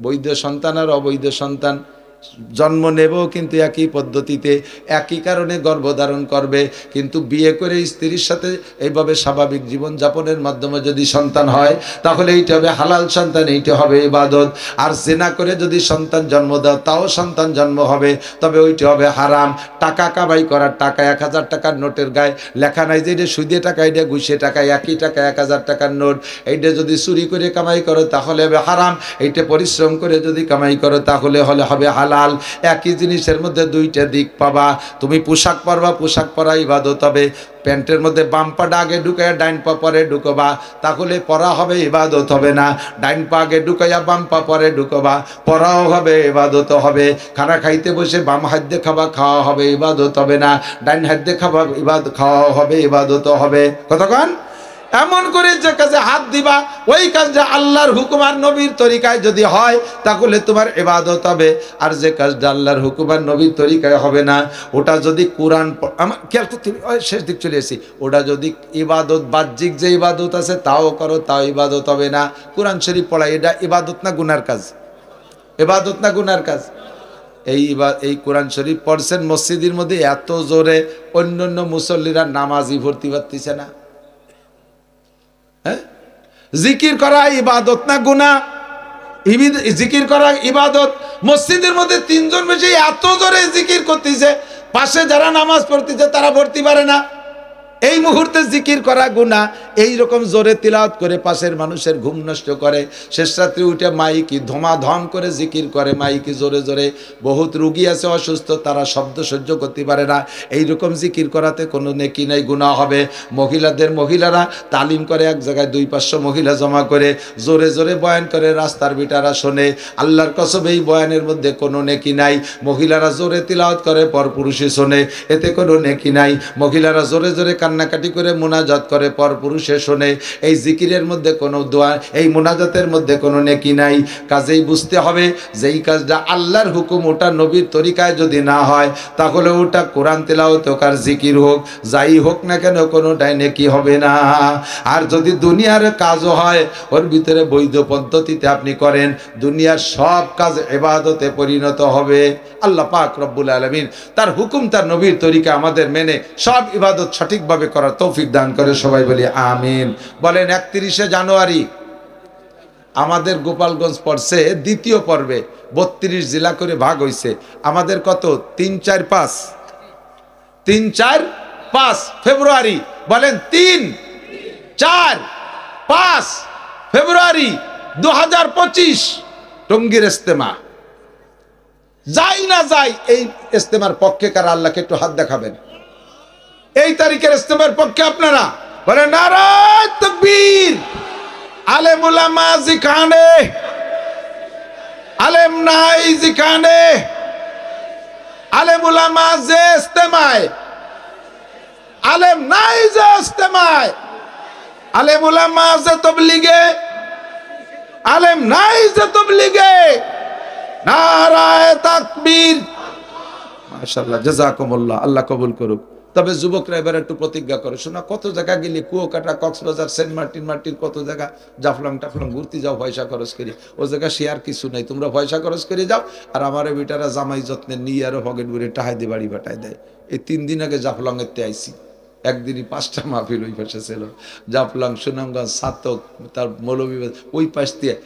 বৈধ সন্তান আর অবৈধ সন্তান জন্ম নেব, কিন্তু একই পদ্ধতিতে, একই কারণে গর্ভধারণ করবে। কিন্তু বিয়ে করে স্ত্রীর সাথে এইভাবে স্বাভাবিক জীবন যাপনের মাধ্যমে যদি সন্তান হয়, তাহলে এইটা হবে হালাল সন্তান, এইটা হবে ইবাদত। আর জিনা করে যদি সন্তান জন্ম দাও, তাও সন্তান জন্ম হবে, তবে ওইটা হবে হারাম। টাকা কামাই করার টাকা, 1000 টাকার নোটের গায়ে লেখা নাই যে এটা সুদে টাকা, এটা ঘুষে টাকা, একই টাকা 1000 টাকার নোট। এইটা যদি চুরি করে কামাই করো তাহলে হবে হারাম, এইটা পরিশ্রম করে যদি কামাই করো তাহলে হবে হালাল। একই জিনিসের মধ্যে দুইটা দিক পাবা। তুমি পোশাক পরবা, পোশাক পরা ইবাদত হবে। প্যান্টের মধ্যে বাম পাটা আগে ঢুকাইয়া ডাইন পা পরে ঢুকবা, তাহলে পরা হবে, ইবাদত হবে না। ডাইন পা আগে ঢুকাইয়া বাম পা পরে ঢুকবা, পরাও হবে, ইবাদত হবে। খানা খাইতে বসে বাম হাত দিয়ে খাবা, খাওয়া হবে, ইবাদত হবে না। ডাইন হাত দিয়ে খাবা, খাওয়া হবে, ইবাদত হবে। কতক্ষণ এমন করে যে কাজে হাত দিবা, ওই কাজটা আল্লাহর হুকুম আর নবীর তরিকায় যদি হয়, তাহলে তোমার ইবাদত হবে। আর যে কাজটা আল্লাহর হুকুম আর নবীর তরিকায় হবে না, ওটা যদি কোরআন, আমার খেয়াল করতে, শেষ দিক চলে এসেছি, ওটা যদি ইবাদত বাহ্যিক যে ইবাদত আছে তাও করো, তাও ইবাদত হবে না। কোরআন শরীফ পড়া এটা ইবাদত না গুনার কাজ? ইবাদত না গুনার কাজ? এই কোরআন শরীফ পড়ছেন মসজিদের মধ্যে এত জোরে, অন্য অন্য মুসল্লিরা নামাজই ভর্তি পারতেছে না। জিকির করা ইবাদত না গুনাহ? জিকির করা ইবাদত। মসজিদের মধ্যে 3 জন বেশি এত জোরে জিকির করতেছে, পাশে যারা নামাজ পড়তেছে তারা পড়তে পারে না। এই মুহূর্তে জিকির করা গুনাহ। এই রকম জোরে তিলাওয়াত করে পাশের মানুষের ঘুম নষ্ট করে, শেষ রাত্রে উঠে মাইকি ধমাধম করে জিকির করে, মাইকি জোরে জোরে। বহুত রুগী আছে অসুস্থ, তারা শব্দ সহ্য করতে পারে না। এই রকম জিকির করাতে কোনো নেকি নাই, গুনাহ হবে। মহিলারা তালিম করে, এক জায়গায় 200-500 মহিলা জমা করে জোরে জোরে বয়ান করে, রাস্তার বিটারা শোনে। আল্লাহর কসম এই বয়ানের মধ্যে কোনো নেকি নাই। মহিলারা জোরে তিলাওয়াত করে, পরপুরুষে শোনে, এতে কোনো নেকি নাই। মহিলারা জোরে জোরে কান্নাকাটি করে মুনাজাত করে, পরপুরুষে শোনে। এই জিকিরের মধ্যে কোনো দোয়া, এই মুনাজাতের মধ্যে কোনো নেকি নাই। কাজেই বুঝতে হবে যেই কাজটা আল্লাহর হুকুম, ওটা নবীর তরিকায় যদি না হয়, তাহলে ওটা কোরআন তেলাওয়াত হোক আর জিকির হোক, যাই হোক না কেন, কোনোটাই নেকি হবে না। আর যদি দুনিয়ার কাজও হয়, ওর ভিতরে বৈধ পদ্ধতিতে আপনি করেন, দুনিয়ার সব কাজ ইবাদতে পরিণত হবে। আল্লাহ পাক রব্বুল আলামিন তার হুকুম, তার নবীর তরিকা আমাদের মেনে সব ইবাদত সঠিকভাবে করার তৌফিক দান করে। সবাই বলি আমিন। বলেন 31শে জানুয়ারি আমাদের গোপালগঞ্জ পড়ছে দ্বিতীয় পর্বে, 32 জেলা করে ভাগ হয়েছে। আমাদের কত? 3, 4, 5, 3, 4, 5 ফেব্রুয়ারি। বলেন 3, 4, 5 ফেব্রুয়ারি 2025 টঙ্গীর ইজতেমা। যাই না যাই এই ইস্তেমার পক্ষে কারা আল্লাহকে একটু হাত দেখাবেন। এই তারিখের ইস্তেমার পক্ষে আপনারা বলেন নারায়ে তাকবীর। আলেম উলামা যেখানে, আলেম নাই যেখানে, আলেম উলামা যে ইস্তেমায়, আলেম নাই যে ইস্তেমায়, আলেম উলামা যে তবলিগে, আলেম নাই যে তবলিগে, নারায়ে তাকবীর। মাশাআল্লাহ, জাযাকুমুল্লাহ, আল্লাহ কবুল করুক। তবে যুবকরা এবার একটু প্রতিজ্ঞা করে, শোনা কত জায়গা গেলি, কুয়াকাটা, কক্সবাজার, সেন্ট মার্টিন কত জায়গা, জাফলং টাফলং ঘুরতে যাও পয়সা খরচ করি, ও জায়গা শেয়ার কিছু নাই, তোমরা পয়সা খরচ করে যাও। আর আমার বিটারা জামাই যত্নে নিয়ে আরো হগেট ঘুরে টাহাই দিয়ে বাড়ি পাঠায় দেয়। এই 3 দিন আগে জাফলং এতে আইসি, একদিনই 5টা মাহফিল ওই পাশে ছিল, জাফলং, সুনামগঞ্জ, সাতক, তার মৌলভীবাজার, ওই পাশ দিয়ে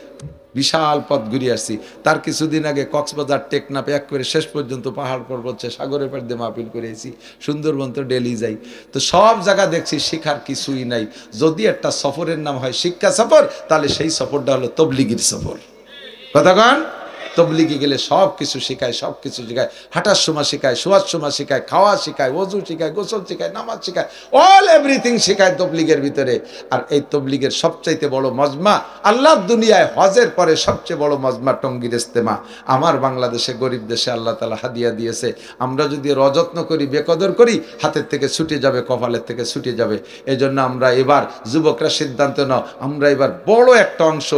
বিশাল পথ ঘুরে আসছি। তার কিছুদিন আগে কক্সবাজার, টেকনাফ এক করে শেষ পর্যন্ত পাহাড় পর্বত, সাগরের পাড় দিয়ে মাহফিল করেছি। সুন্দরবন তো ডেলি যাই, তো সব জায়গা দেখছি শিখার কিছুই নাই। যদি একটা সফরের নাম হয় শিক্ষা সফর, তাহলে সেই সফরটা হলো তবলিগির সফর। কথা কন? তবলিগে গেলে সব কিছু শেখায়, সব কিছু শেখায়, হাঁটার সময় শেখায়, শোয়ার সময় শেখায়, খাওয়া শেখায়, ওযু শেখায়, গোসল শেখায়, নামাজ শেখায়, অল এভরিথিং শেখায় তবলিগের ভিতরে। আর এই তবলিগের সবচাইতে বড় মজমা আল্লাহর দুনিয়ায় হজের পরে সবচেয়ে বড় মজমা টঙ্গীর ইজতেমা। আমার বাংলাদেশে গরিব দেশে আল্লাহ তাআলা হাদিয়া দিয়েছে। আমরা যদি রযত্ন করি, বেকদর করি, হাতের থেকে ছুটে যাবে, কপালের থেকে ছুটে যাবে। এই জন্য আমরা এবার যুবকরা সিদ্ধান্ত নাও, আমরা এবার বড় একটা অংশ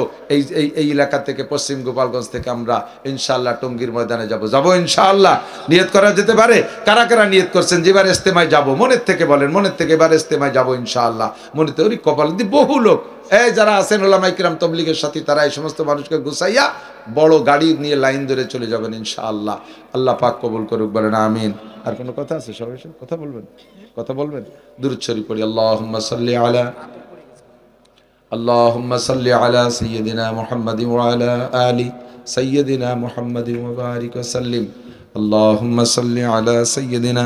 এই এলাকা থেকে, পশ্চিম গোপালগঞ্জ থেকে আমরা ইনশাআল্লাহ টঙ্গীর ময়দানে যাব ইনশাআল্লাহ। নিয়ত করা যেতে পারে? কারা কারা নিয়ত করছেন যে এবার ইজতেমায় যাব? মনের থেকে বলেন, মনের থেকে এবার ইজতেমায় যাব ইনশাআল্লাহ। মনেতে ওই কপাল দিয়ে বহু লোক, এই যারা আছেন ওলামায়ে কিরাম তবলিগের সাথী, তারা এই সমস্ত মানুষকে গুছাইয়া বড় গাড়ি নিয়ে লাইন ধরে চলে যাবেন ইনশাআল্লাহ। আল্লাহ পাক কবুল করুক, বলেন আমিন। আর কোনো কথা আছে? সবাই কথা বলবেন, কথা বলবেন। দুরূদ শরীফ পড়ি। আল্লাহুম্মা সাল্লি আলা সাইয়্যিদিনা মুহাম্মাদিন ওয়া আলা আলি سيدنا محمد وبارك وسلم. اللهم صل على سيدنا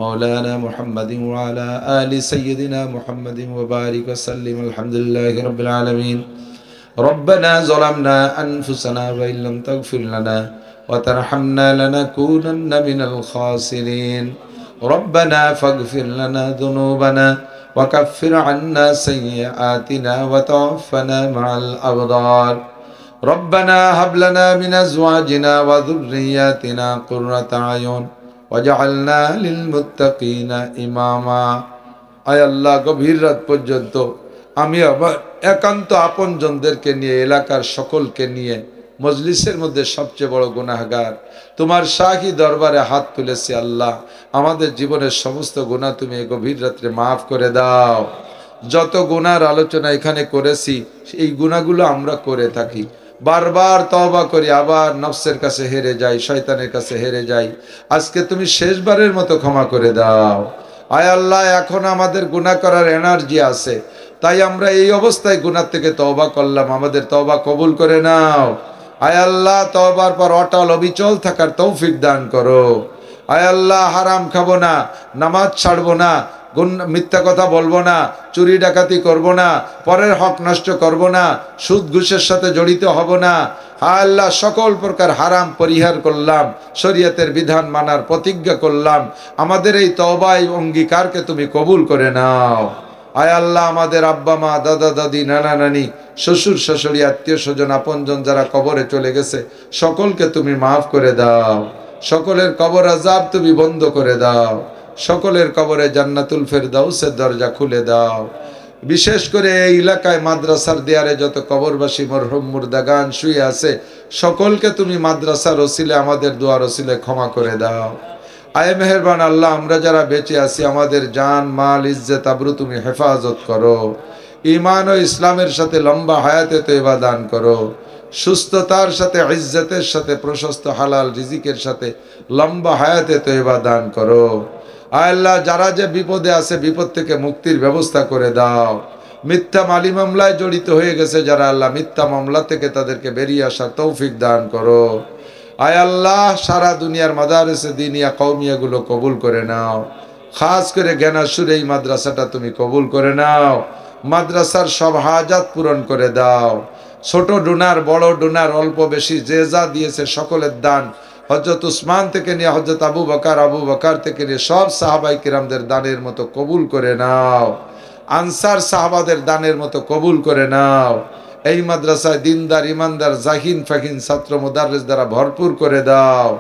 مولانا محمد وعلى آل سيدنا محمد وبارك وسلم. الحمد لله رب العالمين. ربنا ظلمنا أنفسنا وإن لم تغفر لنا وترحمنا لنكونن من الخاسرين. ربنا فاغفر لنا ذنوبنا وكفر عنا سيئاتنا وتوفنا مع الأبرار. ربنا هب لنا من أزواجنا وذرياتنا قرة أعين واجعلنا للمتقين إماما. আয় আল্লাহ, গভীর রাত পর্যন্ত আমি আবার একান্ত আপনজনদেরকে নিয়ে, এলাকার সকলকে নিয়ে মজলিসের মধ্যে সবচেয়ে বড় গুনাহগার তোমার শাহী দরবারে হাত তুলেছি। আল্লাহ, আমাদের জীবনের সমস্ত গুনাহ তুমি এই গভীর রাত্রে মাফ করে দাও। যত গুনার আলোচনা এখানে করেছি, এই গুনাহগুলো আমরা করে থাকি, বারবার তওবা করি, আবার নফসের কাছে হেরে যাই, শয়তানের কাছে হেরে যাই। আজকে তুমি শেষবারের মতো ক্ষমা করে দাও। আয় আল্লাহ, এখন আমাদের গুনাহ করার এনার্জি আছে, তাই আমরা এই অবস্থায় গুনাহ থেকে তওবা করলাম, আমাদের তওবা কবুল করে নাও। আয় আল্লাহ, তওবার পর অটল অবিচল থাকার তৌফিক দান করো। আয় আল্লাহ, হারাম খাবো না, নামাজ ছাড়বো না, মিথ্যা কথা বলবো না, চুরি ডাকাতি করব না, পরের হক নষ্ট করব না, সুদ ঘুষের সাথে জড়িত হব না। আল্লাহ, সকল প্রকার হারাম পরিহার করলাম, শরীয়তের বিধান মানার প্রতিজ্ঞা করলাম। আমাদের এই তওবা অঙ্গীকারকে তুমি কবুল করে নাও। আয় আল্লাহ, আমাদের আব্বা মা, দাদা দাদি, নানা নানি, শ্বশুর শাশুড়ি, আত্মীয় স্বজন, আপনজন যারা কবরে চলে গেছে, সকলকে তুমি মাফ করে দাও। সকলের কবর আযাব তুমি বন্ধ করে দাও। সকলের কবরে জান্নাতুল ফেরদাউসের দরজা খুলে দাও। বিশেষ করে এই এলাকায় মাদ্রাসার দেয়ারে যত কবরবাসী মরহুম মুর্দাগান শুয়ে আছে, সকলকে তুমি মাদ্রাসার ওসিলে, আমাদের দোয়ার ওসিলে ক্ষমা করে দাও। আয় মেহেরবান আল্লাহ, আমরা যারা বেঁচে আছি, আমাদের জান মাল ইজ্জত আবরু তুমি হেফাজত করো। ঈমান ও ইসলামের সাথে লম্বা হায়াতে তয়বা দান করো। সুস্থতার সাথে, ইজ্জতের সাথে, প্রশস্ত হালাল রিজিকের সাথে লম্বা হায়াতে তয়বা দান করো। আল্লাহ, যারা যে বিপদে আছে, বিপদ থেকে মুক্তির ব্যবস্থা করে দাও। মিথ্যা মালি মামলায় জড়িত হয়ে গেছে যারা, আল্লাহ, মিথ্যা মামলা থেকে তাদেরকে বেরিয়ে আসার তৌফিক দান করো। আয় আল্লাহ, সারা দুনিয়ার মাদারিসে দিনিয়া কওমিয়া গুলো কবুল করে নাও। খাস করে জ্ঞানাসুর এই মাদ্রাসাটা তুমি কবুল করে নাও। মাদ্রাসার সব হাজাত পূরণ করে দাও। ছোট ডোনার, বড় ডোনার, অল্প বেশি যে যা দিয়েছে সকলের দান হযরত উসমান থেকে নিয়ে হযরত আবু বকর থেকে নিয়ে সব সাহাবায়ে কিরামদের দানের মতো কবুল করে নাও। আনসার সাহাবাদের দানের মতো কবুল করে নাও। এই মাদ্রাসায় দিনদার ইমানদার জাহিন ফাহিন ছাত্র মুদাররিস দ্বারা ভরপুর করে দাও।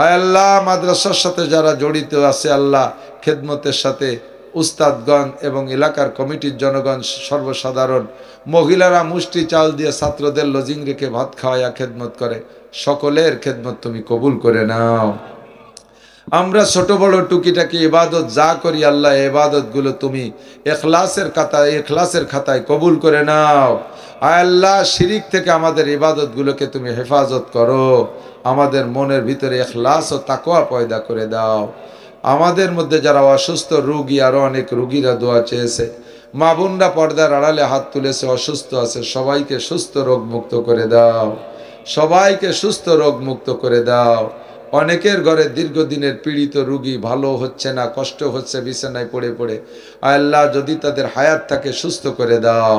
আয় আল্লাহ, মাদ্রাসার সাথে যারা জড়িত আছে আল্লাহ, খেদমতের সাথে উস্তাদগণ এবং এলাকার কমিটির জনগণ, সর্বসাধারণ মহিলারা মুষ্টি চাল দিয়ে ছাত্রদের লজিং রেখে ভাত খাওয়াইয়া খেদমত করে, সকলের খেদমত তুমি কবুল করে নাও। আমরা ছোট বড় টুকিটাকি ইবাদত যা করি আল্লাহ, ইবাদত গুলো তুমি ইখলাসের খাতায় কবুল করে নাও। আয় আল্লাহ, শিরিক থেকে আমাদের ইবাদত গুলোকে তুমি হেফাজত করো। আমাদের মনের ভিতরে ইখলাস ও তাকওয়া পয়দা করে দাও। আমাদের মধ্যে যারা অসুস্থ রোগী, আরো অনেক রোগীরা দোয়া চেয়েছে, মা বোনরা পর্দার আড়ালে হাত তুলেছে, অসুস্থ আছে, সবাইকে সুস্থ রোগ মুক্ত করে দাও। সবাইকে সুস্থ রোগ মুক্ত করে দাও। অনেকের ঘরে দীর্ঘদিনের পীড়িত রোগী, ভালো হচ্ছে না, কষ্ট হচ্ছে বিছানায় পড়ে পড়ে। আয় আল্লাহ, যদি তাদের হায়াত থাকে সুস্থ করে দাও।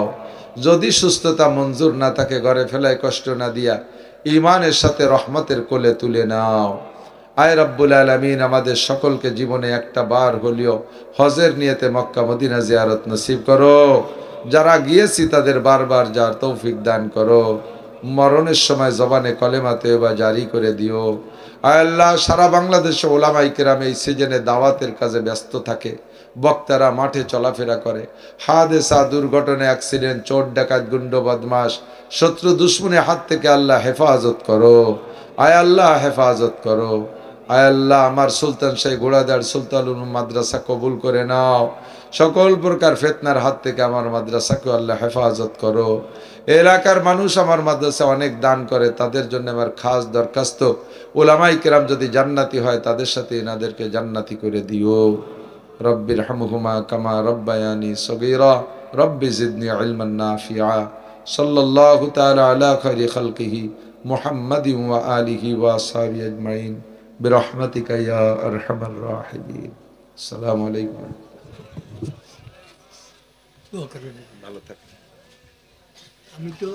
যদি সুস্থতা মঞ্জুর না থাকে, ঘরে ফেলায় কষ্ট না দিয়া ঈমানের সাথে রহমতের কোলে তুলে নাও। আয় রব্বুল আলামিন, আমাদের সকলকে জীবনে একটা বার হলেও হজের নিয়তে মক্কা মদিনা জিয়ারত নসিব করো। যারা গিয়েছি তাদের বারবার যার তৌফিক দান করো। মরণের সময় জবানে কলেমা তওবা জারি করে দিও। আয় আল্লাহ, সারা বাংলাদেশে ওলামায়ে কেরাম এই সিজনে দাওয়াতের কাজে ব্যস্ত থাকে, বক্তারা মাঠে চলাফেরা করে, হাদেসা, দুর্ঘটনা, অ্যাক্সিডেন্ট, চোর ডাকাত, গুন্ড বদমাশ, শত্রু দুশ্মনের হাত থেকে আল্লাহ হেফাজত করো। আয় আল্লাহ, হেফাজত করো। আয় আল্লাহ, আমার সুলতান শাহী ঘোড়াদার সুলতান উলুম মাদ্রাসা কবুল করে নাও। সকল প্রকার ফিতনার হাত থেকে আমার মাদ্রাসাকে আল্লাহ হেফাজত করো। এলাকার মানুষ আমার মাদ্রাসা অনেক দান করে, তাদের জন্য আমার খাস দরখাস্ত, উলামায়ে কেরাম যদি জান্নাতি হয় তাদের সাথে এনাদেরকে জান্নাতি করে দিও। রব্বির হামহুমা কামা রব্বায়ানি সগীরা রব্বি জিদনি ইলমান নাফিআ। সাল্লাল্লাহু তাআলা আলা খায়রি খালকিহি মুহাম্মাদিন ওয়া আলিহি ওয়া আসহাবিহি আজমাইন বিরহমাতিকা ইয়া আরহামার রাহিমিন। আসসালামু আলাইকুম। ভালো থাকবেন। আমি তো